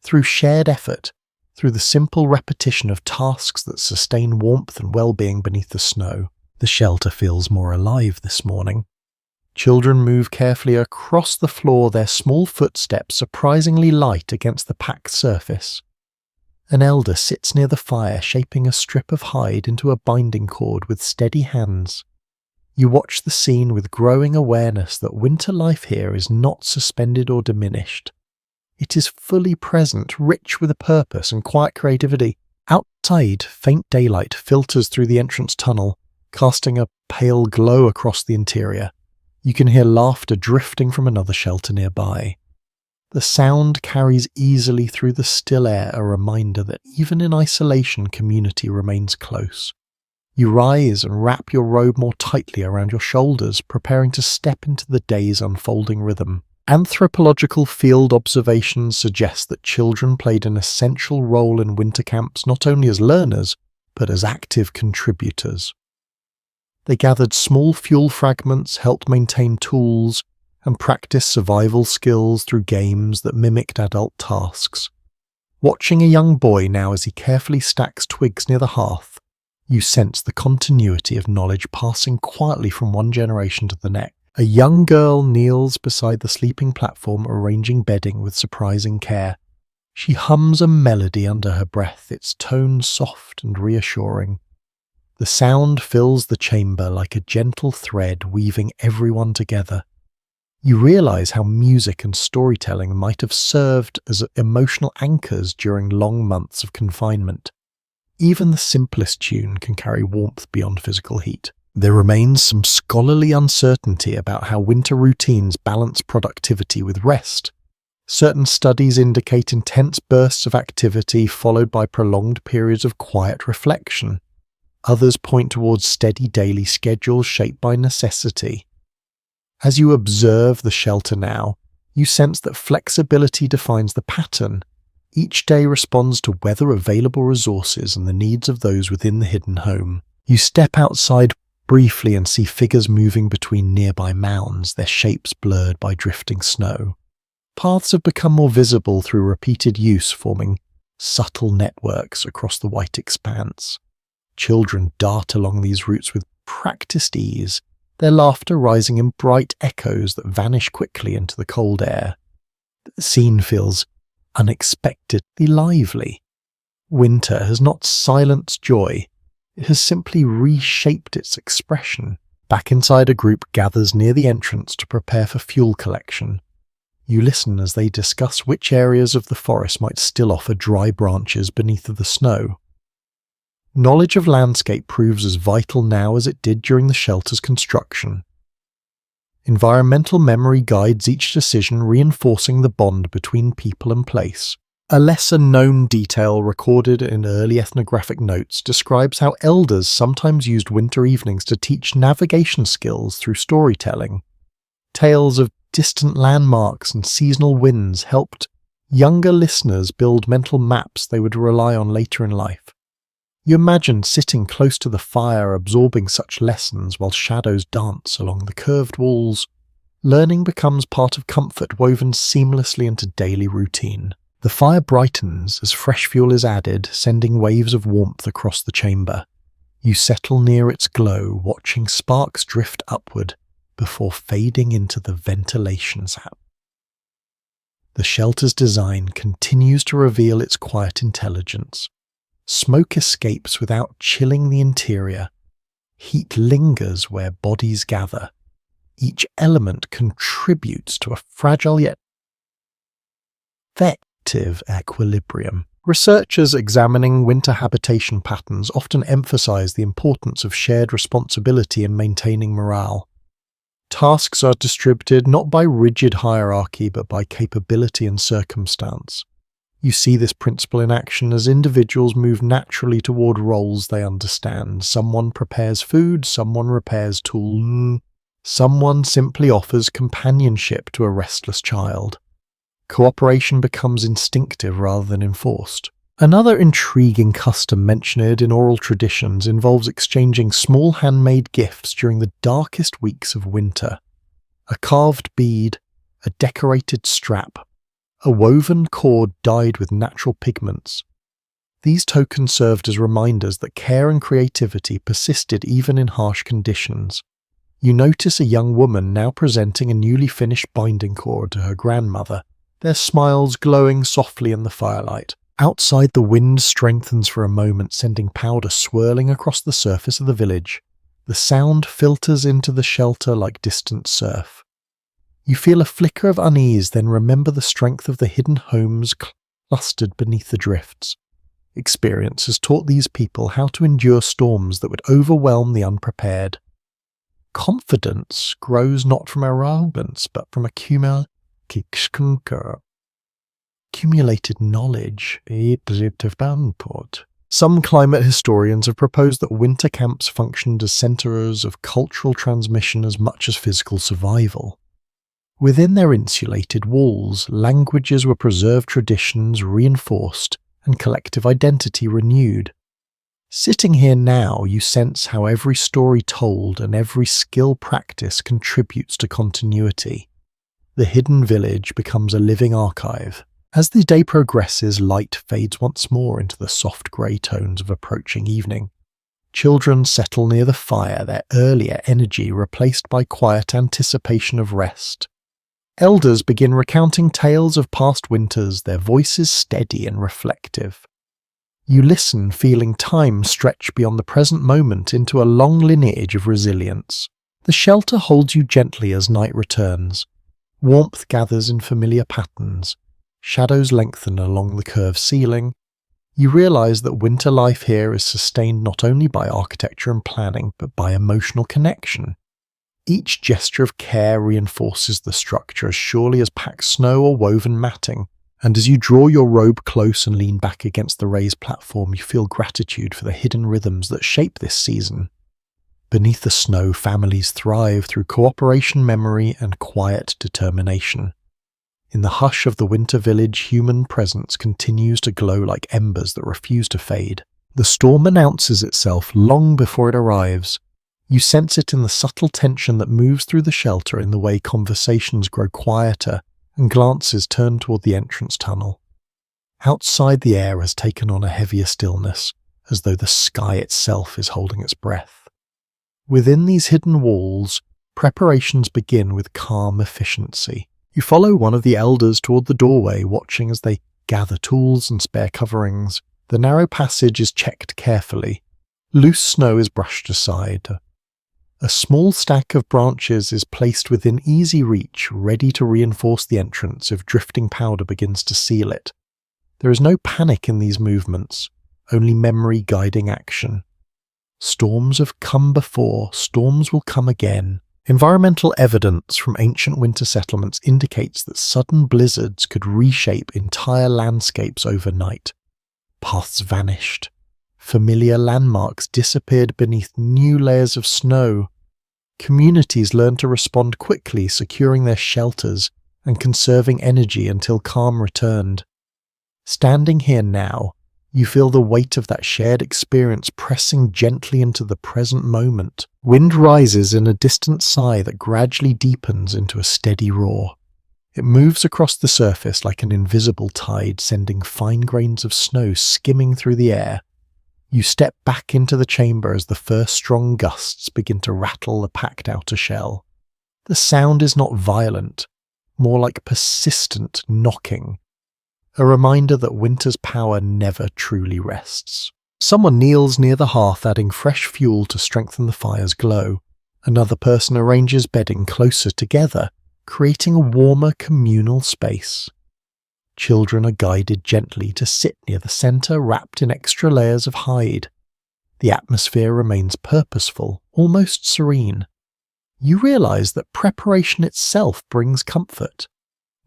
through shared effort, through the simple repetition of tasks that sustain warmth and well-being beneath the snow. The shelter feels more alive this morning. Children move carefully across the floor, their small footsteps surprisingly light against the packed surface. An elder sits near the fire, shaping a strip of hide into a binding cord with steady hands. You watch the scene with growing awareness that winter life here is not suspended or diminished. It is fully present, rich with a purpose and quiet creativity. Outside, faint daylight filters through the entrance tunnel, casting a pale glow across the interior. You can hear laughter drifting from another shelter nearby. The sound carries easily through the still air, a reminder that even in isolation, community remains close. You rise and wrap your robe more tightly around your shoulders, preparing to step into the day's unfolding rhythm. Anthropological field observations suggest that children played an essential role in winter camps not only as learners, but as active contributors. They gathered small fuel fragments, helped maintain tools, and practiced survival skills through games that mimicked adult tasks. Watching a young boy now as he carefully stacks twigs near the hearth, you sense the continuity of knowledge passing quietly from one generation to the next. A young girl kneels beside the sleeping platform, arranging bedding with surprising care. She hums a melody under her breath, its tone soft and reassuring. The sound fills the chamber like a gentle thread weaving everyone together. You realize how music and storytelling might have served as emotional anchors during long months of confinement. Even the simplest tune can carry warmth beyond physical heat. There remains some scholarly uncertainty about how winter routines balance productivity with rest. Certain studies indicate intense bursts of activity followed by prolonged periods of quiet reflection. Others point towards steady daily schedules shaped by necessity. As you observe the shelter now, you sense that flexibility defines the pattern. Each day responds to weather, available resources, and the needs of those within the hidden home. You step outside briefly and see figures moving between nearby mounds, their shapes blurred by drifting snow. Paths have become more visible through repeated use, forming subtle networks across the white expanse. Children dart along these routes with practiced ease, their laughter rising in bright echoes that vanish quickly into the cold air. The scene feels unexpectedly lively. Winter has not silenced joy, it has simply reshaped its expression. Back inside, a group gathers near the entrance to prepare for fuel collection. You listen as they discuss which areas of the forest might still offer dry branches beneath the snow. Knowledge of landscape proves as vital now as it did during the shelter's construction. Environmental memory guides each decision, reinforcing the bond between people and place. A lesser-known detail recorded in early ethnographic notes describes how elders sometimes used winter evenings to teach navigation skills through storytelling. Tales of distant landmarks and seasonal winds helped younger listeners build mental maps they would rely on later in life. You imagine sitting close to the fire, absorbing such lessons while shadows dance along the curved walls. Learning becomes part of comfort woven seamlessly into daily routine. The fire brightens as fresh fuel is added, sending waves of warmth across the chamber. You settle near its glow, watching sparks drift upward before fading into the ventilation sap. The shelter's design continues to reveal its quiet intelligence. Smoke escapes without chilling the interior. Heat lingers where bodies gather. Each element contributes to a fragile yet effective equilibrium. Researchers examining winter habitation patterns often emphasize the importance of shared responsibility in maintaining morale. Tasks are distributed not by rigid hierarchy but by capability and circumstance. You see this principle in action as individuals move naturally toward roles they understand. Someone prepares food, someone repairs tools, someone simply offers companionship to a restless child. Cooperation becomes instinctive rather than enforced. Another intriguing custom mentioned in oral traditions involves exchanging small handmade gifts during the darkest weeks of winter. A carved bead, a decorated strap, a woven cord dyed with natural pigments. These tokens served as reminders that care and creativity persisted even in harsh conditions. You notice a young woman now presenting a newly finished binding cord to her grandmother, their smiles glowing softly in the firelight. Outside, the wind strengthens for a moment, sending powder swirling across the surface of the village. The sound filters into the shelter like distant surf. You feel a flicker of unease, then remember the strength of the hidden homes clustered beneath the drifts. Experience has taught these people how to endure storms that would overwhelm the unprepared. Confidence grows not from arrogance, but from accumulated knowledge. Some climate historians have proposed that winter camps functioned as centers of cultural transmission as much as physical survival. Within their insulated walls, languages were preserved, traditions reinforced, and collective identity renewed. Sitting here now, you sense how every story told and every skill practiced contributes to continuity. The hidden village becomes a living archive. As the day progresses, light fades once more into the soft grey tones of approaching evening. Children settle near the fire, their earlier energy replaced by quiet anticipation of rest. Elders begin recounting tales of past winters, their voices steady and reflective. You listen, feeling time stretch beyond the present moment into a long lineage of resilience. The shelter holds you gently as night returns. Warmth gathers in familiar patterns, shadows lengthen along the curved ceiling. You realize that winter life here is sustained not only by architecture and planning, but by emotional connection. Each gesture of care reinforces the structure as surely as packed snow or woven matting, and as you draw your robe close and lean back against the raised platform, you feel gratitude for the hidden rhythms that shape this season. Beneath the snow, families thrive through cooperation, memory, and quiet determination. In the hush of the winter village, human presence continues to glow like embers that refuse to fade. The storm announces itself long before it arrives. You sense it in the subtle tension that moves through the shelter, in the way conversations grow quieter and glances turn toward the entrance tunnel. Outside, the air has taken on a heavier stillness, as though the sky itself is holding its breath. Within these hidden walls, preparations begin with calm efficiency. You follow one of the elders toward the doorway, watching as they gather tools and spare coverings. The narrow passage is checked carefully. Loose snow is brushed aside. A small stack of branches is placed within easy reach, ready to reinforce the entrance if drifting powder begins to seal it. There is no panic in these movements, only memory guiding action. Storms have come before, storms will come again. Environmental evidence from ancient winter settlements indicates that sudden blizzards could reshape entire landscapes overnight. Paths vanished. Familiar landmarks disappeared beneath new layers of snow. Communities learned to respond quickly, securing their shelters and conserving energy until calm returned. Standing here now, you feel the weight of that shared experience pressing gently into the present moment. Wind rises in a distant sigh that gradually deepens into a steady roar. It moves across the surface like an invisible tide, sending fine grains of snow skimming through the air. You step back into the chamber as the first strong gusts begin to rattle the packed outer shell. The sound is not violent, more like persistent knocking, a reminder that winter's power never truly rests. Someone kneels near the hearth, adding fresh fuel to strengthen the fire's glow. Another person arranges bedding closer together, creating a warmer communal space. Children are guided gently to sit near the center, wrapped in extra layers of hide. The atmosphere remains purposeful, almost serene. You realize that preparation itself brings comfort.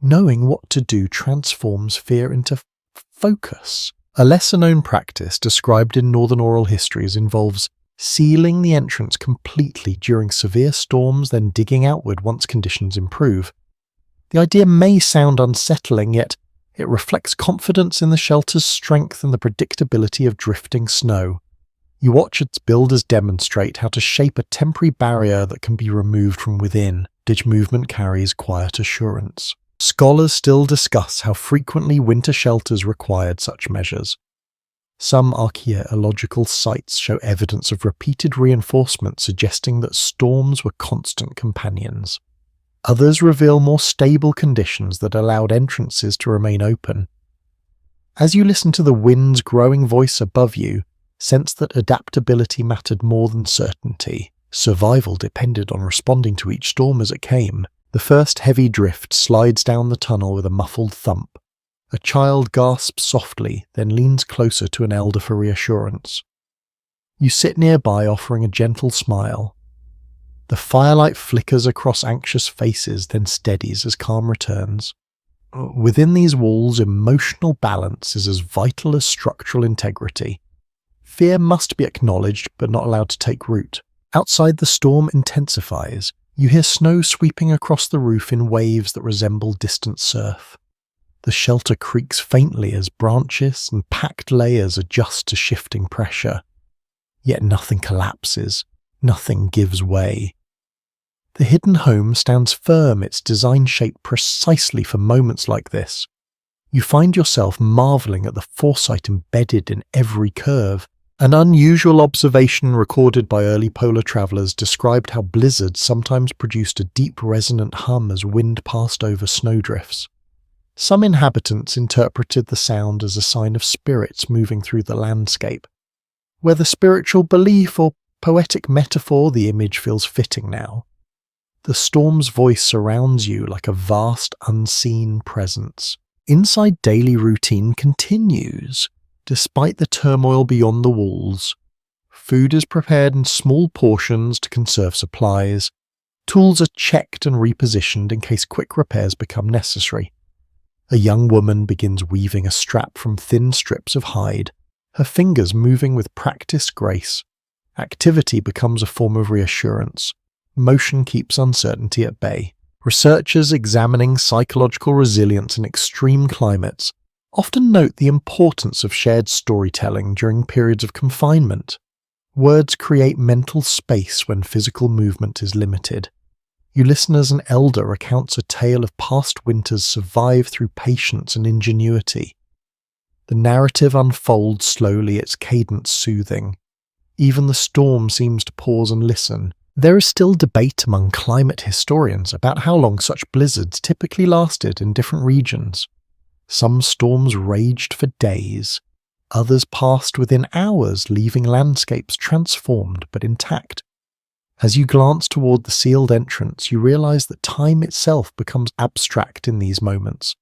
Knowing what to do transforms fear into focus. A lesser-known practice described in Northern oral histories involves sealing the entrance completely during severe storms, then digging outward once conditions improve. The idea may sound unsettling, yet it reflects confidence in the shelter's strength and the predictability of drifting snow. You watch its builders demonstrate how to shape a temporary barrier that can be removed from within. Each movement carries quiet assurance. Scholars still discuss how frequently winter shelters required such measures. Some archaeological sites show evidence of repeated reinforcement, suggesting that storms were constant companions. Others reveal more stable conditions that allowed entrances to remain open. As you listen to the wind's growing voice above you, sense that adaptability mattered more than certainty. Survival depended on responding to each storm as it came. The first heavy drift slides down the tunnel with a muffled thump. A child gasps softly, then leans closer to an elder for reassurance. You sit nearby, offering a gentle smile. The firelight flickers across anxious faces, then steadies as calm returns. Within these walls, emotional balance is as vital as structural integrity. Fear must be acknowledged, but not allowed to take root. Outside, the storm intensifies. You hear snow sweeping across the roof in waves that resemble distant surf. The shelter creaks faintly as branches and packed layers adjust to shifting pressure. Yet nothing collapses, nothing gives way. The hidden home stands firm, its design shaped precisely for moments like this. You find yourself marveling at the foresight embedded in every curve. An unusual observation recorded by early polar travelers described how blizzards sometimes produced a deep resonant hum as wind passed over snowdrifts. Some inhabitants interpreted the sound as a sign of spirits moving through the landscape. Whether spiritual belief or poetic metaphor, the image feels fitting now. The The storm's voice surrounds you like a vast, unseen presence. Inside, daily routine continues, despite the turmoil beyond the walls. Food is prepared in small portions to conserve supplies. Tools are checked and repositioned in case quick repairs become necessary. A young woman begins weaving a strap from thin strips of hide, her fingers moving with practiced grace. Activity becomes a form of reassurance. Motion keeps uncertainty at bay. Researchers examining psychological resilience in extreme climates often note the importance of shared storytelling during periods of confinement. Words create mental space when physical movement is limited. You listen as an elder recounts a tale of past winters survived through patience and ingenuity. The narrative unfolds slowly, its cadence soothing. Even the storm seems to pause and listen. There is still debate among climate historians about how long such blizzards typically lasted in different regions. Some storms raged for days. Others passed within hours, leaving landscapes transformed but intact. As you glance toward the sealed entrance, you realize that time itself becomes abstract in these moments.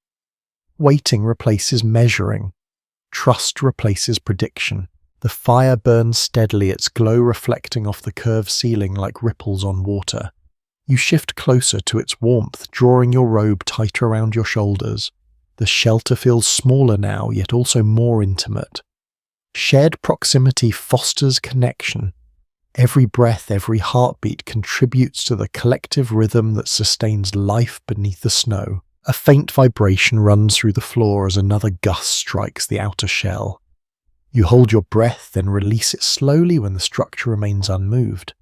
Waiting replaces measuring. Trust replaces prediction. The fire burns steadily, its glow reflecting off the curved ceiling like ripples on water. You shift closer to its warmth, drawing your robe tighter around your shoulders. The shelter feels smaller now, yet also more intimate. Shared proximity fosters connection. Every breath, every heartbeat contributes to the collective rhythm that sustains life beneath the snow. A faint vibration runs through the floor as another gust strikes the outer shell. You hold your breath, then release it slowly when the structure remains unmoved.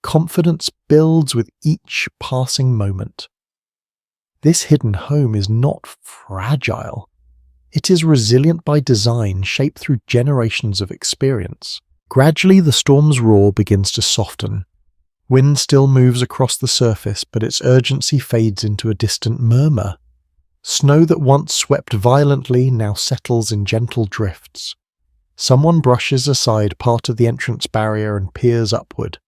Confidence builds with each passing moment. This hidden home is not fragile. It is resilient by design, shaped through generations of experience. Gradually, the storm's roar begins to soften. Wind still moves across the surface, but its urgency fades into a distant murmur. Snow that once swept violently now settles in gentle drifts. Someone brushes aside part of the entrance barrier and peers upward.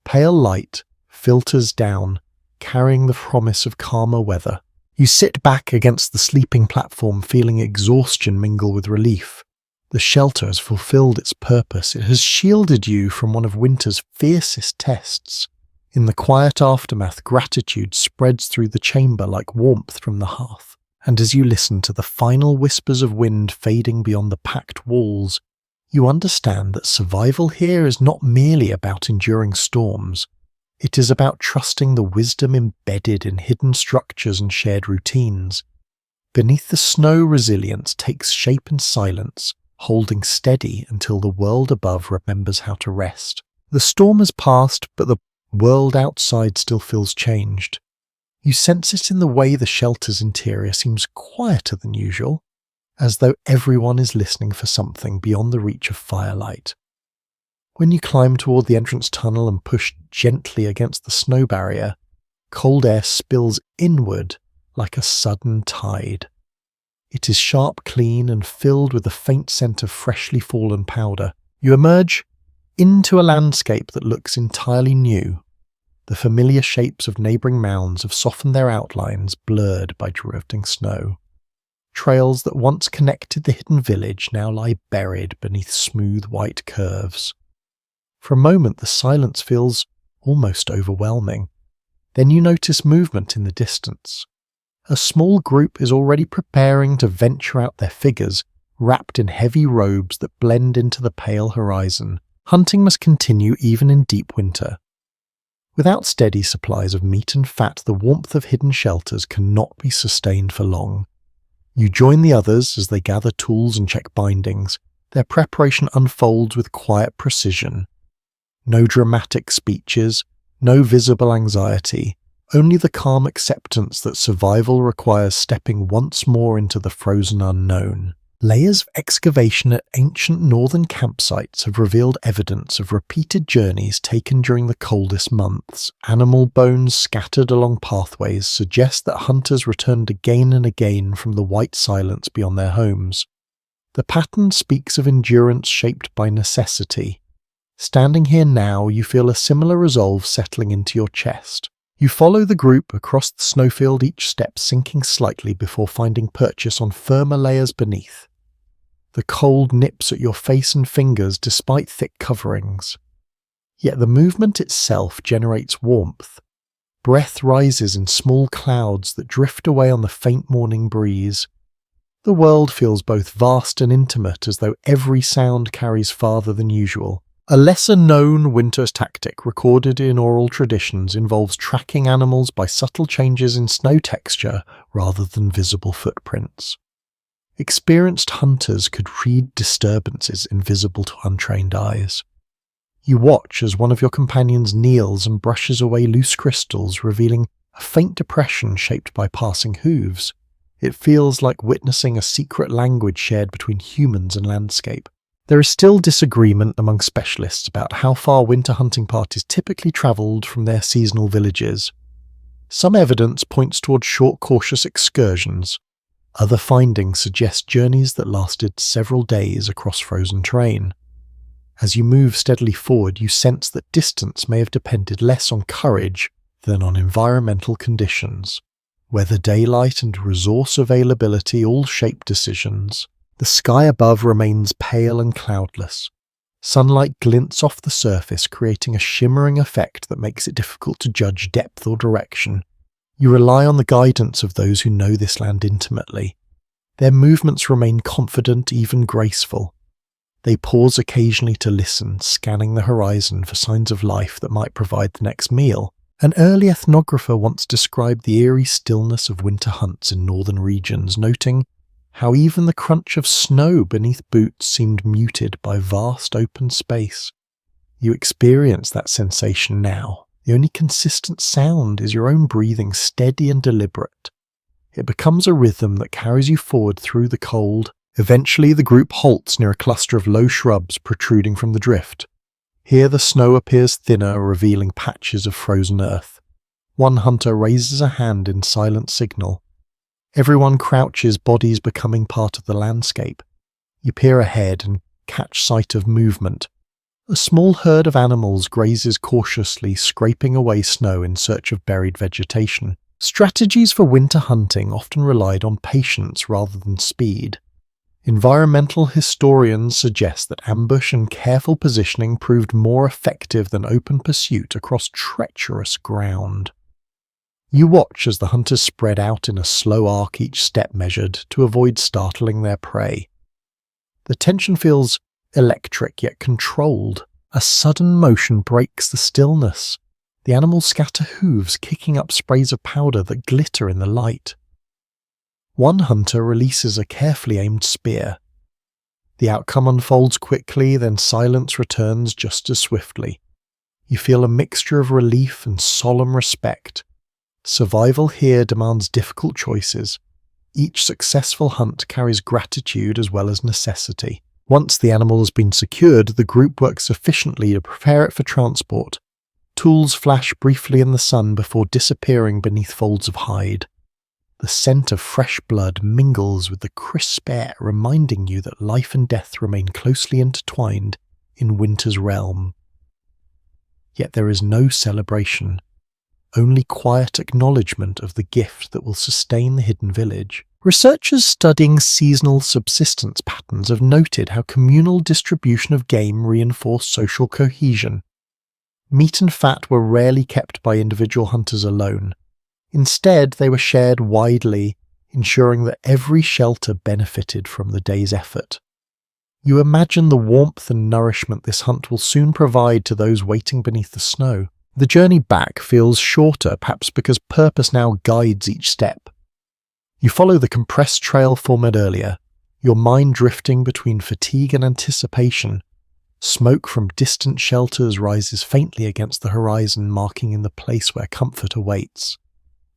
Pale light filters down, carrying the promise of calmer weather. You sit back against the sleeping platform, feeling exhaustion mingle with relief. The shelter has fulfilled its purpose. It has shielded you from one of winter's fiercest tests. In the quiet aftermath, gratitude spreads through the chamber like warmth from the hearth. And as you listen to the final whispers of wind fading beyond the packed walls, you understand that survival here is not merely about enduring storms. It is about trusting the wisdom embedded in hidden structures and shared routines. Beneath the snow, resilience takes shape in silence, holding steady until the world above remembers how to rest. The storm has passed, but the world outside still feels changed. You sense it in the way the shelter's interior seems quieter than usual, as though everyone is listening for something beyond the reach of firelight. When you climb toward the entrance tunnel and push gently against the snow barrier, cold air spills inward like a sudden tide. It is sharp, clean, and filled with a faint scent of freshly fallen powder. You emerge into a landscape that looks entirely new. The familiar shapes of neighbouring mounds have softened their outlines, blurred by drifting snow. Trails that once connected the hidden village now lie buried beneath smooth white curves. For a moment the silence feels almost overwhelming. Then you notice movement in the distance. A small group is already preparing to venture out, their figures wrapped in heavy robes that blend into the pale horizon. Hunting must continue even in deep winter. Without steady supplies of meat and fat, the warmth of hidden shelters cannot be sustained for long. You join the others as they gather tools and check bindings. Their preparation unfolds with quiet precision. No dramatic speeches, no visible anxiety, only the calm acceptance that survival requires stepping once more into the frozen unknown. Layers of excavation at ancient northern campsites have revealed evidence of repeated journeys taken during the coldest months. Animal bones scattered along pathways suggest that hunters returned again and again from the white silence beyond their homes. The pattern speaks of endurance shaped by necessity. Standing here now, you feel a similar resolve settling into your chest. You follow the group across the snowfield, each step sinking slightly before finding purchase on firmer layers beneath. The cold nips at your face and fingers despite thick coverings. Yet the movement itself generates warmth. Breath rises in small clouds that drift away on the faint morning breeze. The world feels both vast and intimate, as though every sound carries farther than usual. A lesser-known winter tactic recorded in oral traditions involves tracking animals by subtle changes in snow texture rather than visible footprints. Experienced hunters could read disturbances invisible to untrained eyes. You watch as one of your companions kneels and brushes away loose crystals, revealing a faint depression shaped by passing hooves. It feels like witnessing a secret language shared between humans and landscape. There is still disagreement among specialists about how far winter hunting parties typically travelled from their seasonal villages. Some evidence points towards short, cautious excursions. Other findings suggest journeys that lasted several days across frozen terrain. As you move steadily forward, you sense that distance may have depended less on courage than on environmental conditions. Weather, daylight, and resource availability all shape decisions. The sky above remains pale and cloudless. Sunlight glints off the surface, creating a shimmering effect that makes it difficult to judge depth or direction. You rely on the guidance of those who know this land intimately. Their movements remain confident, even graceful. They pause occasionally to listen, scanning the horizon for signs of life that might provide the next meal. An early ethnographer once described the eerie stillness of winter hunts in northern regions, noting how even the crunch of snow beneath boots seemed muted by vast open space. You experience that sensation now. The only consistent sound is your own breathing, steady and deliberate. It becomes a rhythm that carries you forward through the cold. Eventually, the group halts near a cluster of low shrubs protruding from the drift. Here the snow appears thinner, revealing patches of frozen earth. One hunter raises a hand in silent signal. Everyone crouches, bodies becoming part of the landscape. You peer ahead and catch sight of movement. A small herd of animals grazes cautiously, scraping away snow in search of buried vegetation. Strategies for winter hunting often relied on patience rather than speed. Environmental historians suggest that ambush and careful positioning proved more effective than open pursuit across treacherous ground. You watch as the hunters spread out in a slow arc, each step measured, to avoid startling their prey. The tension feels electric yet controlled. A sudden motion breaks the stillness. The animals scatter hooves, kicking up sprays of powder that glitter in the light. One hunter releases a carefully aimed spear. The outcome unfolds quickly, then silence returns just as swiftly. You feel a mixture of relief and solemn respect. Survival here demands difficult choices. Each successful hunt carries gratitude as well as necessity. Once the animal has been secured, the group works efficiently to prepare it for transport. Tools flash briefly in the sun before disappearing beneath folds of hide. The scent of fresh blood mingles with the crisp air, reminding you that life and death remain closely intertwined in winter's realm. Yet there is no celebration, only quiet acknowledgement of the gift that will sustain the hidden village. Researchers studying seasonal subsistence patterns have noted how communal distribution of game reinforced social cohesion. Meat and fat were rarely kept by individual hunters alone. Instead, they were shared widely, ensuring that every shelter benefited from the day's effort. You imagine the warmth and nourishment this hunt will soon provide to those waiting beneath the snow. The journey back feels shorter, perhaps because purpose now guides each step. You follow the compressed trail formed earlier, your mind drifting between fatigue and anticipation. Smoke from distant shelters rises faintly against the horizon, marking in the place where comfort awaits.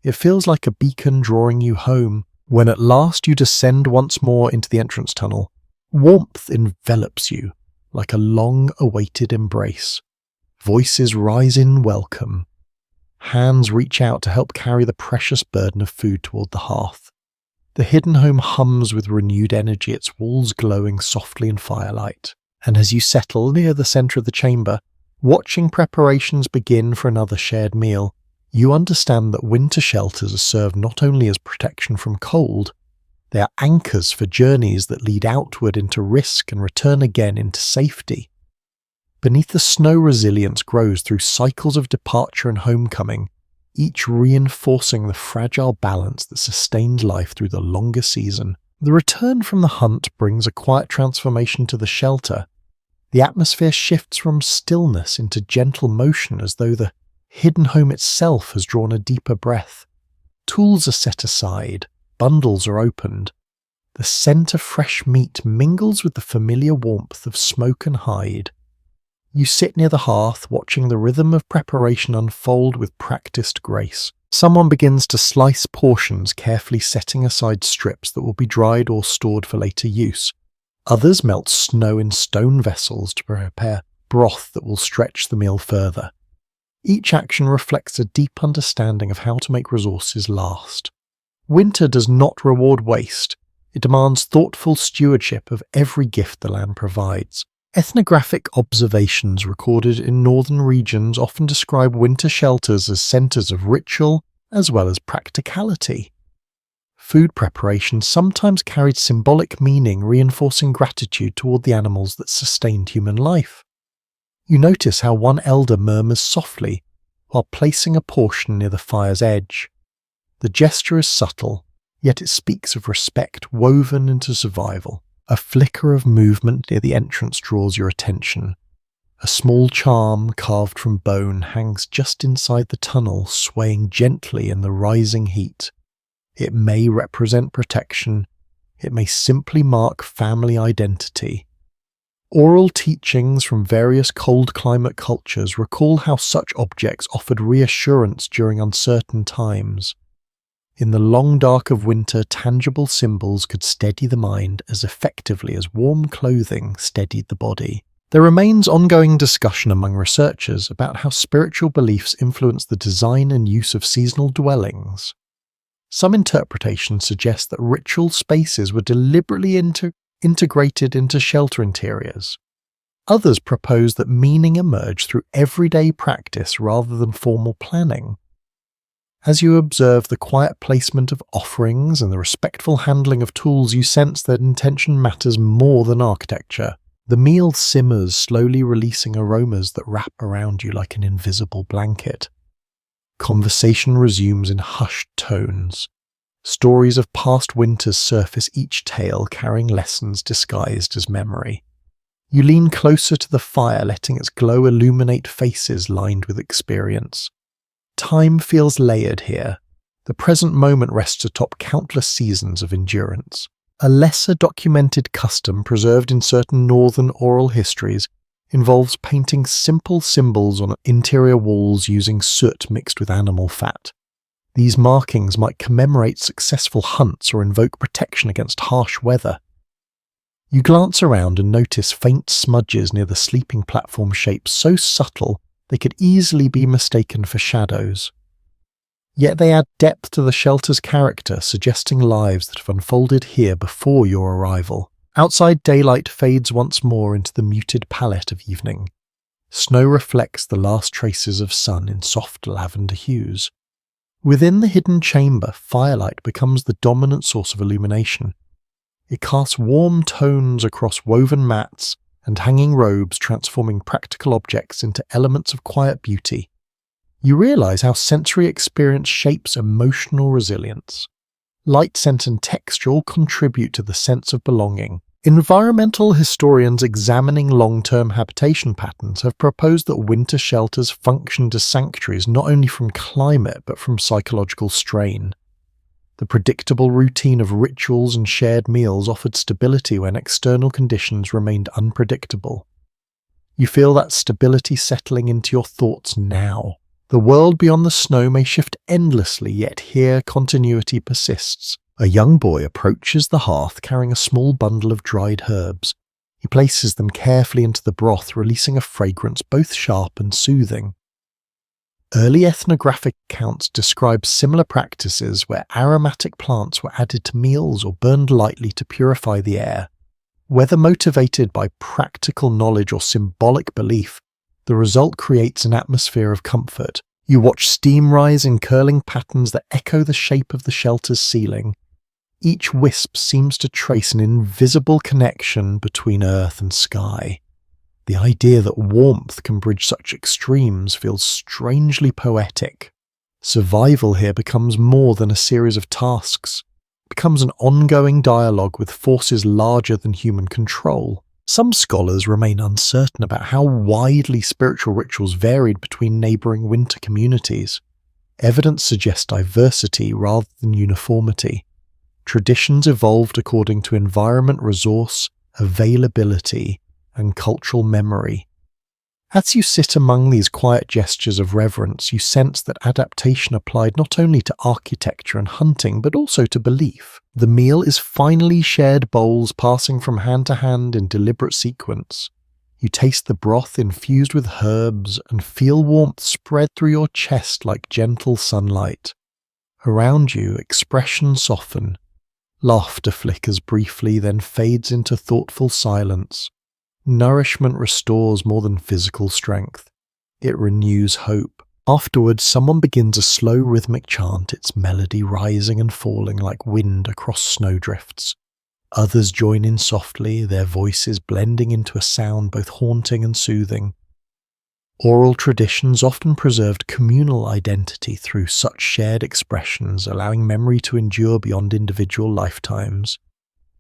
It feels like a beacon drawing you home. When at last you descend once more into the entrance tunnel, warmth envelops you like a long-awaited embrace. Voices rise in welcome. Hands reach out to help carry the precious burden of food toward the hearth. The hidden home hums with renewed energy, its walls glowing softly in firelight. And as you settle near the center of the chamber, watching preparations begin for another shared meal, You understand that winter shelters are served not only as protection from cold, they are anchors for journeys that lead outward into risk and return again into safety. Beneath the snow, resilience grows through cycles of departure and homecoming, each reinforcing the fragile balance that sustained life through the longer season. The return from the hunt brings a quiet transformation to the shelter. The atmosphere shifts from stillness into gentle motion, as though the hidden home itself has drawn a deeper breath. Tools are set aside, bundles are opened. The scent of fresh meat mingles with the familiar warmth of smoke and hide. You sit near the hearth, watching the rhythm of preparation unfold with practiced grace. Someone begins to slice portions, carefully setting aside strips that will be dried or stored for later use. Others melt snow in stone vessels to prepare broth that will stretch the meal further. Each action reflects a deep understanding of how to make resources last. Winter does not reward waste. It demands thoughtful stewardship of every gift the land provides. Ethnographic observations recorded in northern regions often describe winter shelters as centers of ritual as well as practicality. Food preparation sometimes carried symbolic meaning, reinforcing gratitude toward the animals that sustained human life. You notice how one elder murmurs softly while placing a portion near the fire's edge. The gesture is subtle, yet it speaks of respect woven into survival. A flicker of movement near the entrance draws your attention. A small charm carved from bone hangs just inside the tunnel, swaying gently in the rising heat. It may represent protection, it may simply mark family identity. Oral teachings from various cold climate cultures recall how such objects offered reassurance during uncertain times. In the long dark of winter, tangible symbols could steady the mind as effectively as warm clothing steadied the body. There remains ongoing discussion among researchers about how spiritual beliefs influence the design and use of seasonal dwellings. Some interpretations suggest that ritual spaces were deliberately integrated into shelter interiors. Others propose that meaning emerged through everyday practice rather than formal planning. As you observe the quiet placement of offerings and the respectful handling of tools, you sense that intention matters more than architecture. The meal simmers, slowly releasing aromas that wrap around you like an invisible blanket. Conversation resumes in hushed tones. Stories of past winters surface, each tale carrying lessons disguised as memory. You lean closer to the fire, letting its glow illuminate faces lined with experience. Time feels layered here. The present moment rests atop countless seasons of endurance. A lesser documented custom preserved in certain northern oral histories involves painting simple symbols on interior walls using soot mixed with animal fat. These markings might commemorate successful hunts or invoke protection against harsh weather. You glance around and notice faint smudges near the sleeping platform shapes so subtle they could easily be mistaken for shadows. Yet they add depth to the shelter's character, suggesting lives that have unfolded here before your arrival. Outside, daylight fades once more into the muted palette of evening. Snow reflects the last traces of sun in soft lavender hues. Within the hidden chamber, firelight becomes the dominant source of illumination. It casts warm tones across woven mats and hanging robes, transforming practical objects into elements of quiet beauty. You realize how sensory experience shapes emotional resilience. Light, scent, and texture all contribute to the sense of belonging. Environmental historians examining long-term habitation patterns have proposed that winter shelters functioned as sanctuaries not only from climate but from psychological strain. The predictable routine of rituals and shared meals offered stability when external conditions remained unpredictable. You feel that stability settling into your thoughts now. The world beyond the snow may shift endlessly, yet here continuity persists. A young boy approaches the hearth carrying a small bundle of dried herbs. He places them carefully into the broth, releasing a fragrance both sharp and soothing. Early ethnographic accounts describe similar practices where aromatic plants were added to meals or burned lightly to purify the air. Whether motivated by practical knowledge or symbolic belief, the result creates an atmosphere of comfort. You watch steam rise in curling patterns that echo the shape of the shelter's ceiling. Each wisp seems to trace an invisible connection between earth and sky. The idea that warmth can bridge such extremes feels strangely poetic. Survival here becomes more than a series of tasks. It becomes an ongoing dialogue with forces larger than human control. Some scholars remain uncertain about how widely spiritual rituals varied between neighbouring winter communities. Evidence suggests diversity rather than uniformity. Traditions evolved according to environment, resource, availability, and cultural memory. As you sit among these quiet gestures of reverence, you sense that adaptation applied not only to architecture and hunting, but also to belief. The meal is finally shared bowls passing from hand to hand in deliberate sequence. You taste the broth infused with herbs and feel warmth spread through your chest like gentle sunlight. Around you, expressions soften. Laughter flickers briefly, then fades into thoughtful silence. Nourishment restores more than physical strength. It renews hope. Afterwards, someone begins a slow rhythmic chant, its melody rising and falling like wind across snowdrifts. Others join in softly, their voices blending into a sound both haunting and soothing. Oral traditions often preserved communal identity through such shared expressions, allowing memory to endure beyond individual lifetimes.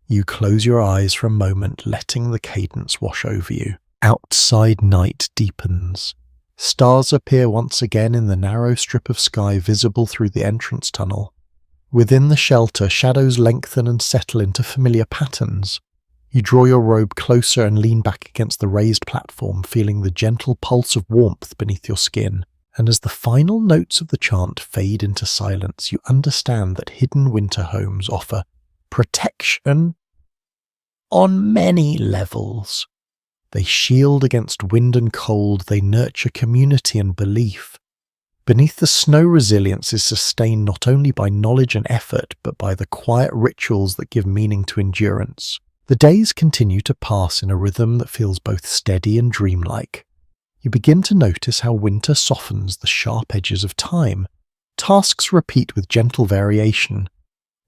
You close your eyes for a moment, letting the cadence wash over you. Outside night deepens. Stars appear once again in the narrow strip of sky visible through the entrance tunnel. Within the shelter, shadows lengthen and settle into familiar patterns. You draw your robe closer and lean back against the raised platform, feeling the gentle pulse of warmth beneath your skin. And as the final notes of the chant fade into silence, you understand that hidden winter homes offer protection on many levels. They shield against wind and cold, they nurture community and belief. Beneath the snow, resilience is sustained not only by knowledge and effort, but by the quiet rituals that give meaning to endurance. The days continue to pass in a rhythm that feels both steady and dreamlike. You begin to notice how winter softens the sharp edges of time. Tasks repeat with gentle variation.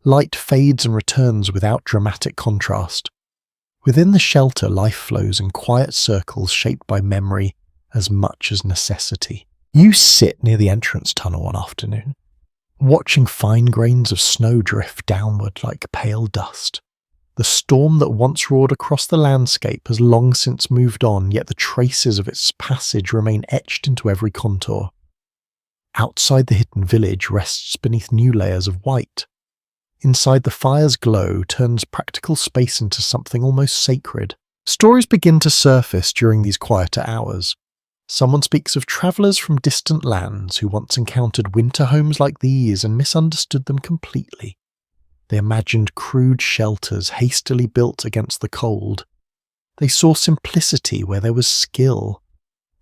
Light fades and returns without dramatic contrast. Within the shelter, life flows in quiet circles shaped by memory as much as necessity. You sit near the entrance tunnel one afternoon, watching fine grains of snow drift downward like pale dust. The storm that once roared across the landscape has long since moved on, yet the traces of its passage remain etched into every contour. Outside the hidden village rests beneath new layers of white. Inside, the fire's glow turns practical space into something almost sacred. Stories begin to surface during these quieter hours. Someone speaks of travellers from distant lands who once encountered winter homes like these and misunderstood them completely. They imagined crude shelters hastily built against the cold. They saw simplicity where there was skill.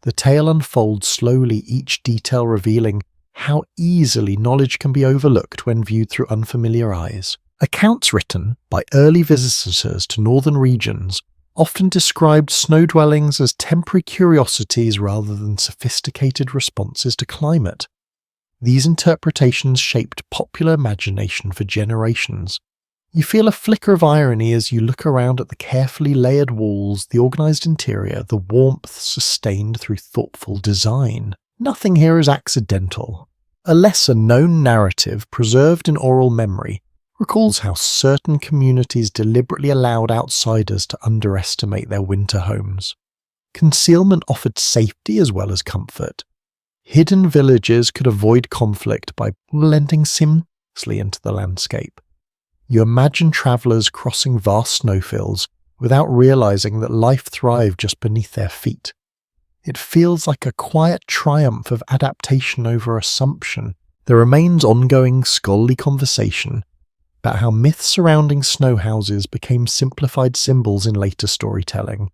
The tale unfolds slowly, each detail revealing how easily knowledge can be overlooked when viewed through unfamiliar eyes. Accounts written by early visitors to northern regions often described snow dwellings as temporary curiosities rather than sophisticated responses to climate. These interpretations shaped popular imagination for generations. You feel a flicker of irony as you look around at the carefully layered walls, the organised interior, the warmth sustained through thoughtful design. Nothing here is accidental. A lesser-known narrative preserved in oral memory recalls how certain communities deliberately allowed outsiders to underestimate their winter homes. Concealment offered safety as well as comfort. Hidden villages could avoid conflict by blending seamlessly into the landscape. You imagine travellers crossing vast snowfields without realising that life thrived just beneath their feet. It feels like a quiet triumph of adaptation over assumption. There remains ongoing scholarly conversation about how myths surrounding snow houses became simplified symbols in later storytelling.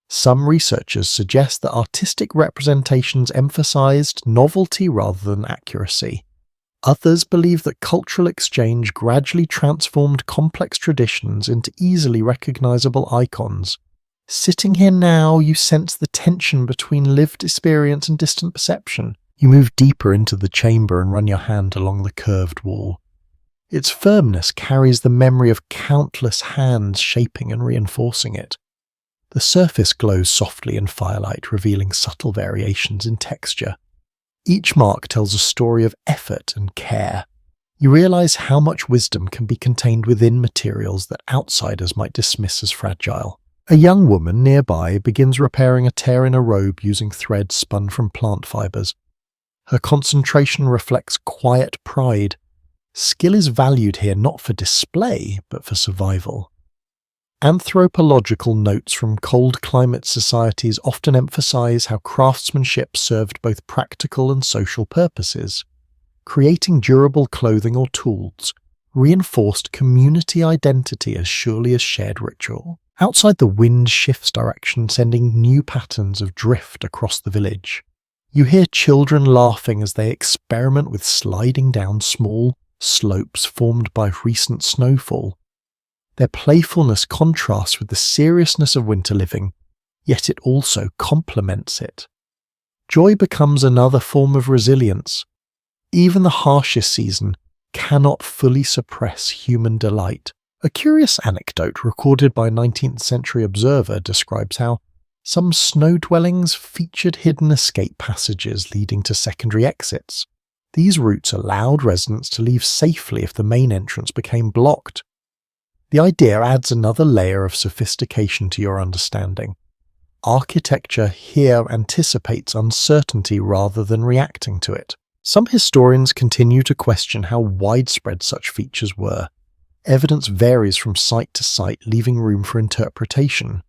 Some researchers suggest that artistic representations emphasized novelty rather than accuracy. Others believe that cultural exchange gradually transformed complex traditions into easily recognizable icons. Sitting here now, you sense the tension between lived experience and distant perception. You move deeper into the chamber and run your hand along the curved wall. Its firmness carries the memory of countless hands shaping and reinforcing it. The surface glows softly in firelight, revealing subtle variations in texture. Each mark tells a story of effort and care. You realize how much wisdom can be contained within materials that outsiders might dismiss as fragile. A young woman nearby begins repairing a tear in a robe using thread spun from plant fibers. Her concentration reflects quiet pride. Skill is valued here not for display, but for survival. Anthropological notes from cold climate societies often emphasize how craftsmanship served both practical and social purposes. Creating durable clothing or tools reinforced community identity as surely as shared ritual. Outside, the wind shifts direction, sending new patterns of drift across the village. You hear children laughing as they experiment with sliding down small slopes formed by recent snowfall. Their playfulness contrasts with the seriousness of winter living, yet it also complements it. Joy becomes another form of resilience. Even the harshest season cannot fully suppress human delight. A curious anecdote recorded by a 19th century observer describes how some snow dwellings featured hidden escape passages leading to secondary exits. These routes allowed residents to leave safely if the main entrance became blocked. The idea adds another layer of sophistication to your understanding. Architecture here anticipates uncertainty rather than reacting to it. Some historians continue to question how widespread such features were. Evidence varies from site to site, leaving room for interpretation.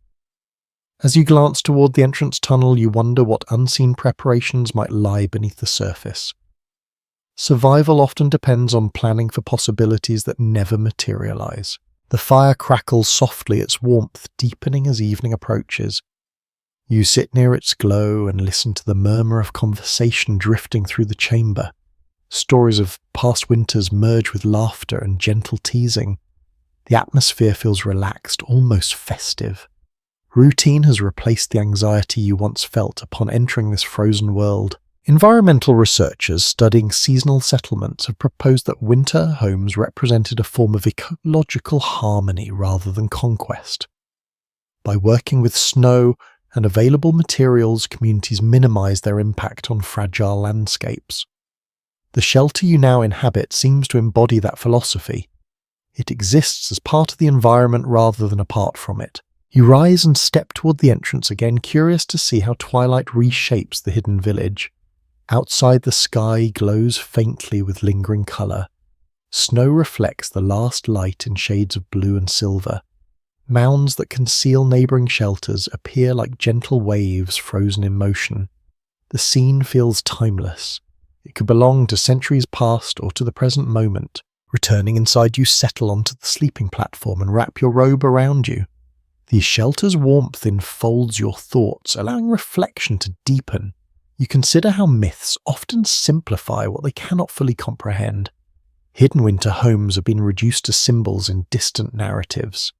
As you glance toward the entrance tunnel, you wonder what unseen preparations might lie beneath the surface. Survival often depends on planning for possibilities that never materialize. The fire crackles softly, its warmth deepening as evening approaches. You sit near its glow and listen to the murmur of conversation drifting through the chamber. Stories of past winters merge with laughter and gentle teasing. The atmosphere feels relaxed, almost festive. Routine has replaced the anxiety you once felt upon entering this frozen world. Environmental researchers studying seasonal settlements have proposed that winter homes represented a form of ecological harmony rather than conquest. By working with snow and available materials, communities minimize their impact on fragile landscapes. The shelter you now inhabit seems to embody that philosophy. It exists as part of the environment rather than apart from it. You rise and step toward the entrance again, curious to see how twilight reshapes the hidden village. Outside, the sky glows faintly with lingering colour. Snow reflects the last light in shades of blue and silver. Mounds that conceal neighbouring shelters appear like gentle waves frozen in motion. The scene feels timeless. It could belong to centuries past or to the present moment. Returning inside, you settle onto the sleeping platform and wrap your robe around you. The shelter's warmth enfolds your thoughts, allowing reflection to deepen. You consider how myths often simplify what they cannot fully comprehend. Hidden winter homes have been reduced to symbols in distant narratives.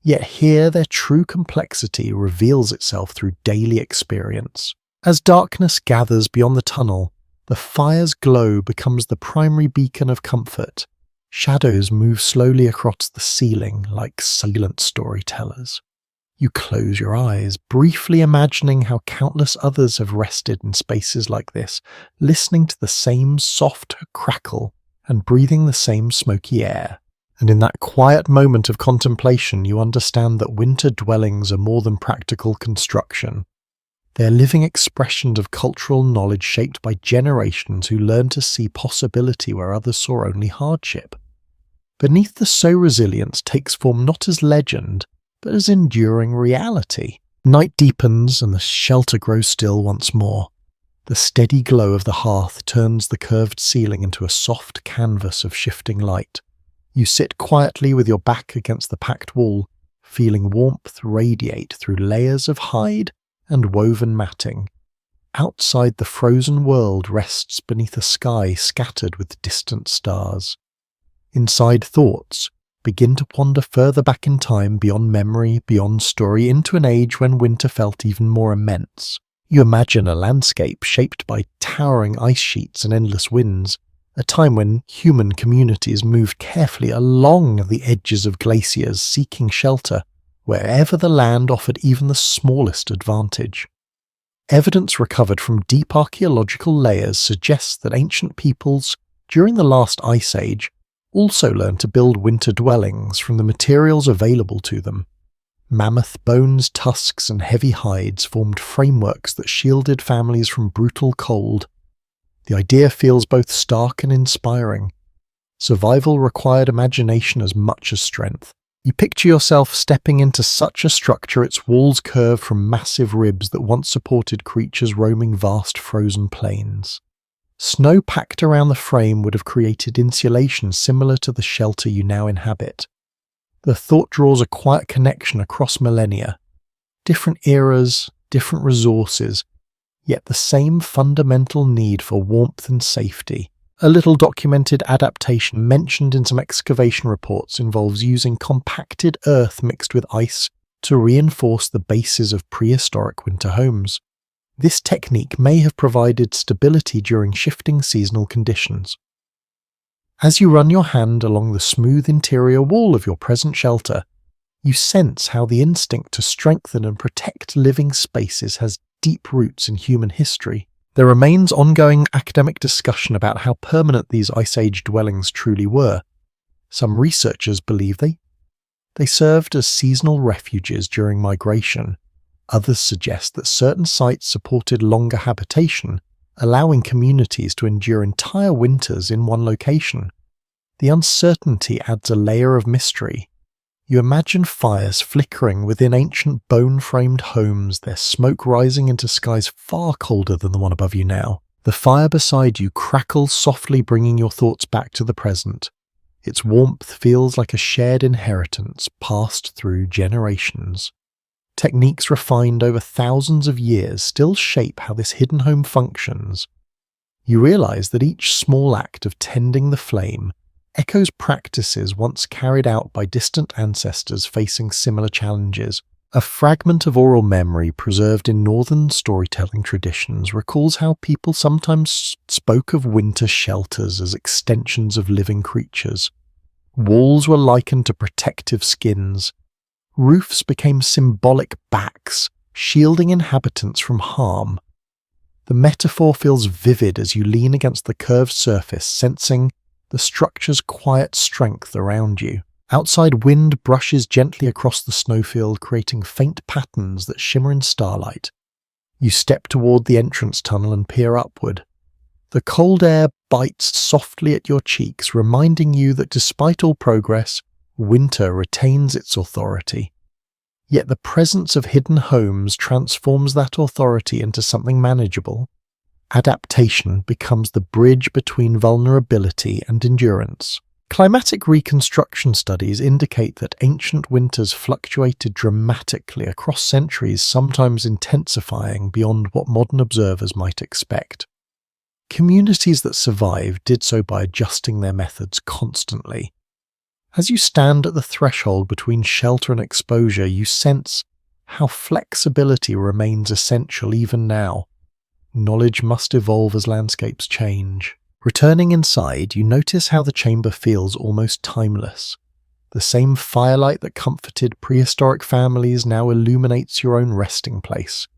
Yet here their true complexity reveals itself through daily experience. As darkness gathers beyond the tunnel, the fire's glow becomes the primary beacon of comfort. Shadows move slowly across the ceiling like silent storytellers. You close your eyes, briefly imagining how countless others have rested in spaces like this, listening to the same soft crackle and breathing the same smoky air. And in that quiet moment of contemplation, you understand that winter dwellings are more than practical construction. They are living expressions of cultural knowledge shaped by generations who learned to see possibility where others saw only hardship. Beneath the so resilience takes form not as legend, but as enduring reality. Night deepens and the shelter grows still once more. The steady glow of the hearth turns the curved ceiling into a soft canvas of shifting light. You sit quietly with your back against the packed wall, feeling warmth radiate through layers of hide and woven matting. Outside, the frozen world rests beneath a sky scattered with distant stars. Inside, thoughts begin to wander further back in time, beyond memory, beyond story, into an age when winter felt even more immense. You imagine a landscape shaped by towering ice sheets and endless winds, a time when human communities moved carefully along the edges of glaciers seeking shelter wherever the land offered even the smallest advantage. Evidence recovered from deep archaeological layers suggests that ancient peoples, during the last ice age, also learned to build winter dwellings from the materials available to them. Mammoth bones, tusks, and heavy hides formed frameworks that shielded families from brutal cold. The idea feels both stark and inspiring. Survival required imagination as much as strength. You picture yourself stepping into such a structure, its walls curve from massive ribs that once supported creatures roaming vast frozen plains. Snow packed around the frame would have created insulation similar to the shelter you now inhabit. The thought draws a quiet connection across millennia. Different eras, different resources, yet the same fundamental need for warmth and safety. A little documented adaptation mentioned in some excavation reports involves using compacted earth mixed with ice to reinforce the bases of prehistoric winter homes. This technique may have provided stability during shifting seasonal conditions. As you run your hand along the smooth interior wall of your present shelter, you sense how the instinct to strengthen and protect living spaces has deep roots in human history. There remains ongoing academic discussion about how permanent these Ice Age dwellings truly were. Some researchers believe they served as seasonal refuges during migration. Others suggest that certain sites supported longer habitation, allowing communities to endure entire winters in one location. The uncertainty adds a layer of mystery. You imagine fires flickering within ancient bone-framed homes, their smoke rising into skies far colder than the one above you now. The fire beside you crackles softly, bringing your thoughts back to the present. Its warmth feels like a shared inheritance passed through generations. Techniques refined over thousands of years still shape how this hidden home functions. You realize that each small act of tending the flame echoes practices once carried out by distant ancestors facing similar challenges. A fragment of oral memory preserved in northern storytelling traditions recalls how people sometimes spoke of winter shelters as extensions of living creatures. Walls were likened to protective skins. Roofs became symbolic backs, shielding inhabitants from harm. The metaphor feels vivid as you lean against the curved surface, sensing the structure's quiet strength around you. Outside, wind brushes gently across the snowfield, creating faint patterns that shimmer in starlight. You step toward the entrance tunnel and peer upward. The cold air bites softly at your cheeks, reminding you that despite all progress, winter retains its authority. Yet the presence of hidden homes transforms that authority into something manageable. Adaptation becomes the bridge between vulnerability and endurance. Climatic reconstruction studies indicate that ancient winters fluctuated dramatically across centuries, sometimes intensifying beyond what modern observers might expect. Communities that survived did so by adjusting their methods constantly. As you stand at the threshold between shelter and exposure, you sense how flexibility remains essential even now. Knowledge must evolve as landscapes change. Returning inside, you notice how the chamber feels almost timeless. The same firelight that comforted prehistoric families now illuminates your own resting place.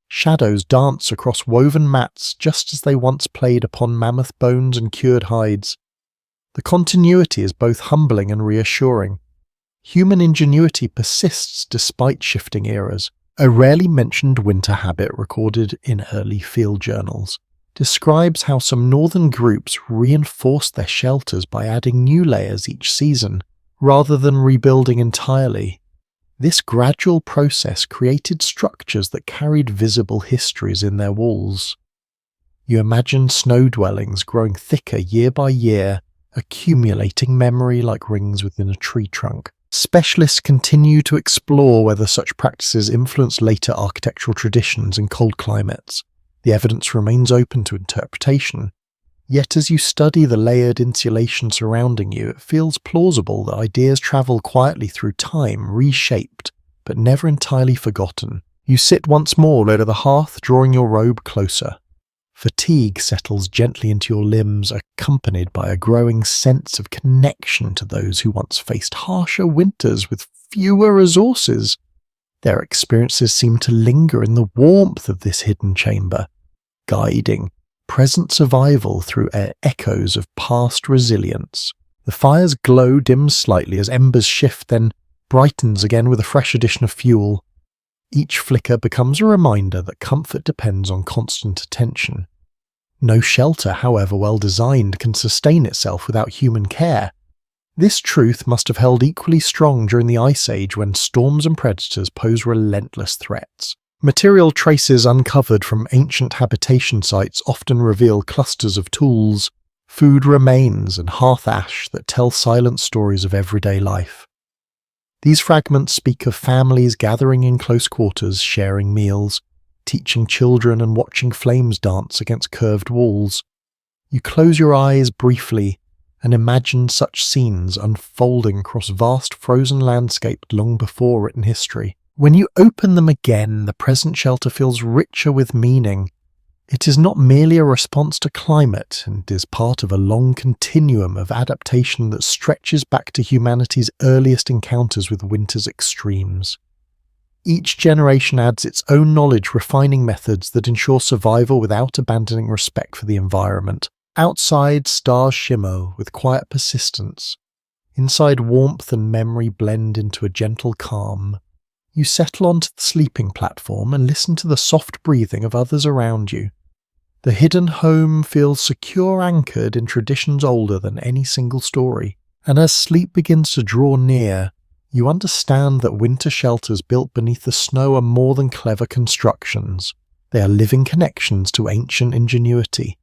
Shadows dance across woven mats just as they once played upon mammoth bones and cured hides. The continuity is both humbling and reassuring. Human ingenuity persists despite shifting eras. A rarely mentioned winter habit recorded in early field journals describes how some northern groups reinforced their shelters by adding new layers each season, rather than rebuilding entirely. This gradual process created structures that carried visible histories in their walls. You imagine snow dwellings growing thicker year by year, accumulating memory like rings within a tree trunk. Specialists continue to explore whether such practices influence later architectural traditions in cold climates. The evidence remains open to interpretation. Yet as you study the layered insulation surrounding you, it feels plausible that ideas travel quietly through time, reshaped, but never entirely forgotten. You sit once more over the hearth, drawing your robe closer. Fatigue settles gently into your limbs, accompanied by a growing sense of connection to those who once faced harsher winters with fewer resources. Their experiences seem to linger in the warmth of this hidden chamber, guiding present survival through echoes of past resilience. The fire's glow dims slightly as embers shift, then brightens again with a fresh addition of fuel. Each flicker becomes a reminder that comfort depends on constant attention. No shelter, however well designed, can sustain itself without human care. This truth must have held equally strong during the Ice Age, when storms and predators posed relentless threats. Material traces uncovered from ancient habitation sites often reveal clusters of tools, food remains, and hearth ash that tell silent stories of everyday life. These fragments speak of families gathering in close quarters, sharing meals, teaching children and watching flames dance against curved walls. You close your eyes briefly and imagine such scenes unfolding across vast frozen landscapes long before written history. When you open them again, the present shelter feels richer with meaning. It is not merely a response to climate, and is part of a long continuum of adaptation that stretches back to humanity's earliest encounters with winter's extremes. Each generation adds its own knowledge, refining methods that ensure survival without abandoning respect for the environment. Outside, stars shimmer with quiet persistence. Inside, warmth and memory blend into a gentle calm. You settle onto the sleeping platform and listen to the soft breathing of others around you. The hidden home feels secure, anchored in traditions older than any single story. And as sleep begins to draw near, you understand that winter shelters built beneath the snow are more than clever constructions. They are living connections to ancient ingenuity.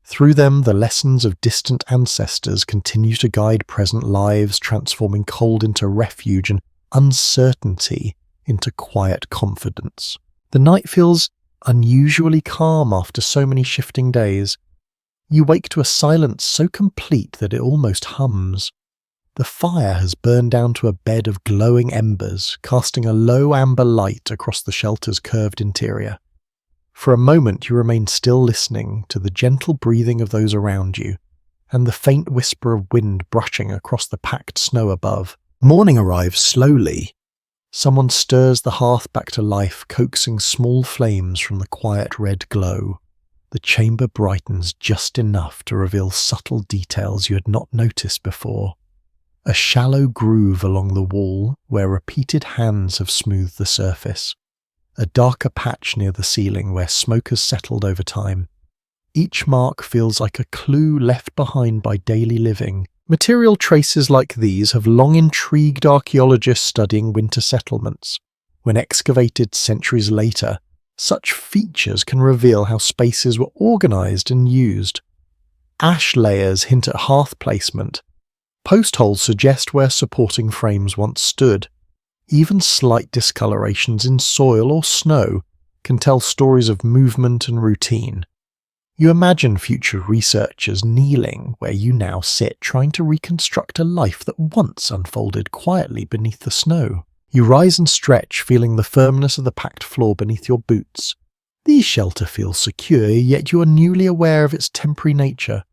Through them, the lessons of distant ancestors continue to guide present lives, transforming cold into refuge and uncertainty into quiet confidence. The night feels unusually calm after so many shifting days. You wake to a silence so complete that it almost hums. The fire has burned down to a bed of glowing embers, casting a low amber light across the shelter's curved interior. For a moment you remain still, listening to the gentle breathing of those around you, and the faint whisper of wind brushing across the packed snow above. Morning arrives slowly. Someone stirs the hearth back to life, coaxing small flames from the quiet red glow. The chamber brightens just enough to reveal subtle details you had not noticed before. A shallow groove along the wall where repeated hands have smoothed the surface. A darker patch near the ceiling where smoke has settled over time. Each mark feels like a clue left behind by daily living. Material traces like these have long intrigued archaeologists studying winter settlements. When excavated centuries later, such features can reveal how spaces were organized and used. Ash layers hint at hearth placement. Post holes suggest where supporting frames once stood. Even slight discolorations in soil or snow can tell stories of movement and routine. You imagine future researchers kneeling where you now sit, trying to reconstruct a life that once unfolded quietly beneath the snow. You rise and stretch, feeling the firmness of the packed floor beneath your boots. These shelter feels secure, yet you are newly aware of its temporary nature.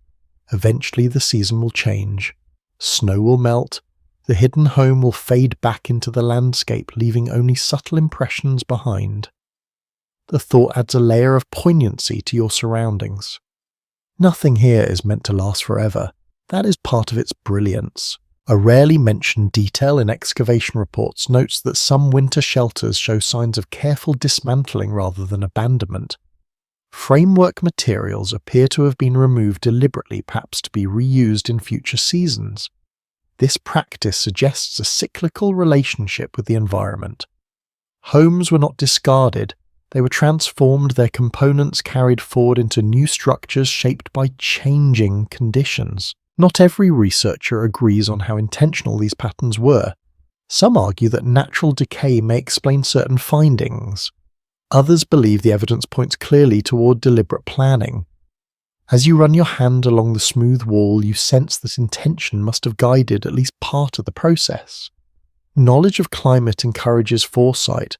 Eventually the season will change. Snow will melt. The hidden home will fade back into the landscape, leaving only subtle impressions behind. The thought adds a layer of poignancy to your surroundings. Nothing here is meant to last forever. That is part of its brilliance. A rarely mentioned detail in excavation reports notes that some winter shelters show signs of careful dismantling rather than abandonment. Framework materials appear to have been removed deliberately, perhaps to be reused in future seasons. This practice suggests a cyclical relationship with the environment. Homes were not discarded. They were transformed, their components carried forward into new structures shaped by changing conditions. Not every researcher agrees on how intentional these patterns were. Some argue that natural decay may explain certain findings. Others believe the evidence points clearly toward deliberate planning. As you run your hand along the smooth wall, you sense that intention must have guided at least part of the process. Knowledge of climate encourages foresight.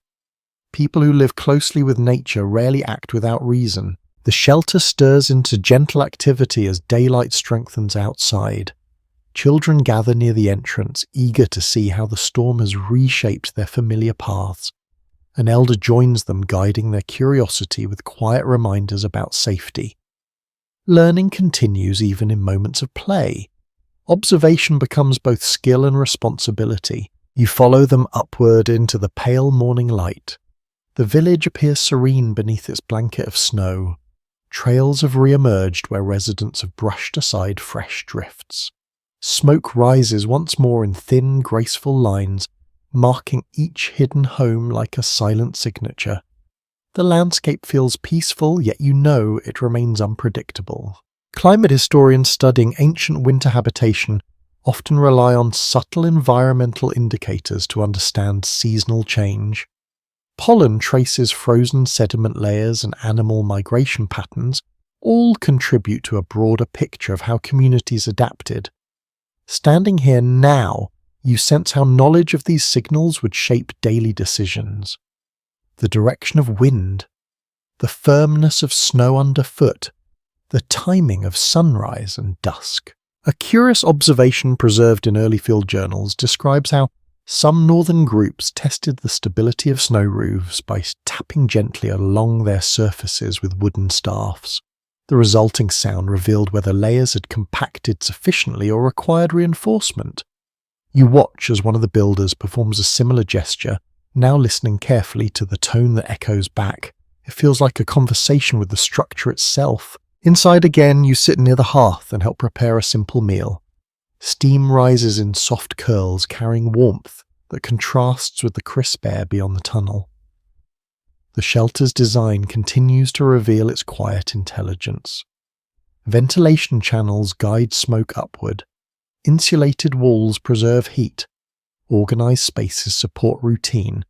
People who live closely with nature rarely act without reason. The shelter stirs into gentle activity as daylight strengthens outside. Children gather near the entrance, eager to see how the storm has reshaped their familiar paths. An elder joins them, guiding their curiosity with quiet reminders about safety. Learning continues even in moments of play. Observation becomes both skill and responsibility. You follow them upward into the pale morning light. The village appears serene beneath its blanket of snow. Trails have re-emerged where residents have brushed aside fresh drifts. Smoke rises once more in thin, graceful lines, marking each hidden home like a silent signature. The landscape feels peaceful, yet you know it remains unpredictable. Climate historians studying ancient winter habitation often rely on subtle environmental indicators to understand seasonal change. Pollen traces frozen sediment layers and animal migration patterns all contribute to a broader picture of how communities adapted. Standing here now, you sense how knowledge of these signals would shape daily decisions. The direction of wind, the firmness of snow underfoot, the timing of sunrise and dusk. A curious observation preserved in early field journals describes how some northern groups tested the stability of snow roofs by tapping gently along their surfaces with wooden staffs. The resulting sound revealed whether layers had compacted sufficiently or required reinforcement. You watch as one of the builders performs a similar gesture, now listening carefully to the tone that echoes back. It feels like a conversation with the structure itself. Inside again, you sit near the hearth and help prepare a simple meal. Steam rises in soft curls, carrying warmth that contrasts with the crisp air beyond the tunnel. The shelter's design continues to reveal its quiet intelligence. Ventilation channels guide smoke upward. Insulated walls preserve heat. Organized spaces support routine.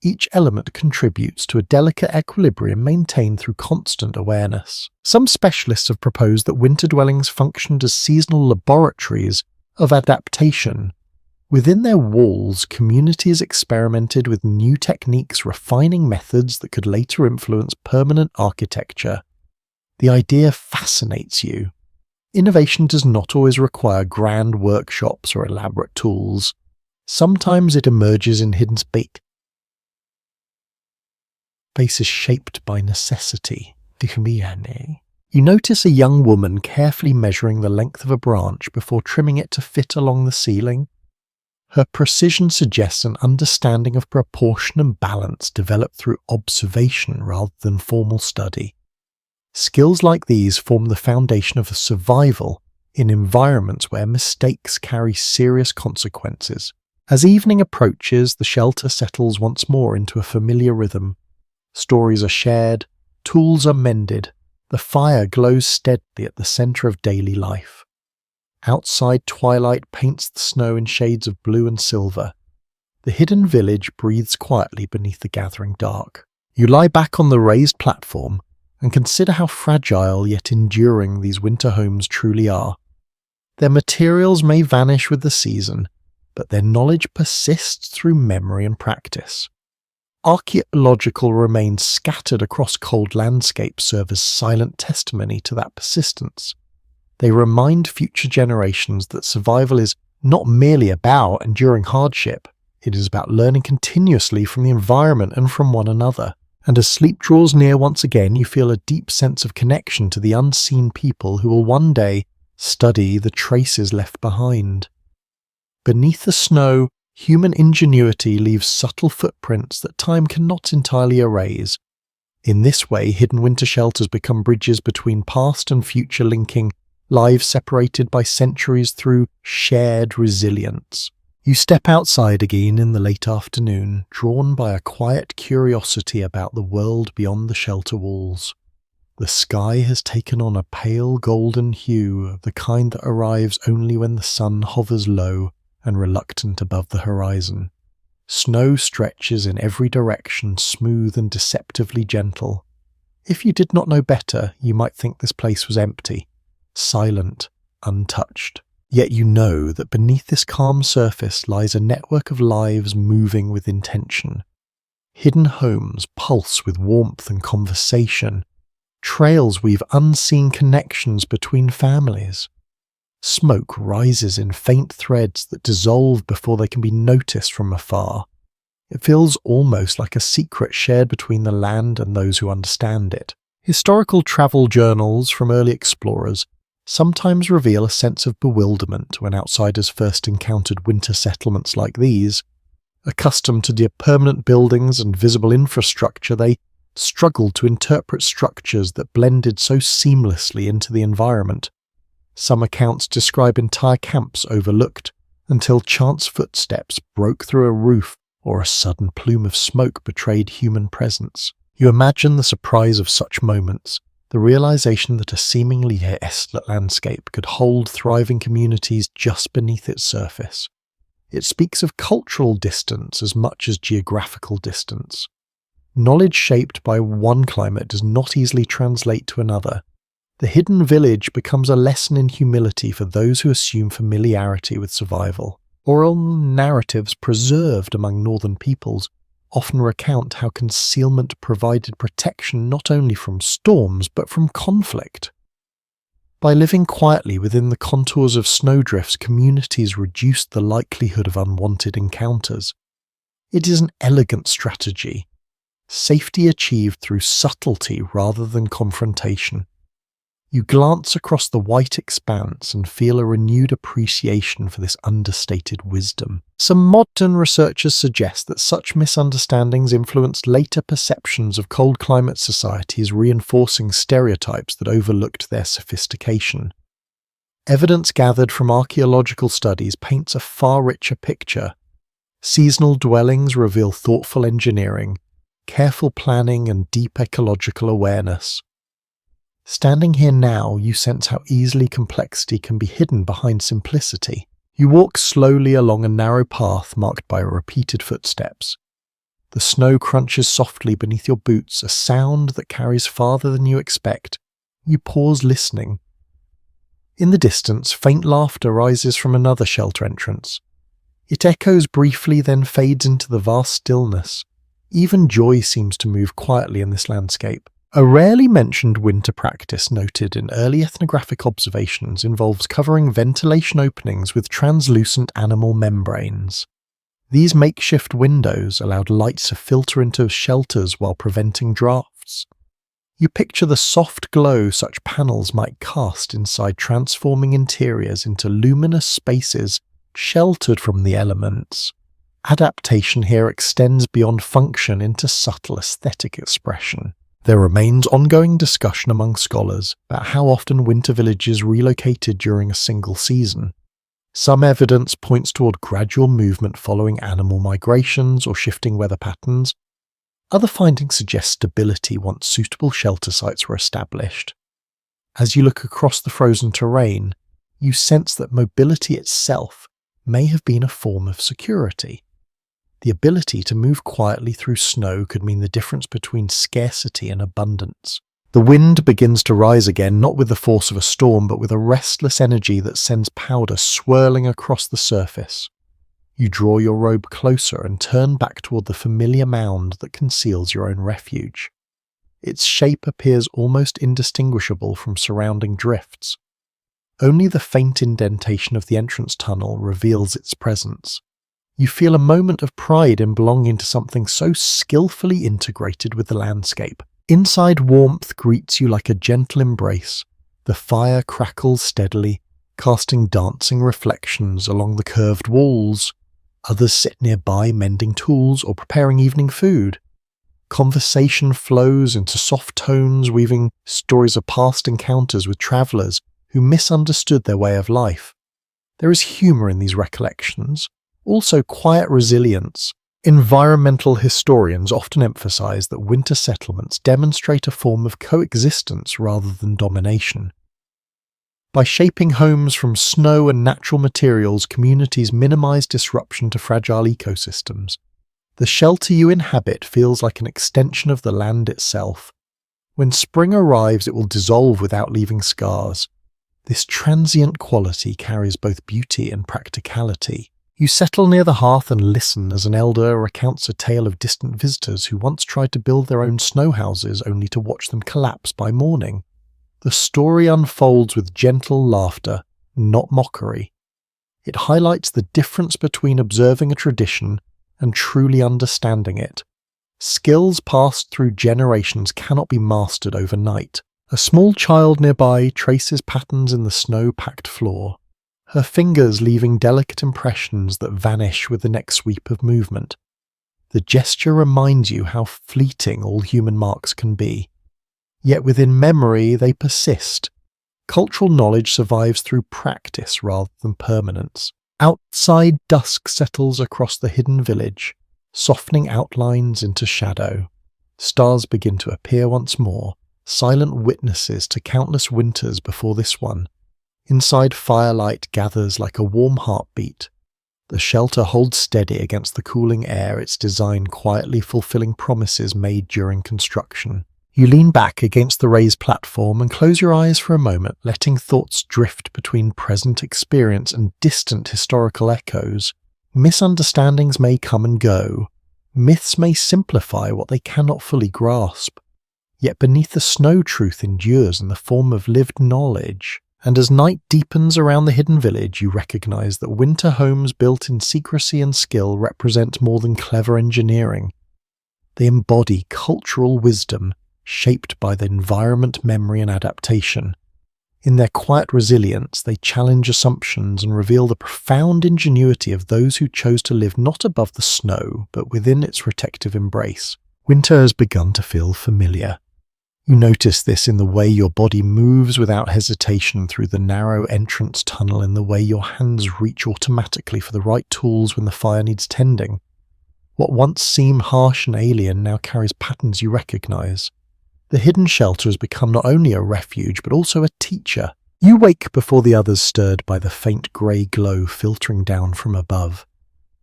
Each element contributes to a delicate equilibrium maintained through constant awareness. Some specialists have proposed that winter dwellings functioned as seasonal laboratories of adaptation. Within their walls, communities experimented with new techniques, refining methods that could later influence permanent architecture. The idea fascinates you. Innovation does not always require grand workshops or elaborate tools. Sometimes it emerges in hidden spaces shaped by necessity. You notice a young woman carefully measuring the length of a branch before trimming it to fit along the ceiling. Her precision suggests an understanding of proportion and balance developed through observation rather than formal study. Skills like these form the foundation of survival in environments where mistakes carry serious consequences. As evening approaches, the shelter settles once more into a familiar rhythm. Stories are shared, tools are mended, the fire glows steadily at the center of daily life. Outside, twilight paints the snow in shades of blue and silver. The hidden village breathes quietly beneath the gathering dark. You lie back on the raised platform and consider how fragile yet enduring these winter homes truly are. Their materials may vanish with the season, but their knowledge persists through memory and practice. Archaeological remains scattered across cold landscapes serve as silent testimony to that persistence. They remind future generations that survival is not merely about enduring hardship, it is about learning continuously from the environment and from one another. And as sleep draws near once again, you feel a deep sense of connection to the unseen people who will one day study the traces left behind. Beneath the snow, human ingenuity leaves subtle footprints that time cannot entirely erase. In this way, hidden winter shelters become bridges between past and future, linking lives separated by centuries through shared resilience. You step outside again in the late afternoon, drawn by a quiet curiosity about the world beyond the shelter walls. The sky has taken on a pale golden hue, the kind that arrives only when the sun hovers low and reluctant above the horizon. Snow stretches in every direction, smooth and deceptively gentle. If you did not know better, you might think this place was empty, silent, untouched. Yet you know that beneath this calm surface lies a network of lives moving with intention. Hidden homes pulse with warmth and conversation. Trails weave unseen connections between families. Smoke rises in faint threads that dissolve before they can be noticed from afar. It feels almost like a secret shared between the land and those who understand it. Historical travel journals from early explorers sometimes reveal a sense of bewilderment when outsiders first encountered winter settlements like these. Accustomed to their permanent buildings and visible infrastructure, they struggled to interpret structures that blended so seamlessly into the environment. Some accounts describe entire camps overlooked until chance footsteps broke through a roof or a sudden plume of smoke betrayed human presence. You imagine the surprise of such moments, the realization that a seemingly desolate landscape could hold thriving communities just beneath its surface. It speaks of cultural distance as much as geographical distance. Knowledge shaped by one climate does not easily translate to another. The hidden village becomes a lesson in humility for those who assume familiarity with survival. Oral narratives preserved among northern peoples often recount how concealment provided protection not only from storms but from conflict. By living quietly within the contours of snowdrifts, communities reduced the likelihood of unwanted encounters. It is an elegant strategy, safety achieved through subtlety rather than confrontation. You glance across the white expanse and feel a renewed appreciation for this understated wisdom. Some modern researchers suggest that such misunderstandings influenced later perceptions of cold climate societies, reinforcing stereotypes that overlooked their sophistication. Evidence gathered from archaeological studies paints a far richer picture. Seasonal dwellings reveal thoughtful engineering, careful planning, and deep ecological awareness. Standing here now, you sense how easily complexity can be hidden behind simplicity. You walk slowly along a narrow path marked by repeated footsteps. The snow crunches softly beneath your boots, a sound that carries farther than you expect. You pause listening. In the distance, faint laughter rises from another shelter entrance. It echoes briefly, then fades into the vast stillness. Even joy seems to move quietly in this landscape. A rarely mentioned winter practice noted in early ethnographic observations involves covering ventilation openings with translucent animal membranes. These makeshift windows allowed light to filter into shelters while preventing drafts. You picture the soft glow such panels might cast inside, transforming interiors into luminous spaces sheltered from the elements. Adaptation here extends beyond function into subtle aesthetic expression. There remains ongoing discussion among scholars about how often winter villages relocated during a single season. Some evidence points toward gradual movement following animal migrations or shifting weather patterns. Other findings suggest stability once suitable shelter sites were established. As you look across the frozen terrain, you sense that mobility itself may have been a form of security. The ability to move quietly through snow could mean the difference between scarcity and abundance. The wind begins to rise again, not with the force of a storm, but with a restless energy that sends powder swirling across the surface. You draw your robe closer and turn back toward the familiar mound that conceals your own refuge. Its shape appears almost indistinguishable from surrounding drifts. Only the faint indentation of the entrance tunnel reveals its presence. You feel a moment of pride in belonging to something so skillfully integrated with the landscape. Inside, warmth greets you like a gentle embrace. The fire crackles steadily, casting dancing reflections along the curved walls. Others sit nearby mending tools or preparing evening food. Conversation flows into soft tones, weaving stories of past encounters with travelers who misunderstood their way of life. There is humor in these recollections. Also quiet resilience. Environmental historians often emphasize that winter settlements demonstrate a form of coexistence rather than domination. By shaping homes from snow and natural materials, communities minimize disruption to fragile ecosystems. The shelter you inhabit feels like an extension of the land itself. When spring arrives, it will dissolve without leaving scars. This transient quality carries both beauty and practicality. You settle near the hearth and listen as an elder recounts a tale of distant visitors who once tried to build their own snow houses only to watch them collapse by morning. The story unfolds with gentle laughter, not mockery. It highlights the difference between observing a tradition and truly understanding it. Skills passed through generations cannot be mastered overnight. A small child nearby traces patterns in the snow-packed floor, her fingers leaving delicate impressions that vanish with the next sweep of movement. The gesture reminds you how fleeting all human marks can be. Yet within memory they persist. Cultural knowledge survives through practice rather than permanence. Outside, dusk settles across the hidden village, softening outlines into shadow. Stars begin to appear once more, silent witnesses to countless winters before this one. Inside, firelight gathers like a warm heartbeat. The shelter holds steady against the cooling air, its design quietly fulfilling promises made during construction. You lean back against the raised platform and close your eyes for a moment, letting thoughts drift between present experience and distant historical echoes. Misunderstandings may come and go. Myths may simplify what they cannot fully grasp. Yet beneath the snow, truth endures in the form of lived knowledge. And as night deepens around the hidden village, you recognize that winter homes built in secrecy and skill represent more than clever engineering. They embody cultural wisdom, shaped by the environment, memory, and adaptation. In their quiet resilience, they challenge assumptions and reveal the profound ingenuity of those who chose to live not above the snow, but within its protective embrace. Winter has begun to feel familiar. You notice this in the way your body moves without hesitation through the narrow entrance tunnel, in the way your hands reach automatically for the right tools when the fire needs tending. What once seemed harsh and alien now carries patterns you recognize. The hidden shelter has become not only a refuge, but also a teacher. You wake before the others, stirred by the faint grey glow filtering down from above.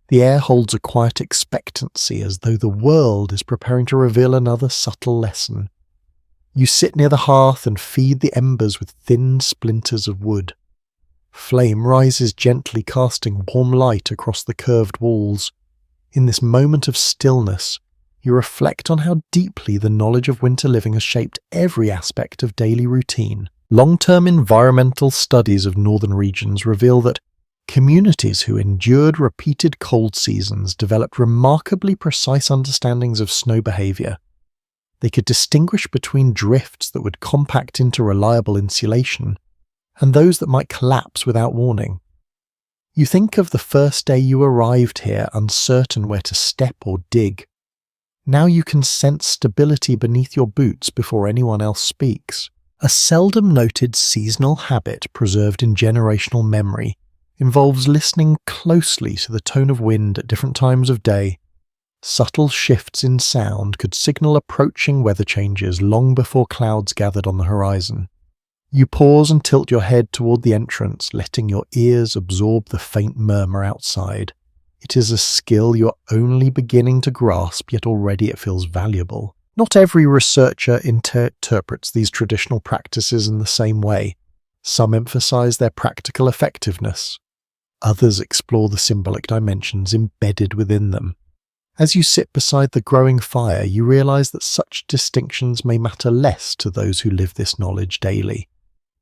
The air holds a quiet expectancy, as though the world is preparing to reveal another subtle lesson. You sit near the hearth and feed the embers with thin splinters of wood. Flame rises gently, casting warm light across the curved walls. In this moment of stillness, you reflect on how deeply the knowledge of winter living has shaped every aspect of daily routine. Long-term environmental studies of northern regions reveal that communities who endured repeated cold seasons developed remarkably precise understandings of snow behavior. They could distinguish between drifts that would compact into reliable insulation and those that might collapse without warning. You think of the first day you arrived here, uncertain where to step or dig. Now you can sense stability beneath your boots before anyone else speaks. A seldom noted seasonal habit preserved in generational memory involves listening closely to the tone of wind at different times of day. Subtle shifts in sound could signal approaching weather changes long before clouds gathered on the horizon. You pause and tilt your head toward the entrance, letting your ears absorb the faint murmur outside. It is a skill you're only beginning to grasp, yet already it feels valuable. Not every researcher interprets these traditional practices in the same way. Some emphasize their practical effectiveness. Others explore the symbolic dimensions embedded within them. As you sit beside the growing fire, you realize that such distinctions may matter less to those who live this knowledge daily.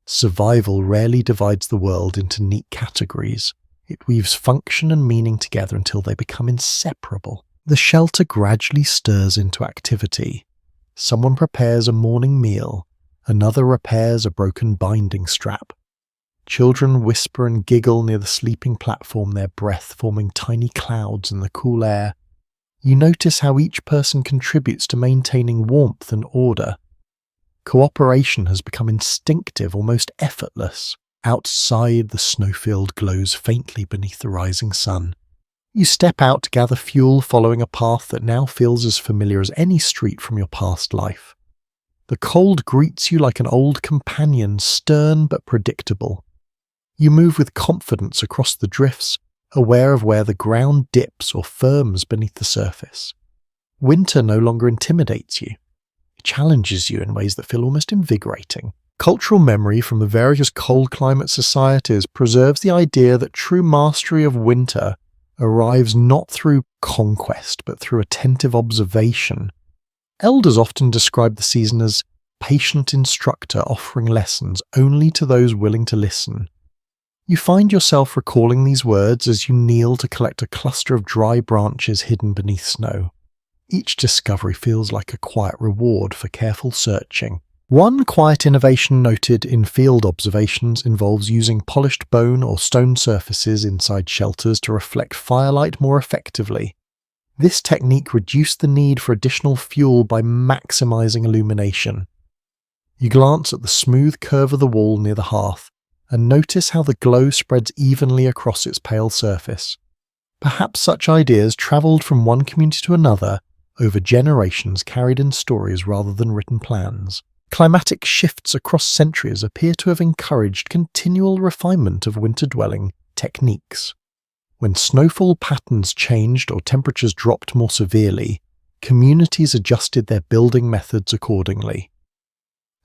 Survival rarely divides the world into neat categories. It weaves function and meaning together until they become inseparable. The shelter gradually stirs into activity. Someone prepares a morning meal, another repairs a broken binding strap. Children whisper and giggle near the sleeping platform, their breath forming tiny clouds in the cool air. You notice how each person contributes to maintaining warmth and order. Cooperation has become instinctive, almost effortless. Outside, the snowfield glows faintly beneath the rising sun. You step out to gather fuel, following a path that now feels as familiar as any street from your past life. The cold greets you like an old companion, stern but predictable. You move with confidence across the drifts, aware of where the ground dips or firms beneath the surface. Winter no longer intimidates you. It challenges you in ways that feel almost invigorating. Cultural memory from the various cold climate societies preserves the idea that true mastery of winter arrives not through conquest but through attentive observation. Elders often describe the season as patient instructor offering lessons only to those willing to listen. You find yourself recalling these words as you kneel to collect a cluster of dry branches hidden beneath snow. Each discovery feels like a quiet reward for careful searching. One quiet innovation noted in field observations involves using polished bone or stone surfaces inside shelters to reflect firelight more effectively. This technique reduced the need for additional fuel by maximizing illumination. You glance at the smooth curve of the wall near the hearth and notice how the glow spreads evenly across its pale surface. Perhaps such ideas travelled from one community to another over generations, carried in stories rather than written plans. Climatic shifts across centuries appear to have encouraged continual refinement of winter-dwelling techniques. When snowfall patterns changed or temperatures dropped more severely, communities adjusted their building methods accordingly.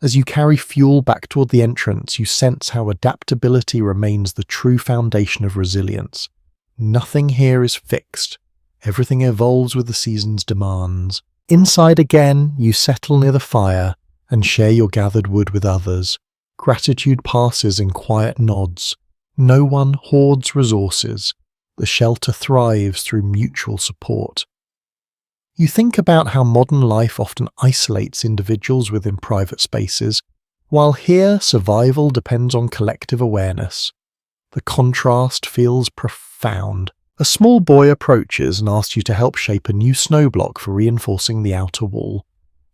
As you carry fuel back toward the entrance, you sense how adaptability remains the true foundation of resilience. Nothing here is fixed. Everything evolves with the season's demands. Inside again, you settle near the fire and share your gathered wood with others. Gratitude passes in quiet nods. No one hoards resources. The shelter thrives through mutual support. You think about how modern life often isolates individuals within private spaces, while here survival depends on collective awareness. The contrast feels profound. A small boy approaches and asks you to help shape a new snow block for reinforcing the outer wall.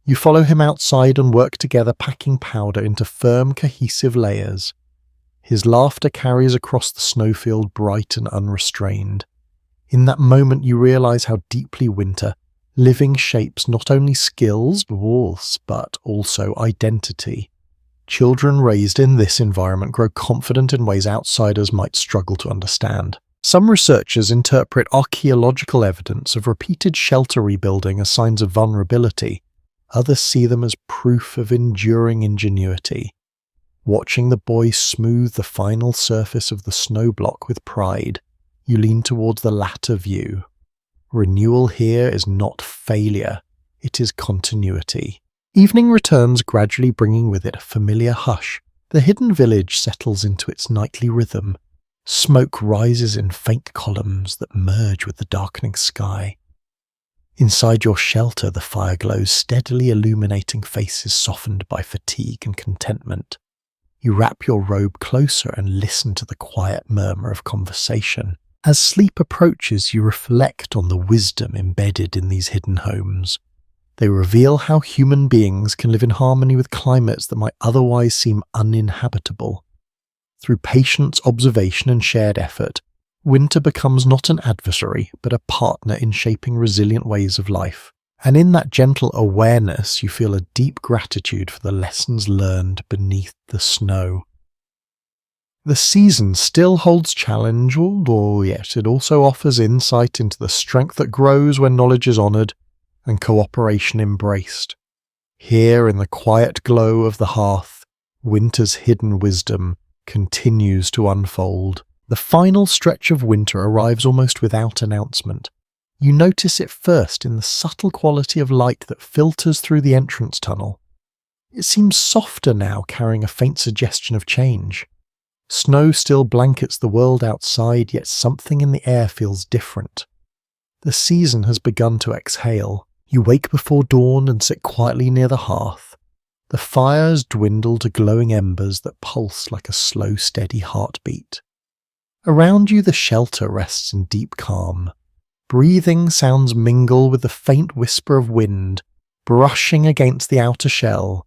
You follow him outside and work together, packing powder into firm, cohesive layers. His laughter carries across the snowfield, bright and unrestrained. In that moment you realize how deeply winter, living, shapes not only skills, but also identity. Children raised in this environment grow confident in ways outsiders might struggle to understand. Some researchers interpret archaeological evidence of repeated shelter rebuilding as signs of vulnerability. Others see them as proof of enduring ingenuity. Watching the boy smooth the final surface of the snow block with pride, you lean towards the latter view. Renewal here is not failure, it is continuity. Evening returns, gradually bringing with it a familiar hush. The hidden village settles into its nightly rhythm. Smoke rises in faint columns that merge with the darkening sky. Inside your shelter, the fire glows steadily, illuminating faces softened by fatigue and contentment. You wrap your robe closer and listen to the quiet murmur of conversation. As sleep approaches, you reflect on the wisdom embedded in these hidden homes. They reveal how human beings can live in harmony with climates that might otherwise seem uninhabitable. Through patience, observation, and shared effort, winter becomes not an adversary, but a partner in shaping resilient ways of life. And in that gentle awareness, you feel a deep gratitude for the lessons learned beneath the snow. The season still holds challenge, yet it also offers insight into the strength that grows when knowledge is honoured and cooperation embraced. Here, in the quiet glow of the hearth, winter's hidden wisdom continues to unfold. The final stretch of winter arrives almost without announcement. You notice it first in the subtle quality of light that filters through the entrance tunnel. It seems softer now, carrying a faint suggestion of change. Snow still blankets the world outside, yet something in the air feels different. The season has begun to exhale. You wake before dawn and sit quietly near the hearth. The fires dwindle to glowing embers that pulse like a slow, steady heartbeat. Around you the shelter rests in deep calm. Breathing sounds mingle with the faint whisper of wind, brushing against the outer shell.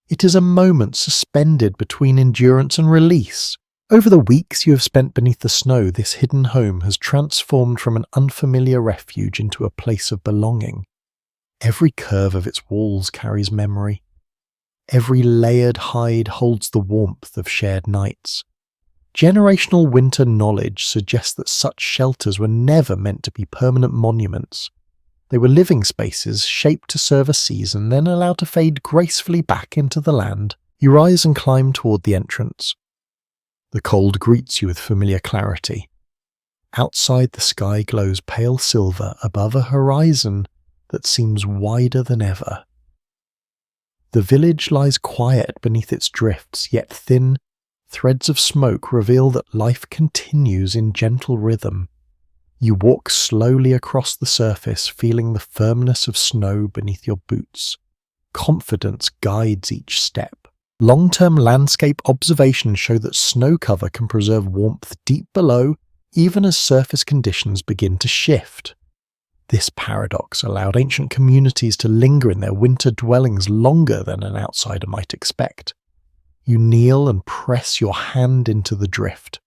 It is a moment suspended between endurance and release. Over the weeks you have spent beneath the snow, this hidden home has transformed from an unfamiliar refuge into a place of belonging. Every curve of its walls carries memory. Every layered hide holds the warmth of shared nights. Generational winter knowledge suggests that such shelters were never meant to be permanent monuments. They were living spaces shaped to serve a season, then allowed to fade gracefully back into the land. You rise and climb toward the entrance. The cold greets you with familiar clarity. Outside, the sky glows pale silver above a horizon that seems wider than ever. The village lies quiet beneath its drifts, yet thin threads of smoke reveal that life continues in gentle rhythm. You walk slowly across the surface, feeling the firmness of snow beneath your boots. Confidence guides each step. Long-term landscape observations show that snow cover can preserve warmth deep below, even as surface conditions begin to shift. This paradox allowed ancient communities to linger in their winter dwellings longer than an outsider might expect. You kneel and press your hand into the drift.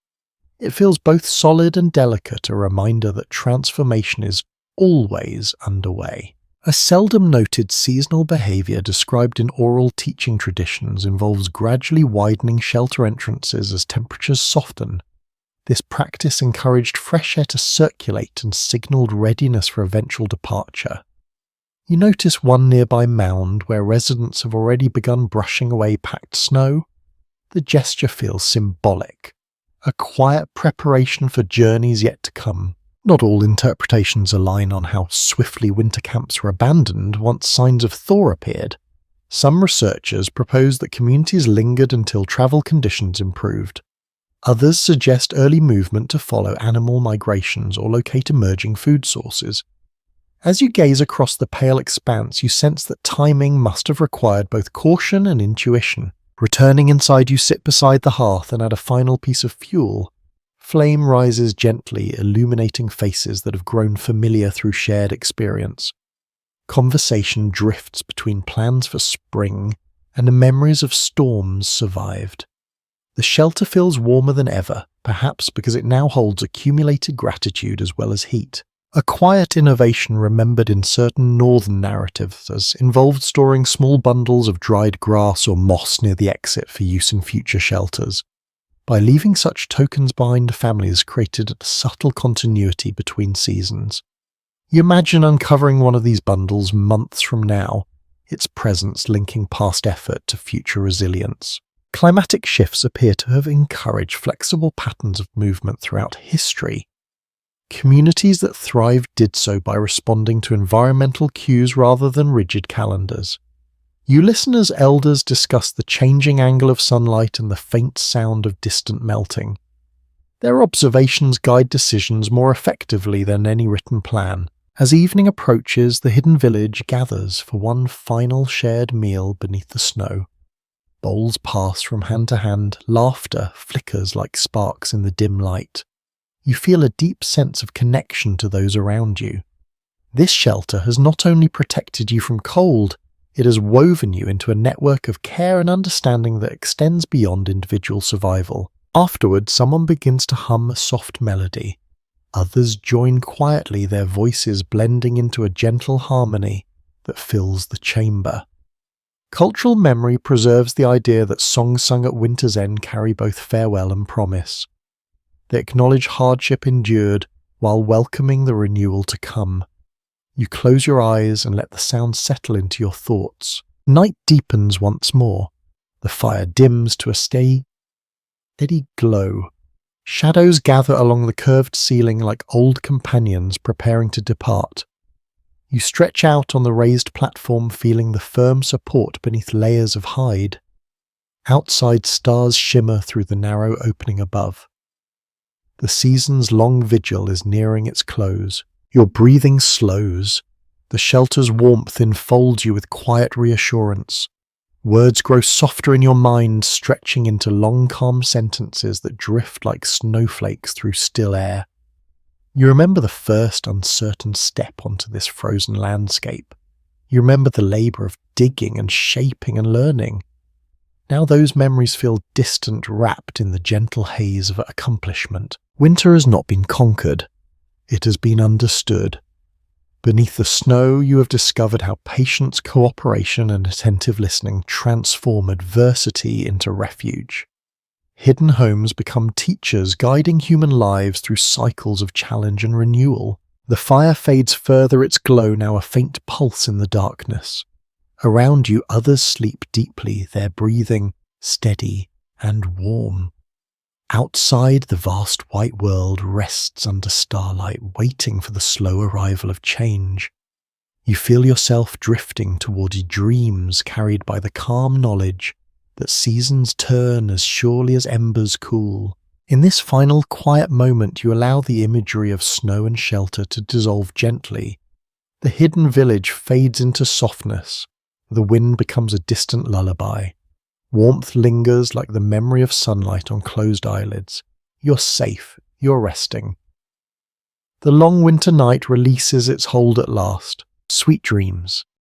It feels both solid and delicate, a reminder that transformation is always underway. A seldom noted seasonal behavior described in oral teaching traditions involves gradually widening shelter entrances as temperatures soften. This practice encouraged fresh air to circulate and signaled readiness for eventual departure. You notice one nearby mound where residents have already begun brushing away packed snow. The gesture feels symbolic, a quiet preparation for journeys yet to come. Not all interpretations align on how swiftly winter camps were abandoned once signs of thaw appeared. Some researchers propose that communities lingered until travel conditions improved. Others suggest early movement to follow animal migrations or locate emerging food sources. As you gaze across the pale expanse, you sense that timing must have required both caution and intuition. Returning inside, you sit beside the hearth and add a final piece of fuel. Flame rises gently, illuminating faces that have grown familiar through shared experience. Conversation drifts between plans for spring and the memories of storms survived. The shelter feels warmer than ever, perhaps because it now holds accumulated gratitude as well as heat. A quiet innovation remembered in certain northern narratives has involved storing small bundles of dried grass or moss near the exit for use in future shelters. By leaving such tokens behind, families created a subtle continuity between seasons. You imagine uncovering one of these bundles months from now, its presence linking past effort to future resilience. Climatic shifts appear to have encouraged flexible patterns of movement throughout history. Communities that thrived did so by responding to environmental cues rather than rigid calendars. You listen as elders discuss the changing angle of sunlight and the faint sound of distant melting. Their observations guide decisions more effectively than any written plan. As evening approaches, the hidden village gathers for one final shared meal beneath the snow. Bowls pass from hand to hand, laughter flickers like sparks in the dim light. You feel a deep sense of connection to those around you. This shelter has not only protected you from cold, it has woven you into a network of care and understanding that extends beyond individual survival. Afterward, someone begins to hum a soft melody. Others join quietly, their voices blending into a gentle harmony that fills the chamber. Cultural memory preserves the idea that songs sung at winter's end carry both farewell and promise. They acknowledge hardship endured while welcoming the renewal to come. You close your eyes and let the sound settle into your thoughts. Night deepens once more. The fire dims to a steady glow. Shadows gather along the curved ceiling like old companions preparing to depart. You stretch out on the raised platform, feeling the firm support beneath layers of hide. Outside, stars shimmer through the narrow opening above. The season's long vigil is nearing its close. Your breathing slows. The shelter's warmth enfolds you with quiet reassurance. Words grow softer in your mind, stretching into long, calm sentences that drift like snowflakes through still air. You remember the first uncertain step onto this frozen landscape. You remember the labor of digging and shaping and learning. Now those memories feel distant, wrapped in the gentle haze of accomplishment. Winter has not been conquered. It has been understood. Beneath the snow, you have discovered how patience, cooperation, and attentive listening transform adversity into refuge. Hidden homes become teachers, guiding human lives through cycles of challenge and renewal. The fire fades further, its glow now a faint pulse in the darkness. Around you, others sleep deeply, their breathing steady and warm. Outside, the vast white world rests under starlight, waiting for the slow arrival of change. You feel yourself drifting towards dreams carried by the calm knowledge that seasons turn as surely as embers cool. In this final quiet moment, you allow the imagery of snow and shelter to dissolve gently. The hidden village fades into softness. The wind becomes a distant lullaby. Warmth lingers like the memory of sunlight on closed eyelids. You're safe. You're resting. The long winter night releases its hold at last. Sweet dreams.